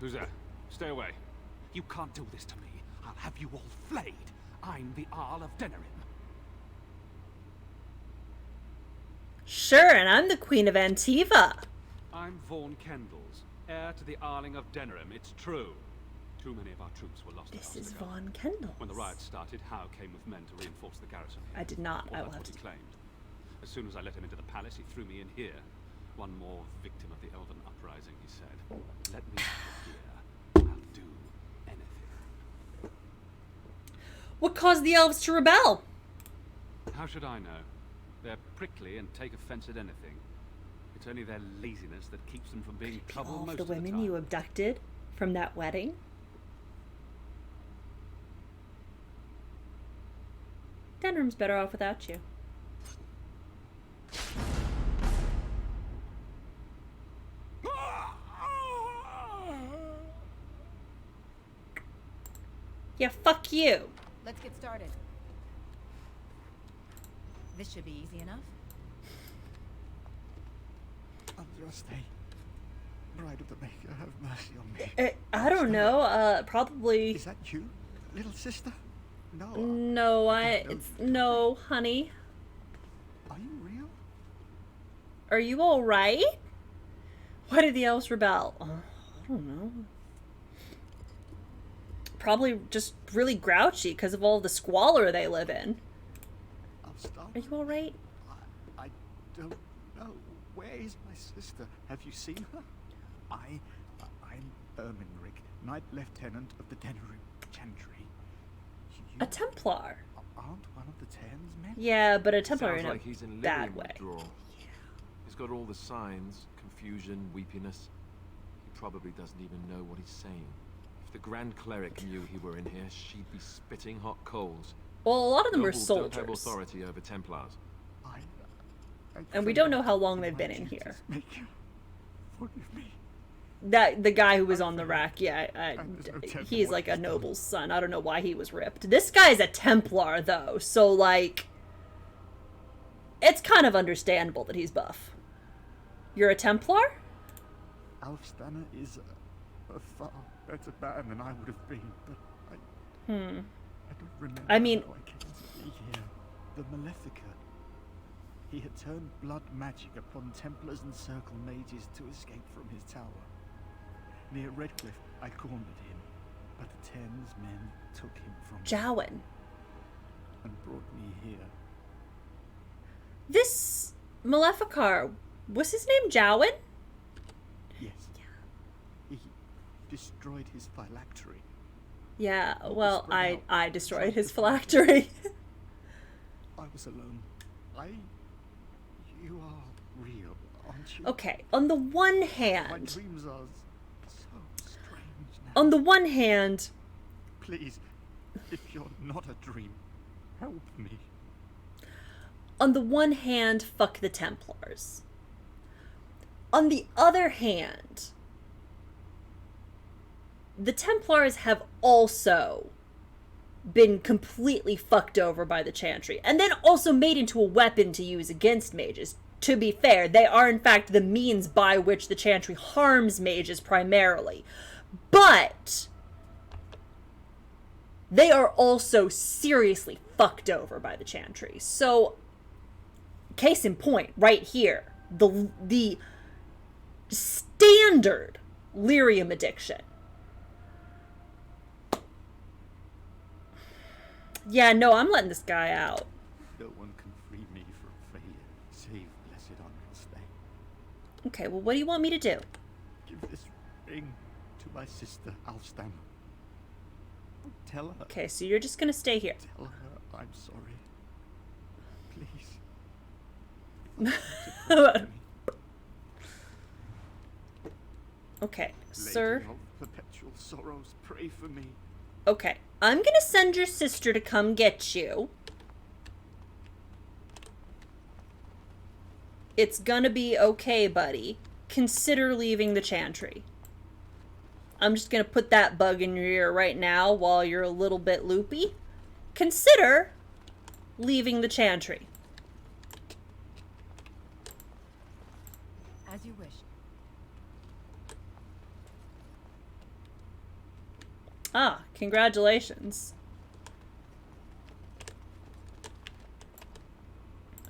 Who's that? Stay away. You can't do this to me. I'll have you all flayed. I'm the Arl of Denerim. Sure, and I'm the Queen of Antiva. I'm Vaughan Kendalls, heir to the Arling of Denerim. It's true. Too many of our troops were lost. This is Vaughan Kendalls. When the riot started, Howe came with men to reinforce the garrison here. I did not. Or I will that's have what to. he claimed. As soon as I let him into the palace, he threw me in here. One more victim of the Elven uprising, he said. Let me out here. I'll do anything. What caused the elves to rebel? How should I know? They're prickly and take offense at anything. It's only their laziness that keeps them from being trouble All most the of the women time. you abducted from that wedding? Denrim's better off without you. Yeah, fuck you. Let's get started. This should be easy enough. I'm just a bride of the Maker. Have mercy on me. I don't know. Probably. Is that you, little sister? No. No, no, honey. Are you real? Are you all right? Why did the elves rebel? I don't know. Probably just really grouchy because of all the squalor they live in. Are you all right? I don't know. Where is my sister? Have you seen her? I'm Ermenric, Knight Lieutenant of the Denerim Chantry. A Templar. Aren't one of the Tens men? Yeah, but a Templar Sounds in like a he's in bad lyrium way. withdrawal. He's got all the signs, confusion, weepiness. He probably doesn't even know what he's saying. If the Grand Cleric knew he were in here, she'd be spitting hot coals. Well, a lot of them are Nobles don't have soldiers. authority over Templars. And we don't know how long they've been in here. Make you forgive me. The guy who was on the rack, yeah, he's like a noble's son. I don't know why he was ripped. This guy's a Templar, though, so, like, it's kind of understandable that he's buff. You're a Templar? Alfstanna is a far better man than I would have been, but I don't remember I mean, how I came to be here. The Malefica. He had turned blood magic upon Templars and Circle Mages to escape from his tower. Near Redcliffe, I cornered him, but the Tens men took him from me Jowen. and brought me here. This Maleficar, was his name Jowen? Yes. He destroyed his phylactery. Yeah, well, I destroyed his phylactery. I was alone. You are real, aren't you? Okay, on the one My hand, dreams are so strange now. on the one hand, Please, if you're not a dream, help me. on the one hand, fuck the Templars. On the other hand, the Templars have also been completely fucked over by the Chantry, and then also made into a weapon to use against mages. To be fair, they are in fact the means by which the Chantry harms mages primarily. But they are also seriously fucked over by the Chantry. So, case in point, right here, the standard lyrium addiction. Yeah, no, I'm letting this guy out. No one can free me from failure, save blessed Honorable Stay. Okay, well, what do you want me to do? Give this ring to my sister, Alfstanna. Tell her. Okay, so you're just gonna stay here. Tell her I'm sorry. Please. Okay, Lady sir. of perpetual sorrows, pray for me. Okay, I'm gonna send your sister to come get you. It's gonna be okay, buddy. Consider leaving the Chantry. I'm just gonna put that bug in your ear right now while you're a little bit loopy. Consider leaving the Chantry. As you wish. Ah, congratulations.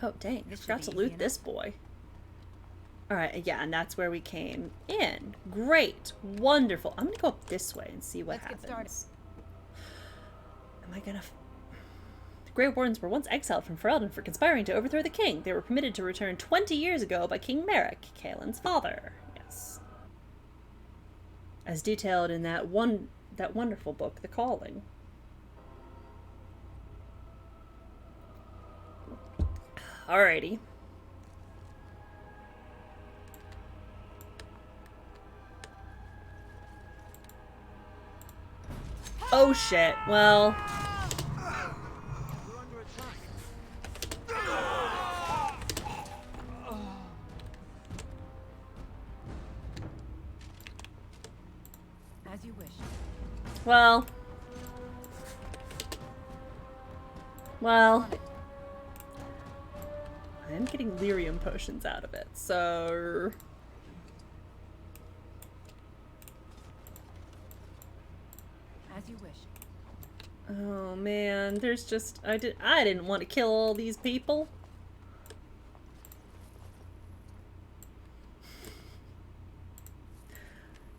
Oh, dang. I forgot to loot this boy. Alright, yeah, and that's where we came in. Great. Wonderful. I'm gonna go up this way and see what happens. Am I gonna... The Grey Wardens were once exiled from Ferelden for conspiring to overthrow the king. They were permitted to return 20 years ago by King Merrick, Kaelin's father. Yes. As detailed in that wonderful book, The Calling. Alrighty. Oh shit, well... As you wish. Well... Well... I am getting lyrium potions out of it, so... As you wish. Oh man, there's just... I didn't want to kill all these people.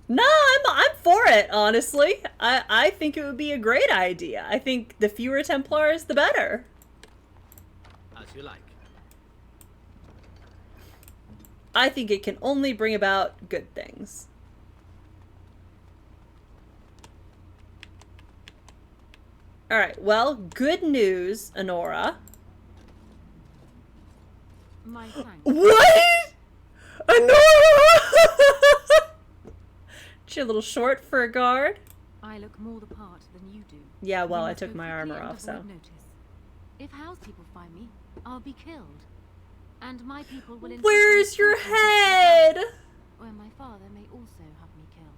No, I'm for it, honestly. I think it would be a great idea. I think the fewer Templars, the better. As you like. I think it can only bring about good things. Alright, well, good news, Honora. My thanks. What? Honora! She a little short for a guard? I look more the part than you do. Yeah, well, You I must took go my quickly armor and off, so. avoid notice. If house people find me, I'll be killed. And my people will insist Where's on your keeping head? me, where my father may also have me killed.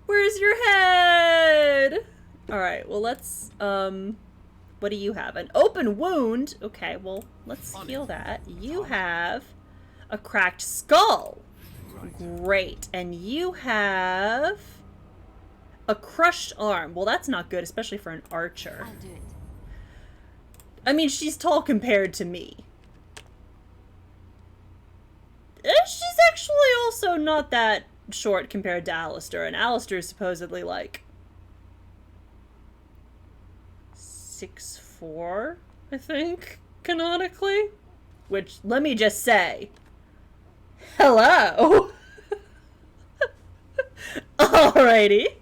Where's your head? Alright, well, let's, what do you have? An open wound? Okay, well, let's heal that. You have a cracked skull. Great. And you have a crushed arm. Well, that's not good, especially for an archer. I'll do it. I mean, she's tall compared to me. She's actually also not that short compared to Alistair, and Alistair is supposedly like 6'4", I think, canonically. Which, let me just say, hello. Alrighty.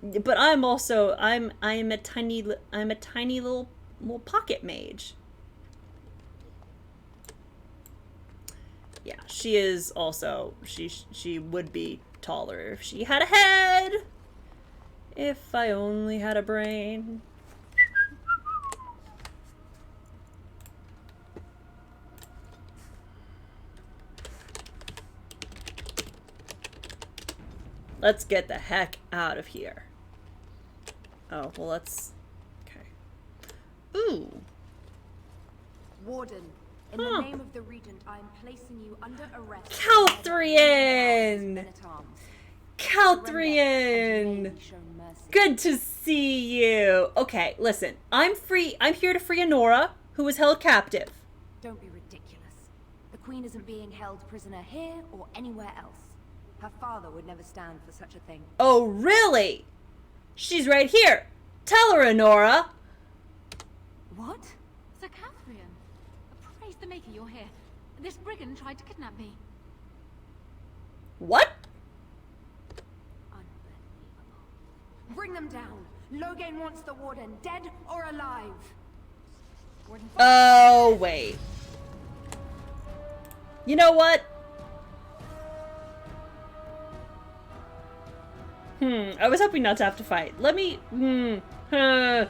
But I'm also I'm a tiny little pocket mage. Yeah, she is also she would be taller if she had a head. If I only had a brain. Let's get the heck out of here. Oh, well, let's... Okay. Ooh. Warden, in the name of the Regent, I am placing you under arrest. Calthrian! Calthrian! Good to see you. Okay, listen. I'm free. I'm here to free Honora, who was held captive. Don't be ridiculous. The Queen isn't being held prisoner here or anywhere else. Her father would never stand for such a thing. Oh, really? She's right here. Tell her, Honora. What? Sir Catherine, praise the Maker you're here. This brigand tried to kidnap me. What? Unbelievable. Bring them down. Logain wants the Warden, dead or alive. Warden, oh, wait. You know what? I was hoping not to have to fight. Let me... I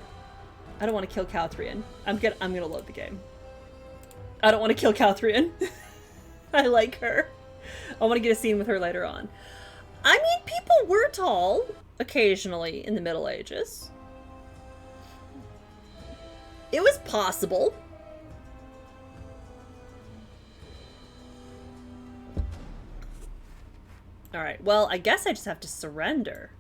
don't want to kill Calthrian. I'm gonna load the game. I don't want to kill Calthrian. I like her. I want to get a scene with her later on. I mean, people were tall occasionally in the Middle Ages. It was possible. Alright, well, I guess I just have to surrender.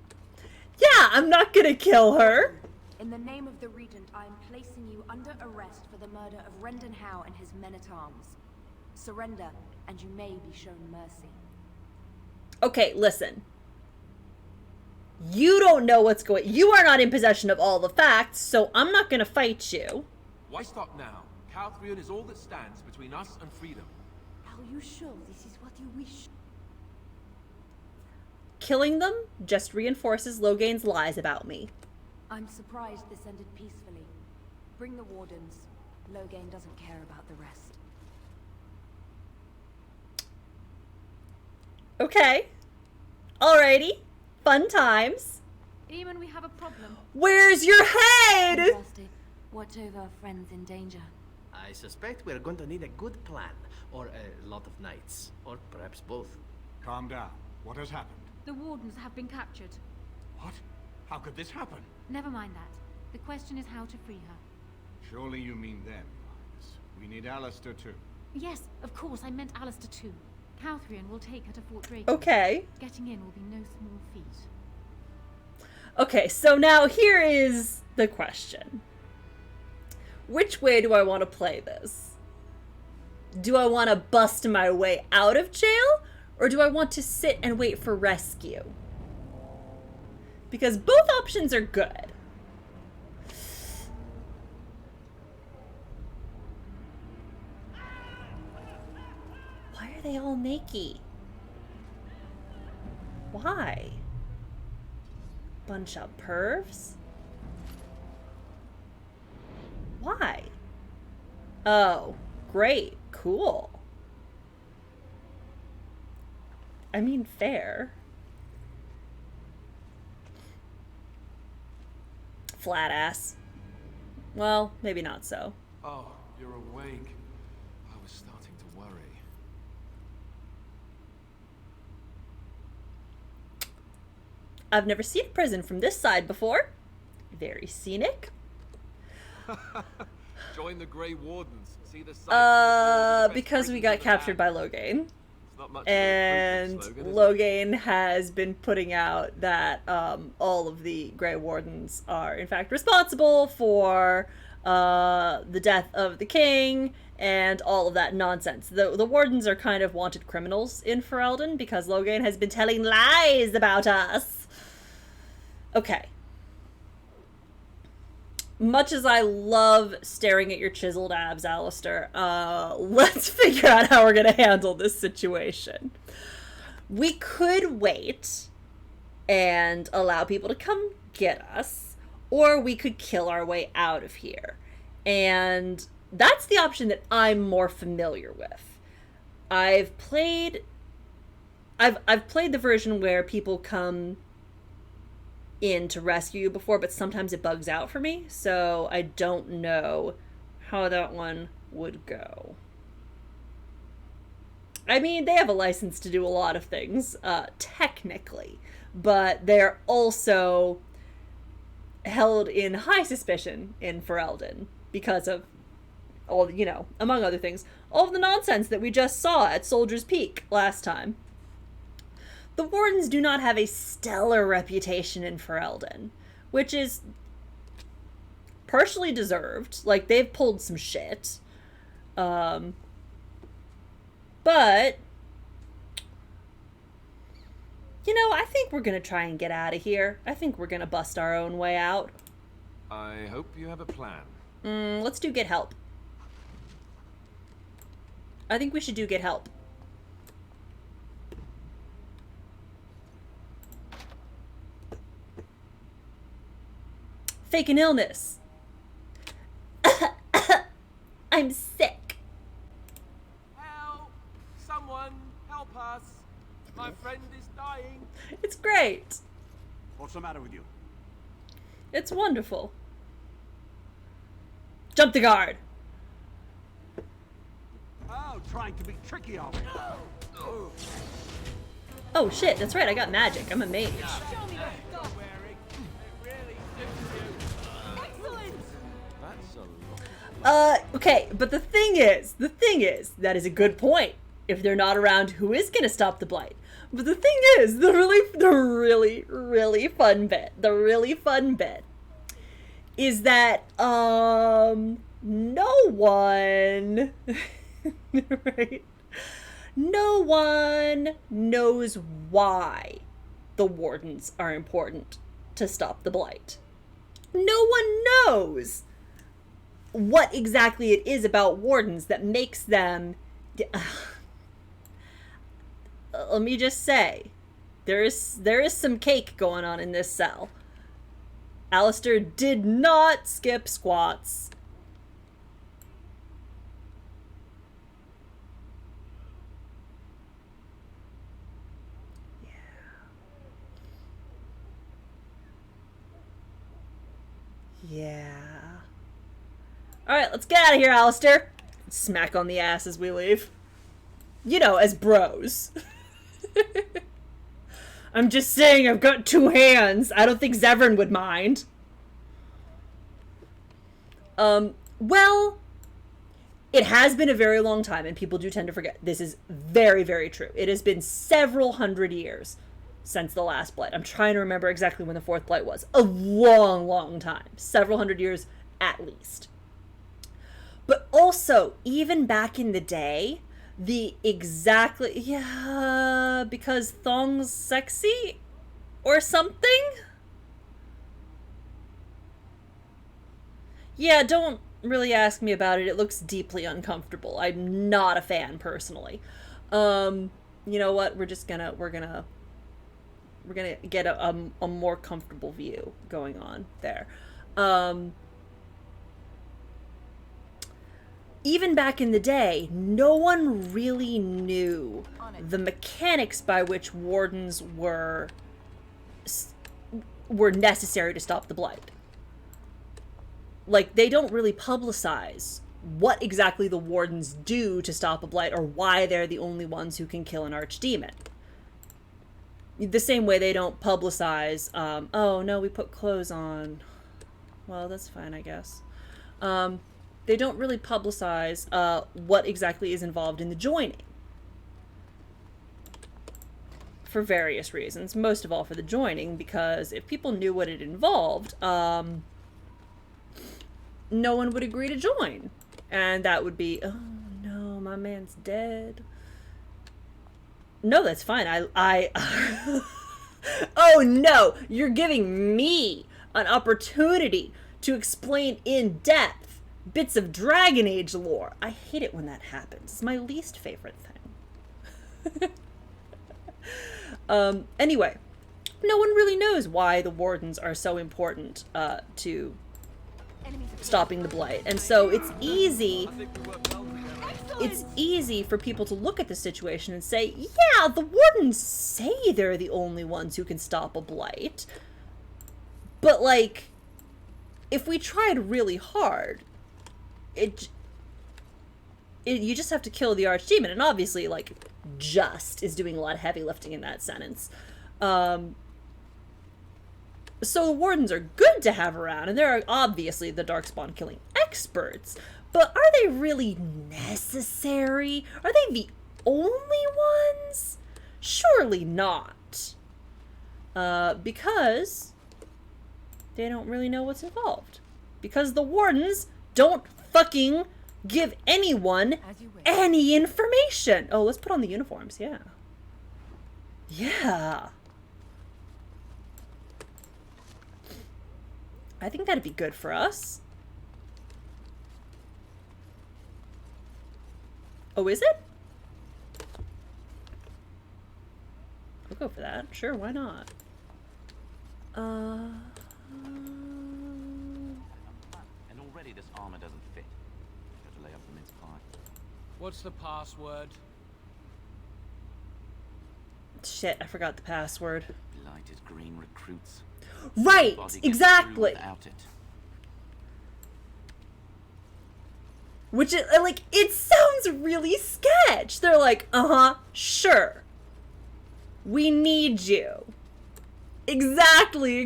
Yeah, I'm not gonna kill her! in the name of the Regent, I am placing you under arrest for the murder of Rendon Howe and his men-at-arms. Surrender, and you may be shown mercy. Okay, listen. You don't know what's going... You are not in possession of all the facts, so I'm not gonna fight you. Why stop now? Calthrian is all that stands between us and freedom. Are you sure this is what you wish? Killing them just reinforces Logain's lies about me. I'm surprised this ended peacefully. Bring the Wardens. Logain doesn't care about the rest. Okay. Alrighty. Fun times. Eamon, we have a problem. Where's your head? Rusty, watch over our friends in danger. I suspect we're going to need a good plan, or a lot of knights, or perhaps both. Calm down. What has happened? The wardens have been captured. What? How could this happen? Never mind that. The question is how to free her. Surely you mean them, Linus. We need Alistair too. Yes, of course, I meant Alistair too. Calthrian will take her to Fort Drakon. Okay. Getting in will be no small feat. Okay, so now here is the question. Which way do I want to play this? Do I want to bust my way out of jail? Or do I want to sit and wait for rescue? Because both options are good. Why are they all naked? Why? Bunch of pervs? Why? Oh, great. Cool. I mean, fair. Flat ass. Well, maybe not so. Oh, you're awake. I was starting to worry. I've never seen a prison from this side before. Very scenic. Join the Grey Wardens. See the sights. Because we got captured by Loghain. Not much And slogan, is it? Loghain has been putting out that all of the Grey Wardens are in fact responsible for the death of the king and all of that nonsense. The Wardens are kind of wanted criminals in Ferelden because Loghain has been telling lies about us. Okay. Much as I love staring at your chiseled abs, Alistair, let's figure out how we're going to handle this situation. We could wait and allow people to come get us, or we could kill our way out of here. And that's the option that I'm more familiar with. I've played the version where people come in to rescue you before, but sometimes it bugs out for me, so I don't know how that one would go. I mean, they have a license to do a lot of things, technically, but they're also held in high suspicion in Ferelden because of all, you know, among other things, all of the nonsense that we just saw at Soldier's Peak last time. The Wardens do not have a stellar reputation in Ferelden, which is partially deserved. Like, they've pulled some shit. But you know, I think we're gonna try and get out of here. I think we're gonna bust our own way out. I hope you have a plan. Let's do get help. I think we should do get help. Fake an illness. I'm sick. Help! Someone help us! My friend is dying. It's great. What's the matter with you? It's wonderful. Jump the guard. Oh, trying to be tricky, are we? Oh shit, that's right, I got magic. I'm a mage. Okay, but the thing is, that is a good point. If they're not around, who is gonna stop the blight? But the thing is, the really fun bit is that, no one, right? No one knows why the Wardens are important to stop the blight. No one knows what exactly it is about Wardens that makes them... Let me just say, there is some cake going on in this cell. Alistair did not skip squats. Yeah. Yeah. Alright, let's get out of here, Alistair. Smack on the ass as we leave. You know, as bros. I'm just saying I've got 2 hands. I don't think Zevran would mind. Well, it has been a very long time, and people do tend to forget. This is very, very true. It has been several hundred years since the last blight. I'm trying to remember exactly when the 4th blight was. A long, long time. Several hundred years at least. But also, even back in the day, yeah, because thong's sexy or something? Yeah, don't really ask me about it. It looks deeply uncomfortable. I'm not a fan personally. You know what? We're gonna get a more comfortable view going on there. Even back in the day, no one really knew the mechanics by which wardens were necessary to stop the blight. Like, they don't really publicize what exactly the wardens do to stop a blight or why they're the only ones who can kill an archdemon. The same way they don't publicize, oh no, we put clothes on. Well, that's fine, I guess. They don't really publicize what exactly is involved in the joining. For various reasons. Most of all for the joining, because if people knew what it involved, no one would agree to join. And that would be, oh no, my man's dead. No, that's fine. Oh no, you're giving me an opportunity to explain in depth bits of Dragon Age lore. I hate it when that happens. It's my least favorite thing. Anyway, no one really knows why the wardens are so important to stopping the blight. And so it's easy for people to look at the situation and say, yeah, the wardens say they're the only ones who can stop a blight. But, like, if we tried really hard, you just have to kill the archdemon. And obviously, like, just is doing a lot of heavy lifting in that sentence. So the wardens are good to have around, and they're obviously the darkspawn killing experts. But are they really necessary? Are they the only ones? Surely not. Because they don't really know what's involved. Because the wardens don't fucking give anyone any information. Oh, let's put on the uniforms, yeah. Yeah. I think that'd be good for us. Oh, is it? I'll go for that. Sure, why not? And already this armor doesn't fit. Got to lay off the mince pie. What's the password? Shit, I forgot the password. Blighted green recruits. Right, exactly. Without it. Which is, like, it sounds really sketch. They're like, sure. We need you. Exactly.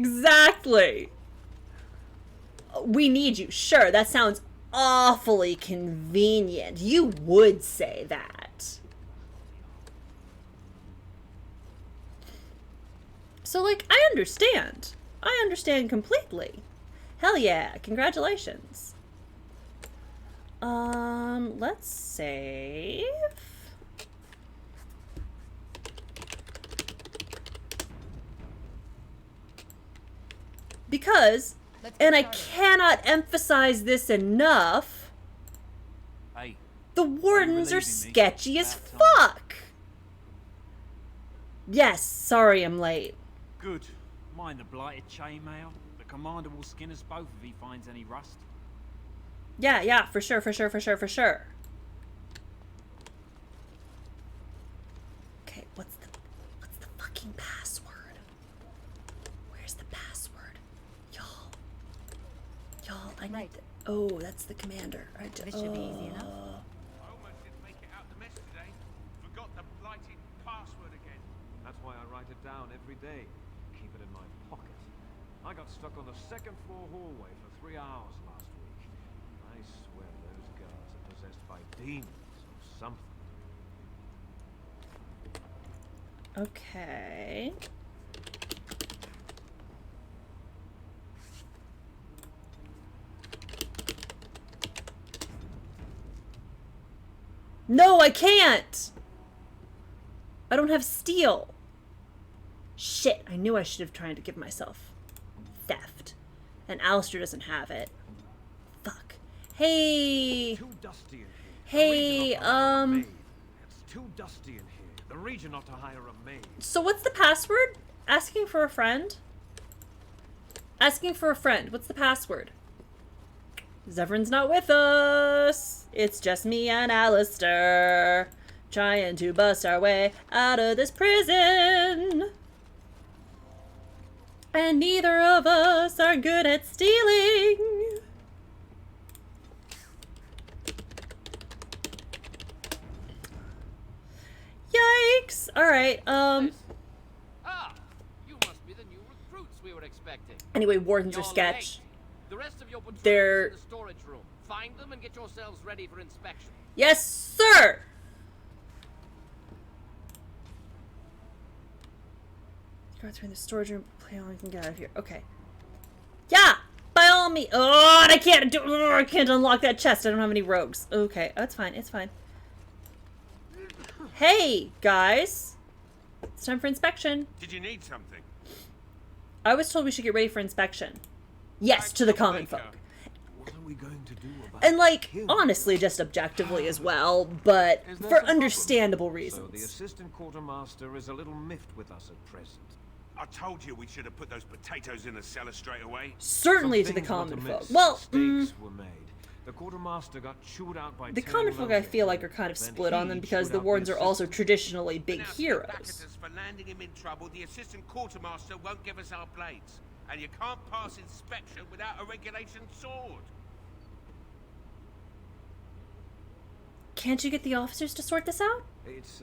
We need you. Sure, that sounds awfully convenient. You would say that. So, like, I understand. I understand completely. Hell yeah, congratulations. Let's save. Because, and I cannot emphasize this enough, Hey, the wardens are sketchy as fuck. Yes, sorry I'm late. good. Mind the blighted chainmail. The commander will skin us both if he finds any rust. Yeah, for sure. Okay, what's the fucking password? Where's the password? Y'all. I need oh, that's the commander. This should be easy enough. Almost didn't make it out the mess today. Forgot the blighted password again. That's why I write it down every day. Keep it in my pocket. I got stuck on the second floor hallway for 3 hours last week. I swear those guards are possessed by demons or something. Okay. No, I can't! I don't have steel. Shit, I knew I should have tried to give myself theft. And Alistair doesn't have it. Fuck. Hey! Too dusty in here. Hey, It's too dusty in here. The region ought to hire a maid. So what's the password? Asking for a friend? Asking for a friend. What's the password? Zevran's not with us. It's just me and Alistair. Trying to bust our way out of this prison. And neither of us are good at stealing. Yikes. Alright, Ah, you must be the new recruits we were expecting. Anyway, wardens are You're sketch. late. The rest of your patrol They're... is in the storage room. Find them and get yourselves ready for inspection. Yes, sir! Guards are in the storage room. Play all I can get out of here. Okay. Yeah! By all means. Oh, and I can't do. Oh, I can't unlock that chest. I don't have any rogues. Okay, that's fine. It's fine. Hey, guys. It's time for inspection. Did you need something? I was told we should get ready for inspection. Yes, to the common folk. What are we going to do about And, like, honestly, just objectively as well, but Is there for some understandable So reasons. the assistant quartermaster is a little miffed with us at present. I told you we should have put those potatoes in the cellar straight away. Certainly Some to the things were common folk. miss. Well, Mistakes were made. The quartermaster got chewed out by the 10 common folk I Logan. feel like are kind of Then split on them he because chewed the out wardens are also assistant. traditionally big Now, heroes. back at us for landing him in trouble. The assistant quartermaster won't give us our blades, and you can't pass inspection without a regulation sword. Can't you get the officers to sort this out? It's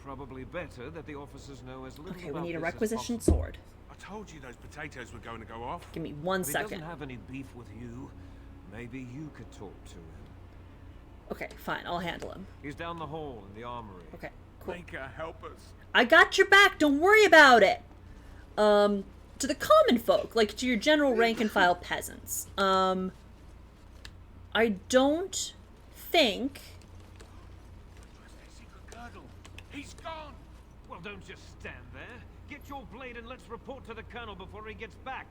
probably better that the officers know as little Okay, we about need a this as requisition possible. sword. I told you those potatoes were going to go off. Give me 1 If he second. doesn't have any beef with you, maybe you could talk to him. Okay, fine. I'll handle him. He's down the hall in the armory. Okay, cool. Make her help us. I got your back. Don't worry about it. To the common folk, like to your general rank and file peasants, I don't think. He's gone! Well, don't just stand there. Get your blade and let's report to the colonel before he gets back.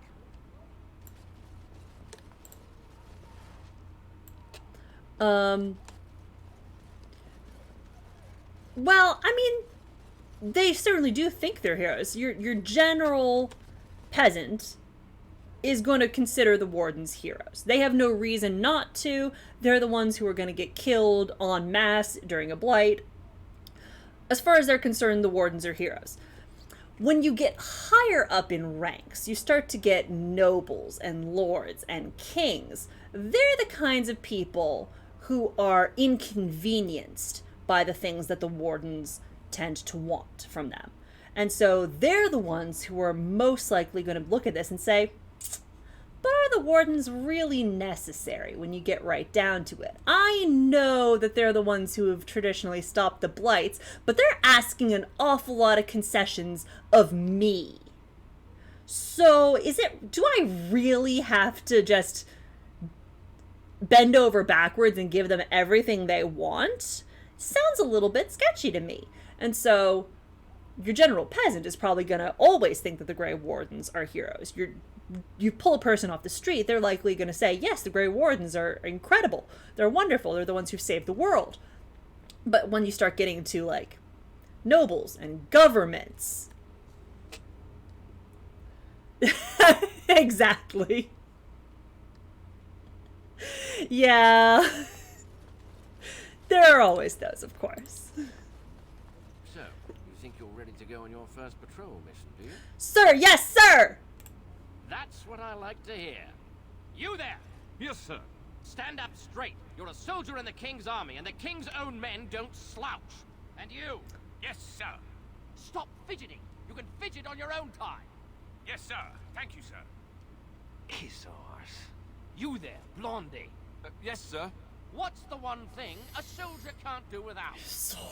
Well, I mean, they certainly do think they're heroes. Your general peasant is going to consider the wardens heroes. They have no reason not to. They're the ones who are going to get killed en masse during a blight. As far as they're concerned, the wardens are heroes. When you get higher up in ranks, you start to get nobles and lords and kings. They're the kinds of people who are inconvenienced by the things that the wardens tend to want from them. And so they're the ones who are most likely going to look at this and say, but are the wardens really necessary when you get right down to it? I know that they're the ones who have traditionally stopped the blights, but they're asking an awful lot of concessions of me. So do I really have to just bend over backwards and give them everything they want? Sounds a little bit sketchy to me. And so your general peasant is probably going to always think that the Grey Wardens are heroes. You pull a person off the street, they're likely going to say, yes, the Grey Wardens are incredible. They're wonderful. They're the ones who saved the world. But when you start getting to, like, nobles and governments... Exactly. Yeah. There are always those, of course. So, you think you're ready to go on your first patrol mission, do you? Sir, yes, sir! That's what I like to hear. You there! Yes, sir. Stand up straight. You're a soldier in the King's army, and the King's own men don't slouch. And you? Yes, sir. Stop fidgeting. You can fidget on your own time. Yes, sir. Thank you, sir. Kiss arse. You there, Blondie. Yes, sir. What's the one thing a soldier can't do without?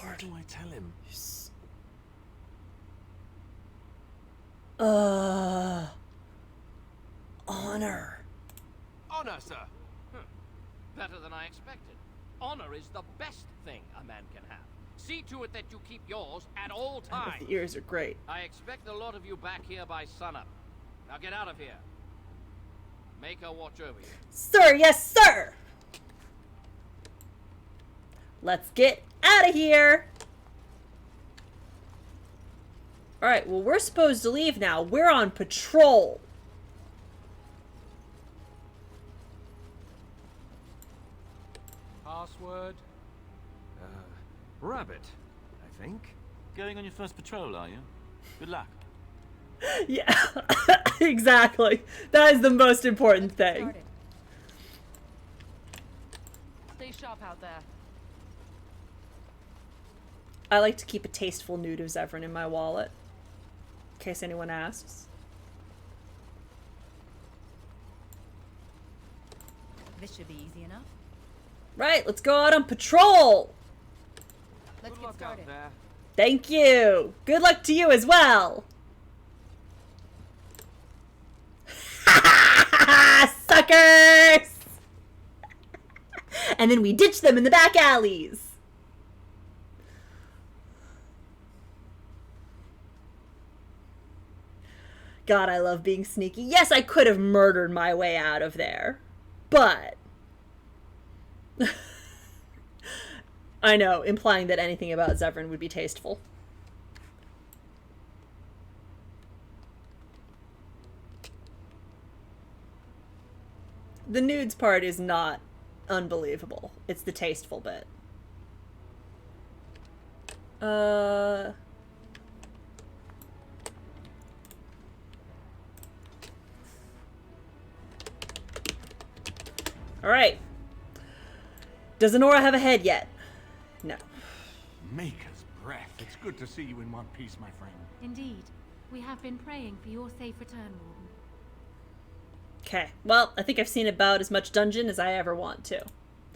What do I tell him? Honor. Honor, sir. Better than I expected. Honor is the best thing a man can have. See to it that you keep yours at all times. The ears are great. I expect a lot of you back here by sunup. Now get out of here. Make her watch over you. Sir, yes, sir! Let's get out of here! Alright, well, we're supposed to leave now. We're on patrol. Password? Rabbit, I think. Going on your first patrol, are you? Good luck. Yeah, exactly. That is the most important thing. Stay sharp out there. I like to keep a tasteful nude of Zevran in my wallet, in case anyone asks. This should be easy enough. Right, let's go out on patrol! Let's get started. Thank you! Good luck to you as well! Suckers! And then we ditch them in the back alleys. God, I love being sneaky. Yes, I could have murdered my way out of there. But... I know, implying that anything about Zevran would be tasteful. The nudes part is not unbelievable. It's the tasteful bit. Alright. Does Honora have a head yet? No. Maker's breath. It's good to see you in one piece, my friend. Indeed. We have been praying for your safe return, Warden. Okay. Well, I think I've seen about as much dungeon as I ever want to.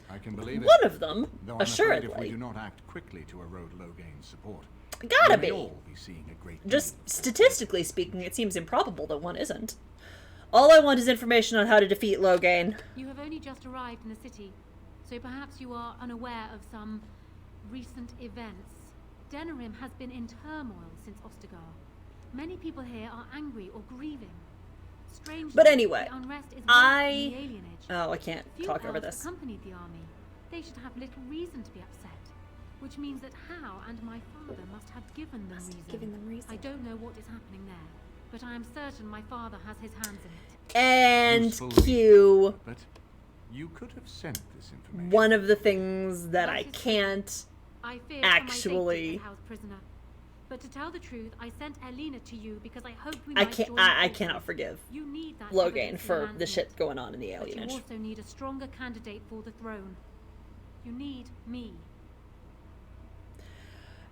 I can believe it. One of them, Though I'm assuredly. afraid if we do not act quickly to erode Loghain's support, Gotta we may be. all be seeing a great Just statistically speaking, it seems improbable that one isn't. All I want is information on how to defeat Loghain. You have only just arrived in the city, so perhaps you are unaware of some recent events. Denerim has been in turmoil since Ostagar. Many people here are angry or grieving. Strangely, But anyway, the unrest is worse than the alienage. Oh, I can't Few talk over elves this. accompanied the army. They should have little reason to be upset. Which means that Hal and my father must have given them reason. I don't know what is happening there, but I am certain my father has his hands in it. And Useful Q. But you could have sent this information. One of the things that I can't I fear actually... for my safety as Hal's prisoner. But to tell the truth, I sent Elena to you because I hoped we I might can't. join I forces. cannot forgive You need that Loghain evidence in for the Landsmeet. shit going on in the But you alienage. also need a stronger candidate for the throne. You need me.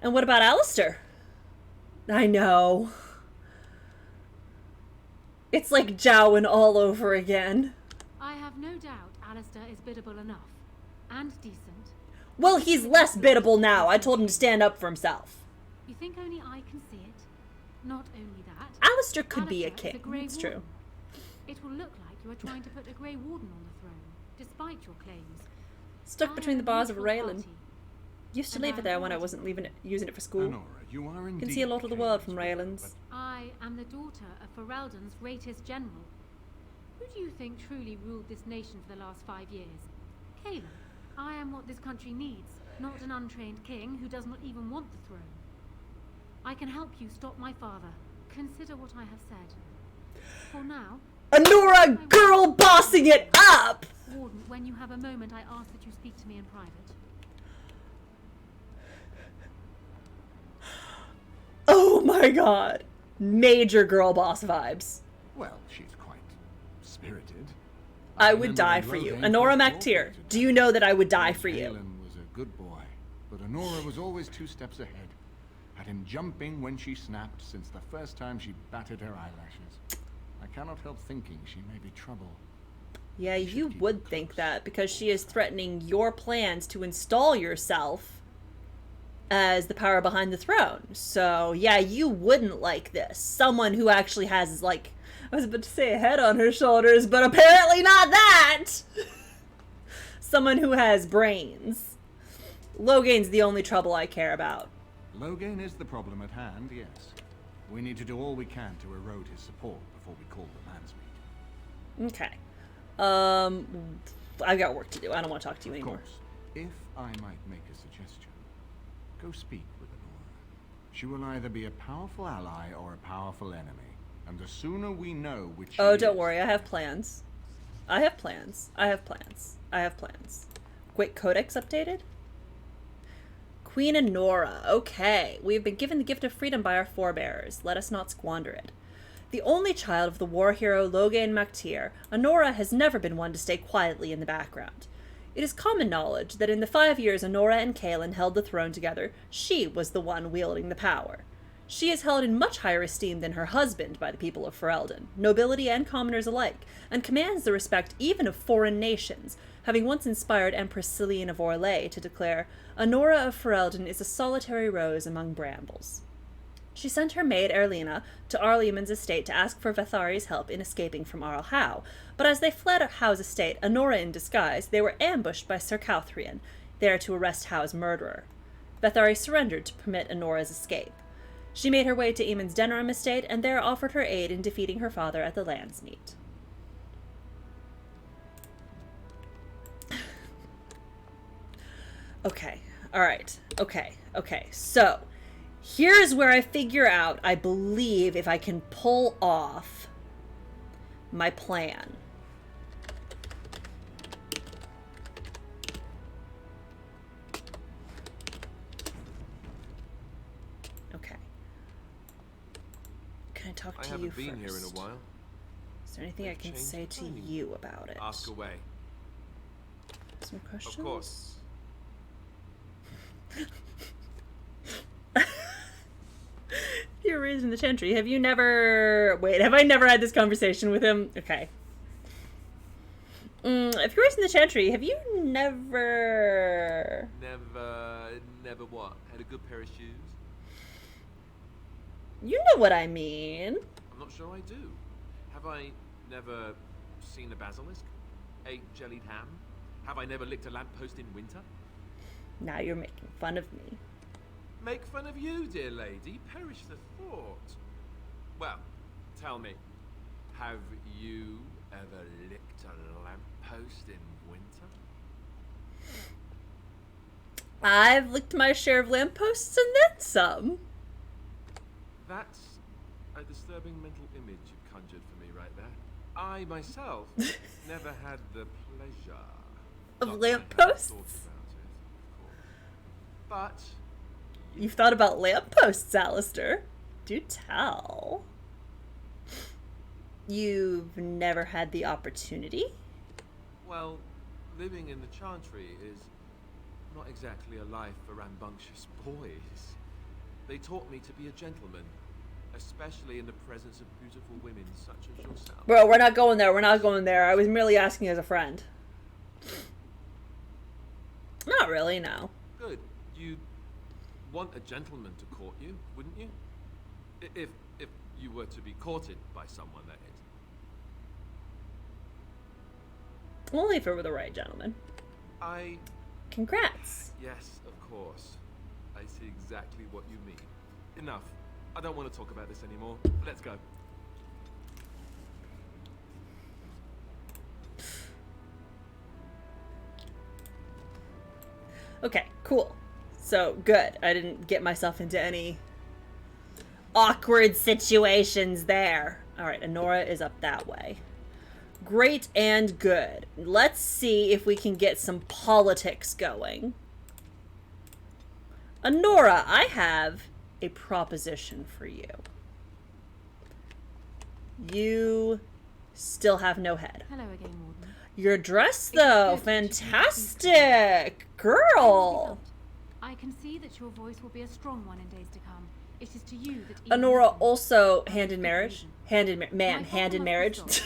And what about Alistair? I know. It's like Jowen all over again. I have no doubt Alistair is biddable enough. And decent. Well, he's less biddable now. I told him to stand up for himself. You think only I can see it? Not only that. Alistair could be a Alistair is king. Grey It's true. Warden. It will look like you are trying to put a Grey Warden on the throne, despite your claims. Stuck between the bars of Raylan. Party. Used to And leave I'm it there when I proud. wasn't using it for school. Honora, you are Can see a lot of the world from Raylan's. I am the daughter of Ferelden's greatest general. Who do you think truly ruled this nation for the last 5 years? Caleb. I am what this country needs, not an untrained king who does not even want the throne. I can help you stop my father. Consider what I have said. For now... Honora, girl bossing it up! Warden, when you have a moment, I ask that you speak to me in private. Oh my god. Major girl boss vibes. Well, she's quite spirited. I would die for you. Honora MacTier, do you know that I would die for you? Galen was a good boy, but Honora was always 2 steps ahead. Had him jumping when she snapped since the first time she batted her eyelashes. I cannot help thinking she may be trouble. Yeah, you would think that, because she is threatening your plans to install yourself as the power behind the throne. So, yeah, you wouldn't like this. Someone who actually has, like, I was about to say a head on her shoulders, but apparently not that! Someone who has brains. Logain's the only trouble I care about. Logain is the problem at hand, yes. We need to do all we can to erode his support before we call the Landsmeet. Okay. I've got work to do. I don't want to talk to you anymore. Of course, if I might make a suggestion, go speak with Honora. She will either be a powerful ally or a powerful enemy, and the sooner we know which Oh, don't worry. I have plans. I have plans. Wait, Codex updated? Queen Honora. Okay. We have been given the gift of freedom by our forebears. Let us not squander it. The only child of the war hero Logain MacTier, Honora has never been one to stay quietly in the background. It is common knowledge that in the 5 years Honora and Kaelin held the throne together, she was the one wielding the power. She is held in much higher esteem than her husband by the people of Ferelden, nobility and commoners alike, and commands the respect even of foreign nations, having once inspired Empress Celine of Orlais to declare, Honora of Ferelden is a solitary rose among brambles. She sent her maid Erlina to Arlemon's estate to ask for Vethari's help in escaping from Arl Howe, but as they fled Howe's estate, Honora in disguise, they were ambushed by Sir Cauthrian, there to arrest Howe's murderer. Vethari surrendered to permit Honora's escape. She made her way to Eamon's Denerim estate, and there offered her aid in defeating her father at the Landsmeet. Okay, alright, okay, so here's where I figure out, I believe, if I can pull off my plan. Okay. Can I talk to you first? I haven't been here in a while. Is there anything I can say to you about it? Ask away. Some questions? Of course. You're raised in the Chantry. Have you never... Wait, have I never had this conversation with him? Okay. If you're raised in the Chantry, have you never... Never what? Had a good pair of shoes? You know what I mean. I'm not sure I do. Have I never seen a basilisk? Ate jellied ham? Have I never licked a lamppost in winter? Now you're making fun of me. Make fun of you, dear lady. Perish the thought. Well, tell me, have you ever licked a lamppost in winter? I've licked my share of lampposts and then some. That's a disturbing mental image you've conjured for me right there. I myself never had the pleasure of lampposts. But you've thought about lampposts, Alistair. Do tell. You've never had the opportunity? Well, living in the Chantry is not exactly a life for rambunctious boys. They taught me to be a gentleman, especially in the presence of beautiful women such as yourself. Bro, we're not going there. We're not going there. I was merely asking as a friend. Not really, no. Good. You'd want a gentleman to court you, wouldn't you? If you were to be courted by someone, that is. Only if it were the right gentleman. Congrats. Yes, of course. I see exactly what you mean. Enough. I don't want to talk about this anymore. Let's go. Okay, cool. So, good. I didn't get myself into any awkward situations there. Alright, Honora is up that way. Great and good. Let's see if we can get some politics going. Honora, I have a proposition for you. You still have no head. Hello again, Warden. Your dress, though, fantastic, girl. I can see that your voice will be a strong one in days to come. It is to you that Honora also hand in marriage. Hand in marriage. Once it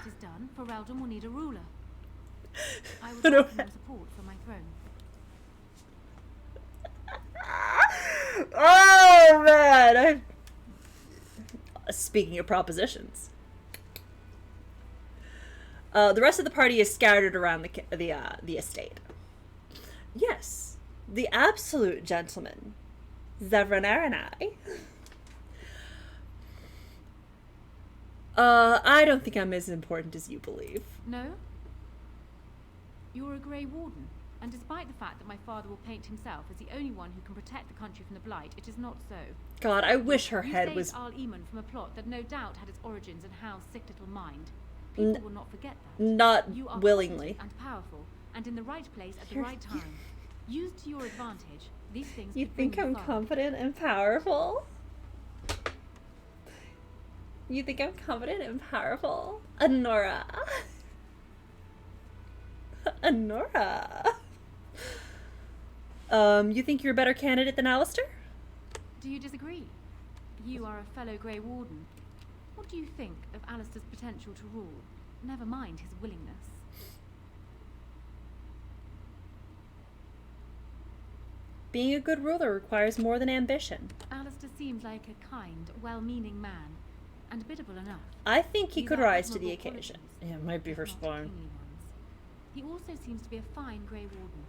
is done, Ferelden will need a ruler. I would welcome your support for my throne. Oh man! Speaking of propositions, the rest of the party is scattered around the estate. Yes, the absolute gentleman, Zavranar and I don't think I'm as important as you believe. No? You're a Grey Warden, and despite the fact that my father will paint himself as the only one who can protect the country from the Blight, it is not so. God, I wish her head was... You saved Arl Eamon from a plot that no doubt had its origins in Hal's sick little mind. People will not forget that. Not you are willingly. And powerful, and in the right place at the right time. Used to your advantage, these things... You think I'm confident and powerful? You think I'm confident and powerful? Honora. Honora. You think you're a better candidate than Alistair? Do you disagree? You are a fellow Grey Warden. What do you think of Alistair's potential to rule? Never mind his willingness. Being a good ruler requires more than ambition. Alistair seems like a kind, well-meaning man, and biddable enough. I think he could rise to the occasion. Yeah, it might be firstborn. He also seems to be a fine Grey Warden,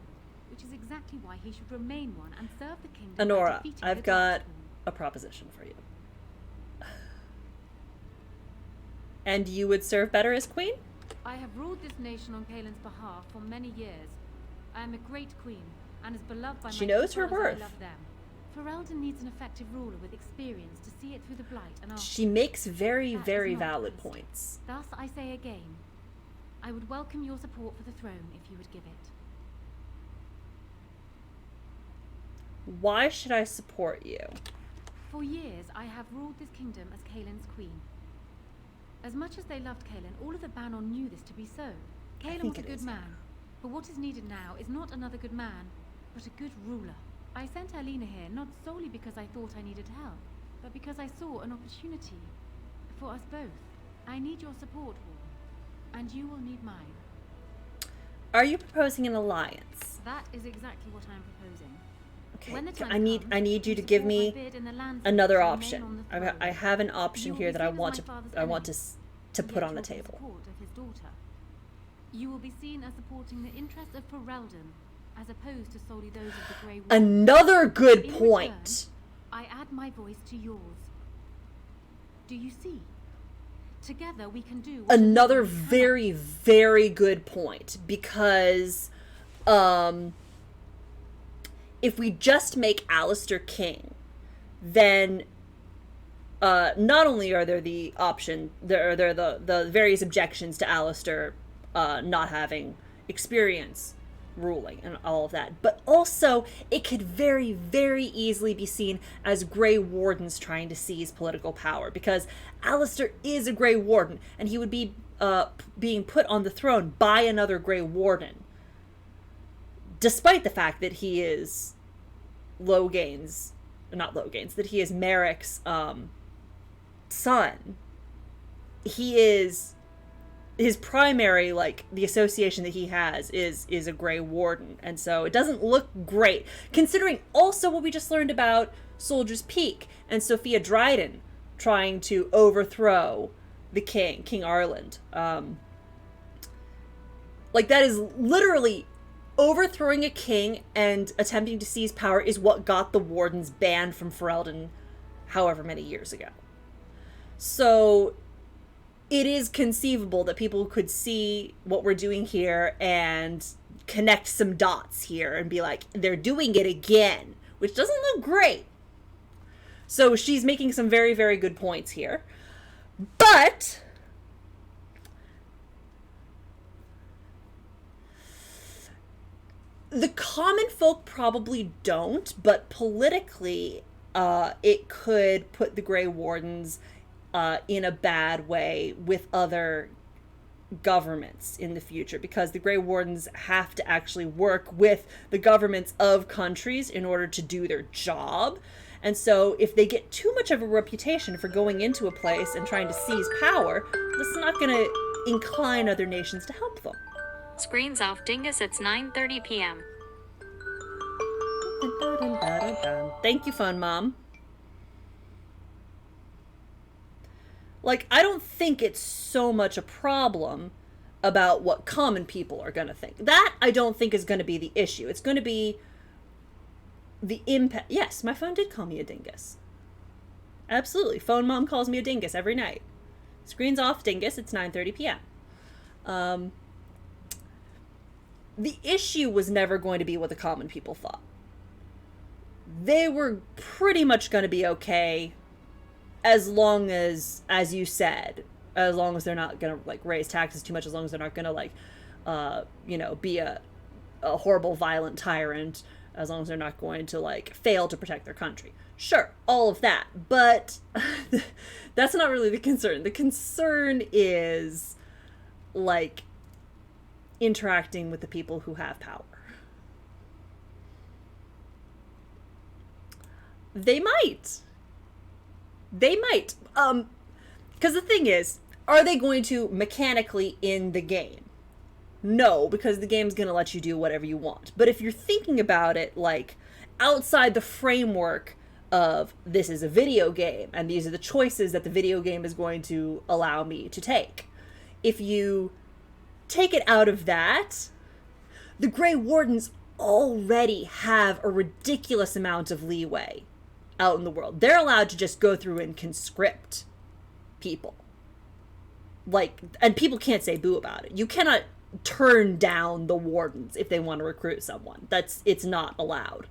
which is exactly why he should remain one and serve the kingdom. Honora, I've got a proposition for you. And you would serve better as queen? I have ruled this nation on Kaelin's behalf for many years. I am a great queen, and is beloved by my She knows people her as I worth. love them. Ferelden needs an effective ruler with experience to see it through the Blight and after. She makes very, That very is not valid honest. points. Thus I say again, I would welcome your support for the throne if you would give it. Why should I support you? For years I have ruled this kingdom as Kaelin's queen. As much as they loved Kaelin, all of the Banon knew this to be so. Kaelin think was a it good is, man, but what is needed now is not another good man, but a good ruler. I sent Alina here not solely because I thought I needed help, but because I saw an opportunity for us both. I need your support, Warden, and you will need mine. Are you proposing an alliance? That is exactly what I am proposing. Okay, When the time I need you to give me another option. I have an option here that I want to put on the table. Support of his daughter. You will be seen as supporting the interests of Ferelden, as opposed to solely those of the Grey Warden. Another good In point. return, I add my voice to yours. Do you see? Together we can do what Another alone we cannot. very, very good point, because if we just make Alistair king, then not only are there the various objections to Alistair not having experience ruling and all of that, but also it could very, very easily be seen as Grey Wardens trying to seize political power, because Alistair is a Grey Warden and he would be being put on the throne by another Grey Warden, despite the fact that he is that he is Merrick's son. He is his primary, like, the association that he has is a Grey Warden, and so it doesn't look great, considering also what we just learned about Soldier's Peak and Sophia Dryden trying to overthrow the king, King Arland. Like, that is literally overthrowing a king and attempting to seize power is what got the Wardens banned from Ferelden however many years ago. So it is conceivable that people could see what we're doing here and connect some dots here and be like, they're doing it again, which doesn't look great. So she's making some very, very good points here. But the common folk probably don't, but politically, it could put the Grey Wardens in a bad way with other governments in the future, because the Grey Wardens have to actually work with the governments of countries in order to do their job. And so if they get too much of a reputation for going into a place and trying to seize power, this is not going to incline other nations to help them. Screens off, dingus. It's 9:30 p.m. Thank you, Fun Mom. Like, I don't think it's so much a problem about what common people are going to think. That, I don't think, is going to be the issue. It's going to be the impact. Yes, my phone did call me a dingus. Absolutely. Phone Mom calls me a dingus every night. Screens off, dingus. It's 9:30 p.m. The issue was never going to be what the common people thought. They were pretty much going to be okay as long as you said, as long as they're not going to, like, raise taxes too much, as long as they're not going to, like, be a horrible, violent tyrant, as long as they're not going to, like, fail to protect their country. Sure, all of that, but that's not really the concern. The concern is, like, interacting with the people who have power. They might. Because the thing is, are they going to mechanically in the game? No, because the game's going to let you do whatever you want. But if you're thinking about it, like, outside the framework of this is a video game, and these are the choices that the video game is going to allow me to take. If you take it out of that, the Grey Wardens already have a ridiculous amount of leeway out in the world. They're allowed to just go through and conscript people. Like, and people can't say boo about it. You cannot turn down the Wardens if they want to recruit someone. It's not allowed.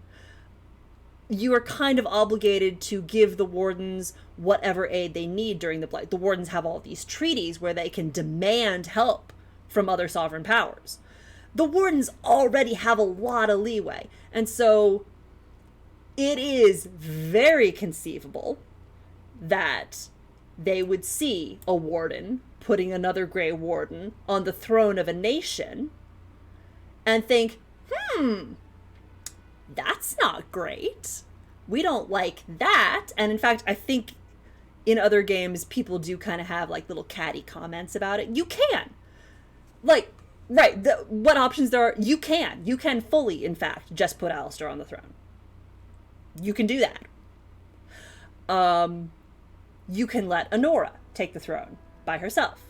You are kind of obligated to give the Wardens whatever aid they need during the Blight. The Wardens have all these treaties where they can demand help from other sovereign powers. The Wardens already have a lot of leeway, and so it is very conceivable that they would see a warden putting another Grey Warden on the throne of a nation and think, that's not great. We don't like that. And in fact, I think in other games, people do kind of have, like, little catty comments about it. You can. Like, right, what options there are, you can fully, in fact, just put Alistair on the throne. You can do that. You can let Honora take the throne by herself.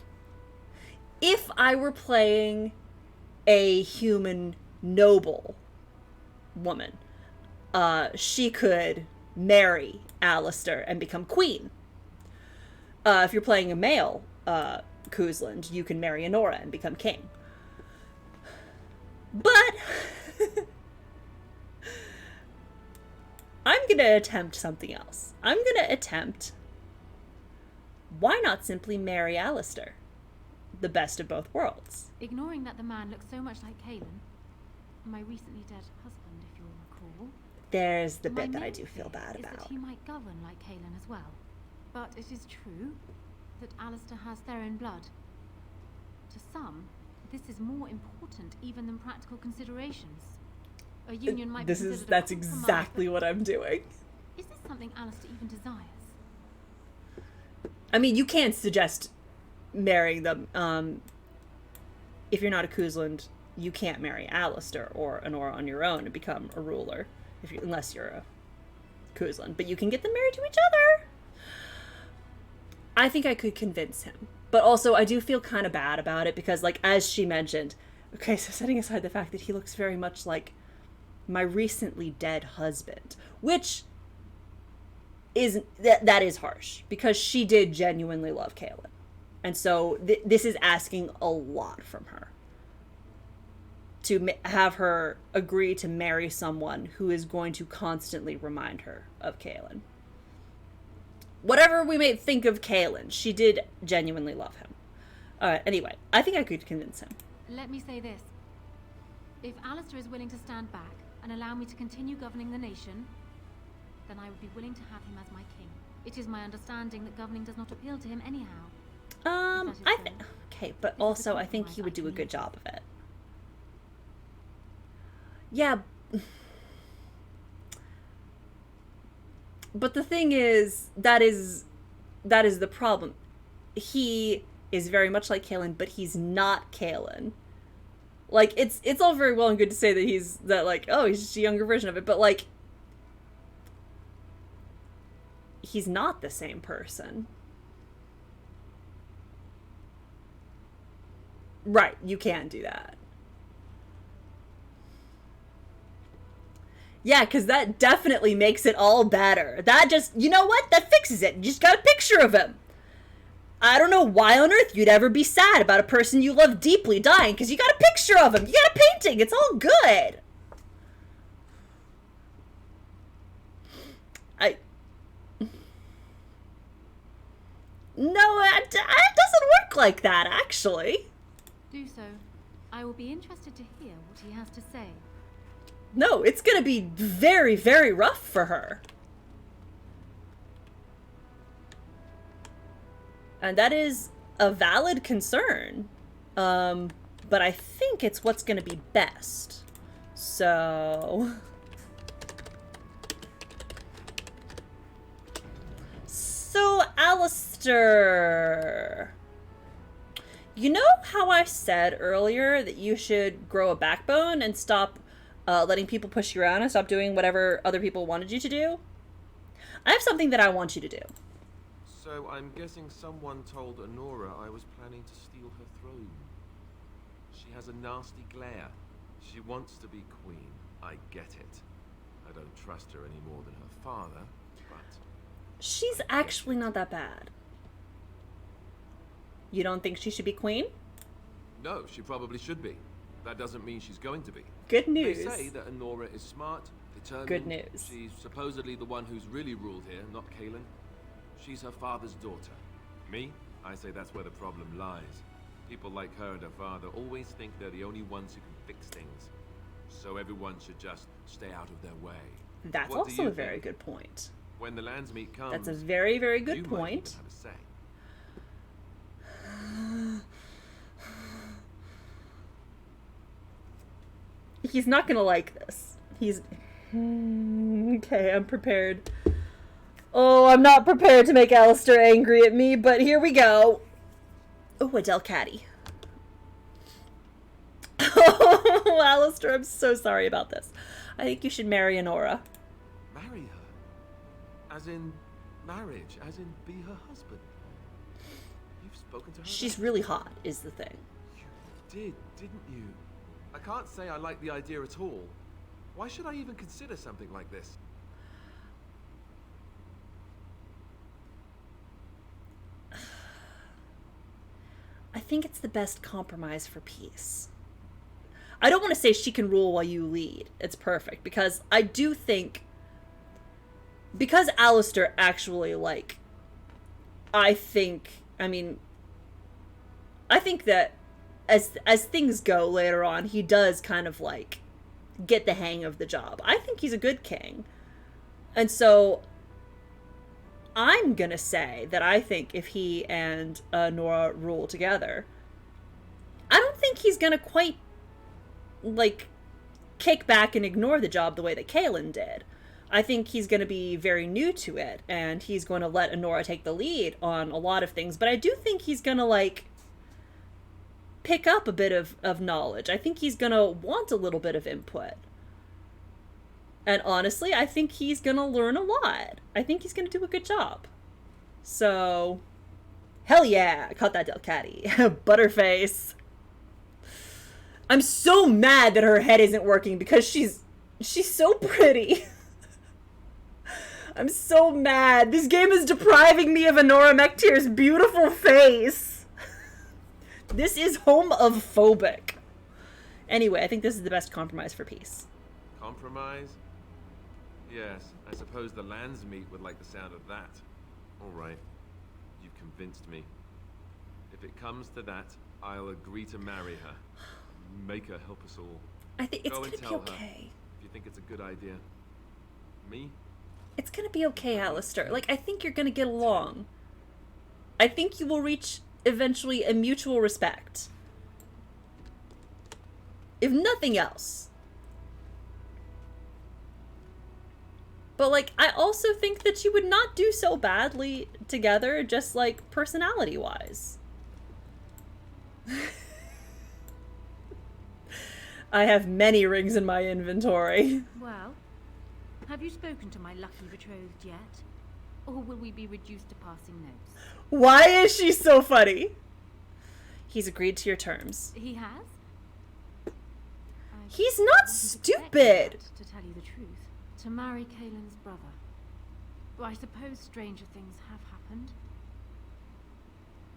If I were playing a human noble woman, she could marry Alistair and become queen. If you're playing a male Kuzland, you can marry Honora and become king. But I'm going to attempt something else. I'm going to attempt, why not simply marry Alistair? The best of both worlds. Ignoring that the man looks so much like Kaelin, my recently dead husband, if you'll recall. There's the bit that I do feel bad about. Is that he might govern like Kaelin as well. But it is true that Alistair has Theron blood. To some, this is more important even than practical considerations. A union might That's exactly what I'm doing. Is this something Alistair even desires? I mean, you can't suggest marrying them. If you're not a Kuzland, you can't marry Alistair or Honora on your own and become a ruler, unless you're a Kuzland. But you can get them married to each other. I think I could convince him. But also, I do feel kind of bad about it because, like, as she mentioned, okay, so setting aside the fact that he looks very much like my recently dead husband, which is, that is harsh, because she did genuinely love Kaelin. And so this is asking a lot from her. To have her agree to marry someone who is going to constantly remind her of Kaelin. Whatever we may think of Kaelin, she did genuinely love him. Anyway, I think I could convince him. Let me say this. If Alistair is willing to stand back and allow me to continue governing the nation, then I would be willing to have him as my king. It is my understanding that governing does not appeal to him anyhow. Okay. Okay, but also I think he would do a good job of it. Yeah. But the thing is, that is the problem. He is very much like Kalen, but he's not Kalen. Like, it's all very well and good to say that he's just a younger version of it, but like, he's not the same person. Right, you can do that. Yeah, because that definitely makes it all better. That just, you know what? That fixes it. You just got a picture of him. I don't know why on earth you'd ever be sad about a person you love deeply dying, because you got a picture of him. You got a painting. It's all good. No, it doesn't work like that, actually. Do so. I will be interested to hear what he has to say. No, it's gonna be very, very rough for her. And that is a valid concern. But I think it's what's gonna be best. So... So, Alistair... You know how I said earlier that you should grow a backbone and stop letting people push you around and stop doing whatever other people wanted you to do? I have something that I want you to do. So I'm guessing someone told Honora I was planning to steal her throne. She has a nasty glare. She wants to be queen. I get it. I don't trust her any more than her father, but... She's actually not that bad. You don't think she should be queen? No, she probably should be. That doesn't mean she's going to be. Good news. They say that Honora is smart, determined. Good news. She's supposedly the one who's really ruled here, not Kalen. She's her father's daughter. Me? I say that's where the problem lies. People like her and her father always think they're the only ones who can fix things. So everyone should just stay out of their way. That's What do also you a very think? good point. When the Landsmeet comes, That's a very, very good you might point. even have a say. He's not gonna like this. He's... Okay, I'm prepared. Oh, I'm not prepared to make Alistair angry at me, but here we go. Oh, a Delcatty. Oh, Alistair, I'm so sorry about this. I think you should marry Honora. Marry her? As in marriage? As in be her husband? You've spoken to her? She's really hot, is the thing. You didn't you? I can't say I like the idea at all. Why should I even consider something like this? I think it's the best compromise for peace. I don't want to say she can rule while you lead. It's perfect, because I do think... Because Alistair actually, like... I think that as things go later on, he does kind of, like, get the hang of the job. I think he's a good king. And so... I'm gonna say that I think if he and Nora rule together, I don't think he's gonna quite, like, kick back and ignore the job the way that Kalen did. I think he's gonna be very new to it, and he's going to let Nora take the lead on a lot of things, but I do think he's gonna, like, pick up a bit of knowledge. I think he's gonna want a little bit of input. And honestly, I think he's gonna learn a lot. I think he's gonna do a good job. So, hell yeah, I caught that Delcatty. Butterface. I'm so mad that her head isn't working because she's so pretty. I'm so mad. This game is depriving me of Honora Mechtir's beautiful face. This is homophobic. Anyway, I think this is the best compromise for peace. Compromise? Yes, I suppose the Landsmeet would like the sound of that. All right, you've convinced me. If it comes to that, I'll agree to marry her. Make her help us all. I think it's Go gonna and be tell okay. her if you think it's a good idea. Me? It's gonna be okay, Alistair. Like, I think you're gonna get along. I think you will reach eventually a mutual respect. If nothing else. But, like, I also think that you would not do so badly together, just, like, personality-wise. I have many rings in my inventory. Well, have you spoken to my lucky betrothed yet? Or will we be reduced to passing notes? Why is she so funny? He's agreed to your terms. He has? He's not stupid! To tell you the truth. To marry Kaelin's brother. Well, I suppose stranger things have happened.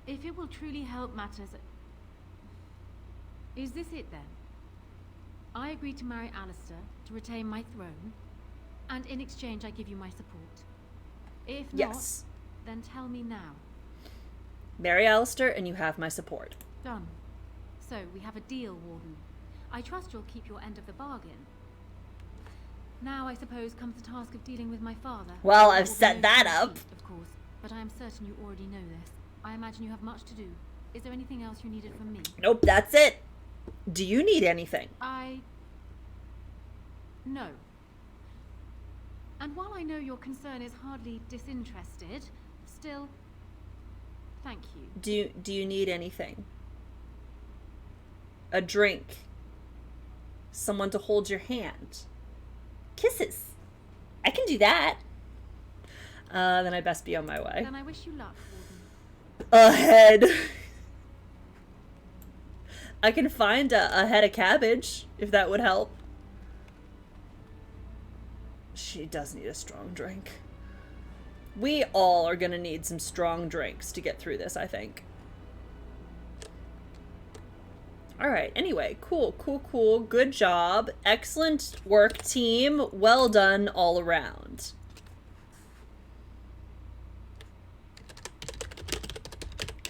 If it will truly help matters... Is this it then? I agree to marry Alistair to retain my throne, and in exchange I give you my support. If yes. not, then tell me now. Marry Alistair and you have my support. Done. So, we have a deal, Warden. I trust you'll keep your end of the bargain. Now, I suppose, comes the task of dealing with my father. Well, I've set that up. Of course, but I am certain you already know this. I imagine you have much to do. Is there anything else you needed from me? Nope, that's it. Do you need anything? No. And while I know your concern is hardly disinterested, still, thank you. Do you need anything? A drink? Someone to hold your hand? Kisses? I can do that. Then I best be on my way. Then I wish you luck, Warden. A head. I can find a head of cabbage, if that would help. She does need a strong drink. We all are gonna need some strong drinks to get through this, I think. Alright, anyway, cool. Good job. Excellent work, team. Well done all around.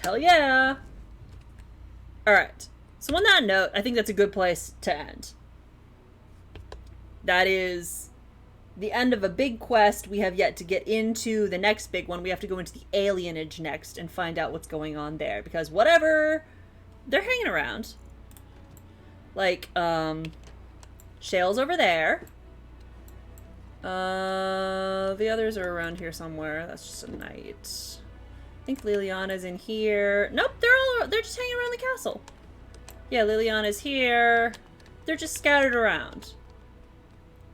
Hell yeah! Alright. So on that note, I think that's a good place to end. That is the end of a big quest. We have yet to get into the next big one. We have to go into the alienage next and find out what's going on there. Because whatever, they're hanging around. Like, Shale's over there. The others are around here somewhere. That's just a night. I think Liliana's in here. Nope, they're just hanging around the castle. Yeah, Liliana's here. They're just scattered around.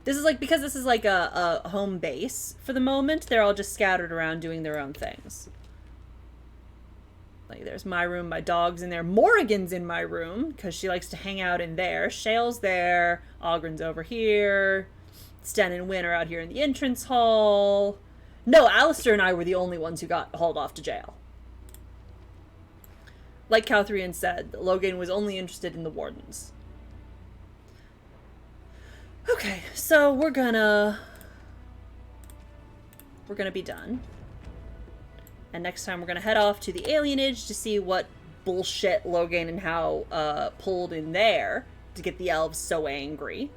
This is like, because this is like a home base for the moment, they're all just scattered around doing their own things. Like, there's my room, my dog's in there. Morrigan's in my room, because she likes to hang out in there. Shale's there. Ogren's over here. Sten and Wynn are out here in the entrance hall. No, Alistair and I were the only ones who got hauled off to jail. Like Calthrian said, Logan was only interested in the wardens. Okay, so we're gonna be done. And next time we're gonna head off to the alienage to see what bullshit Logan and Howe pulled in there to get the elves so angry.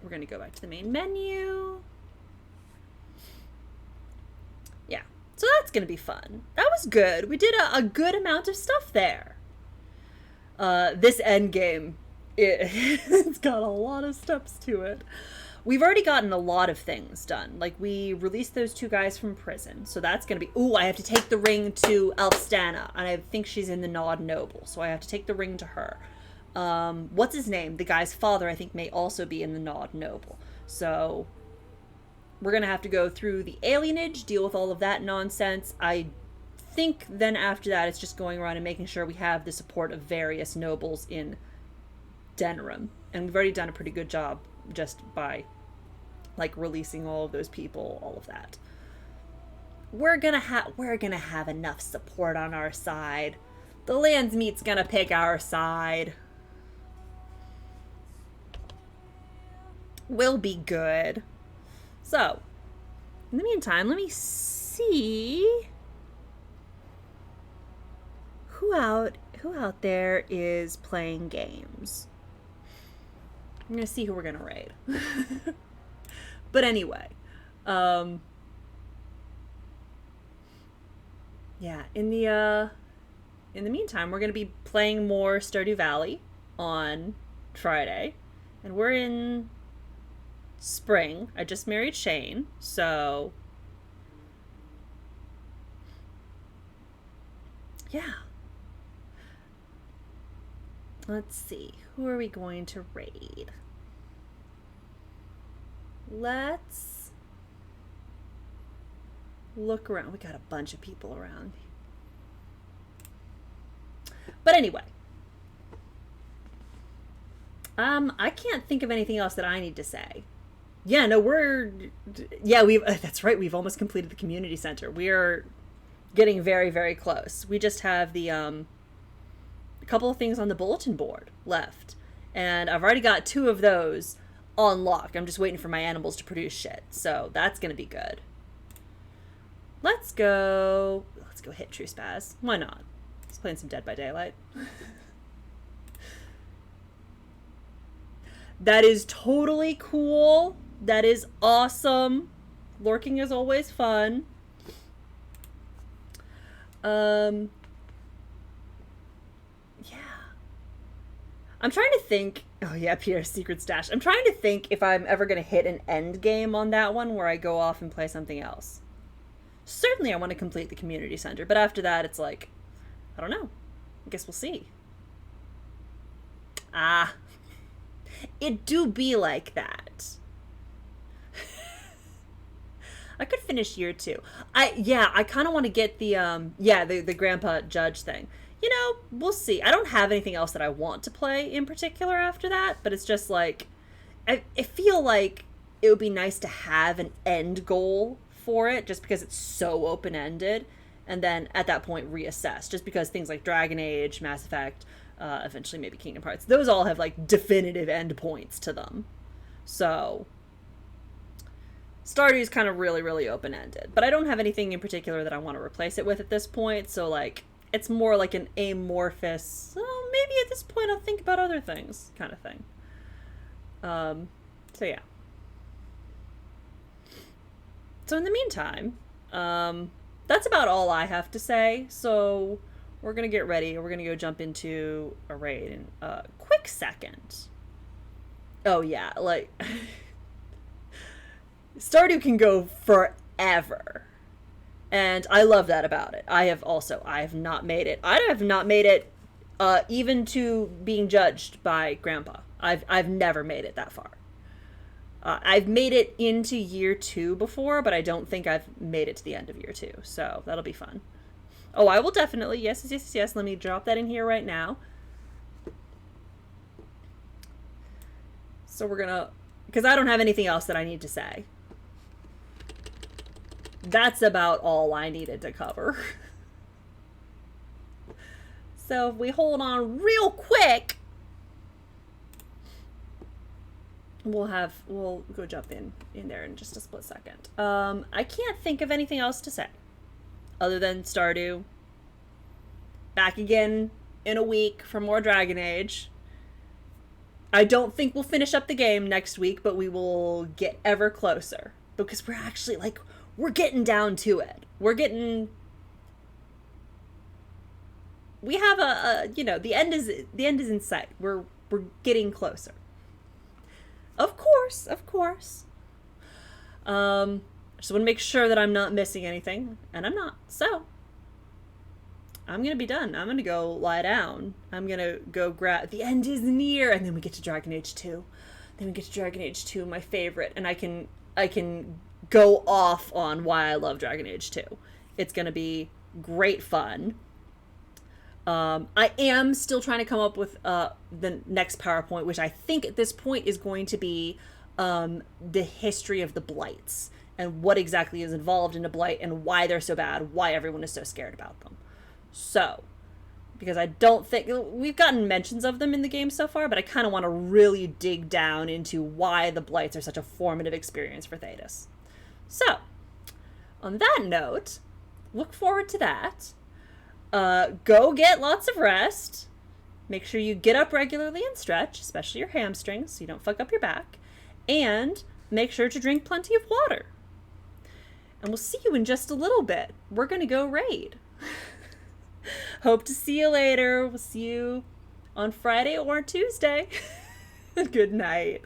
We're gonna go back to the main menu. Yeah, so that's gonna be fun. That was good. We did a good amount of stuff there. This end game, it's got a lot of steps to it. We've already gotten a lot of things done. Like, we released those two guys from prison, so that's gonna be... Ooh, I have to take the ring to Elfstana, and I think she's in the Nod Noble, so I have to take the ring to her. What's his name? The guy's father, I think, may also be in the Nod Noble. So, we're gonna have to go through the alienage, deal with all of that nonsense. I think then after that, it's just going around and making sure we have the support of various nobles in Denerim. And we've already done a pretty good job just by, like, releasing all of those people, all of that. We're gonna have enough support on our side. The Landsmeet's gonna pick our side. We'll be good. So, in the meantime, let me see who out there is playing games. I'm gonna see who we're gonna raid. But anyway, yeah, in the meantime, we're going to be playing more Stardew Valley on Friday. And we're in spring. I just married Shane, so yeah. Let's see. Who are we going to raid? Let's look around. We got a bunch of people around. But anyway. I can't think of anything else that I need to say. Yeah, no, that's right. We've almost completed the community center. We are getting very, very close. We just have the, a couple of things on the bulletin board left. And I've already got 2 of those on lock. I'm just waiting for my animals to produce shit. So that's going to be good. Let's go hit True Spaz. Why not? He's playing some Dead by Daylight. That is totally cool. That is awesome. Lurking is always fun. Yeah. I'm trying to think. Oh yeah, Pierre's Secret Stash. I'm trying to think if I'm ever going to hit an end game on that one where I go off and play something else. Certainly I want to complete the community center, but after that it's like, I don't know. I guess we'll see. It do be like that. I could finish year 2. I kind of want to get the grandpa judge thing. You know, we'll see. I don't have anything else that I want to play in particular after that, but it's just like, I feel like it would be nice to have an end goal for it, just because it's so open-ended, and then at that point reassess, just because things like Dragon Age, Mass Effect, eventually maybe Kingdom Hearts, those all have like definitive end points to them. So Stardew is kind of really, really open-ended, but I don't have anything in particular that I want to replace it with at this point. So like, it's more like an amorphous, maybe at this point I'll think about other things kind of thing. So yeah. So in the meantime, that's about all I have to say. So we're going to get ready. We're going to go jump into a raid in a quick second. Oh, yeah. Like, Stardew can go forever. And I love that about it. I have not made it. I have not made it even to being judged by Grandpa. I've never made it that far. I've made it into year 2 before, but I don't think I've made it to the end of year 2. So that'll be fun. Oh, I will definitely. Yes. Let me drop that in here right now. So we're gonna, because I don't have anything else that I need to say. That's about all I needed to cover. So if we hold on real quick, we'll go jump in there in just a split second. I can't think of anything else to say other than Stardew. Back again in a week for more Dragon Age. I don't think we'll finish up the game next week, but we will get ever closer because we're actually like, we're getting down to it. We have the end is in sight. We're getting closer. Of course. Just want to make sure that I'm not missing anything, and I'm not. So I'm gonna be done. I'm gonna go lie down. I'm gonna go grab. The end is near, and then we get to Dragon Age 2. My favorite, and I can go off on why I love Dragon Age 2. It's gonna be great fun. I am still trying to come up with the next PowerPoint, which I think at this point is going to be the history of the blights and what exactly is involved in a blight and why they're so bad, why everyone is so scared about them. So, because I don't think we've gotten mentions of them in the game so far, but I kind of want to really dig down into why the blights are such a formative experience for Thetis. So, on that note, look forward to that. Go get lots of rest. Make sure you get up regularly and stretch, especially your hamstrings, so you don't fuck up your back. And make sure to drink plenty of water. And we'll see you in just a little bit. We're going to go raid. Hope to see you later. We'll see you on Friday or Tuesday. Good night.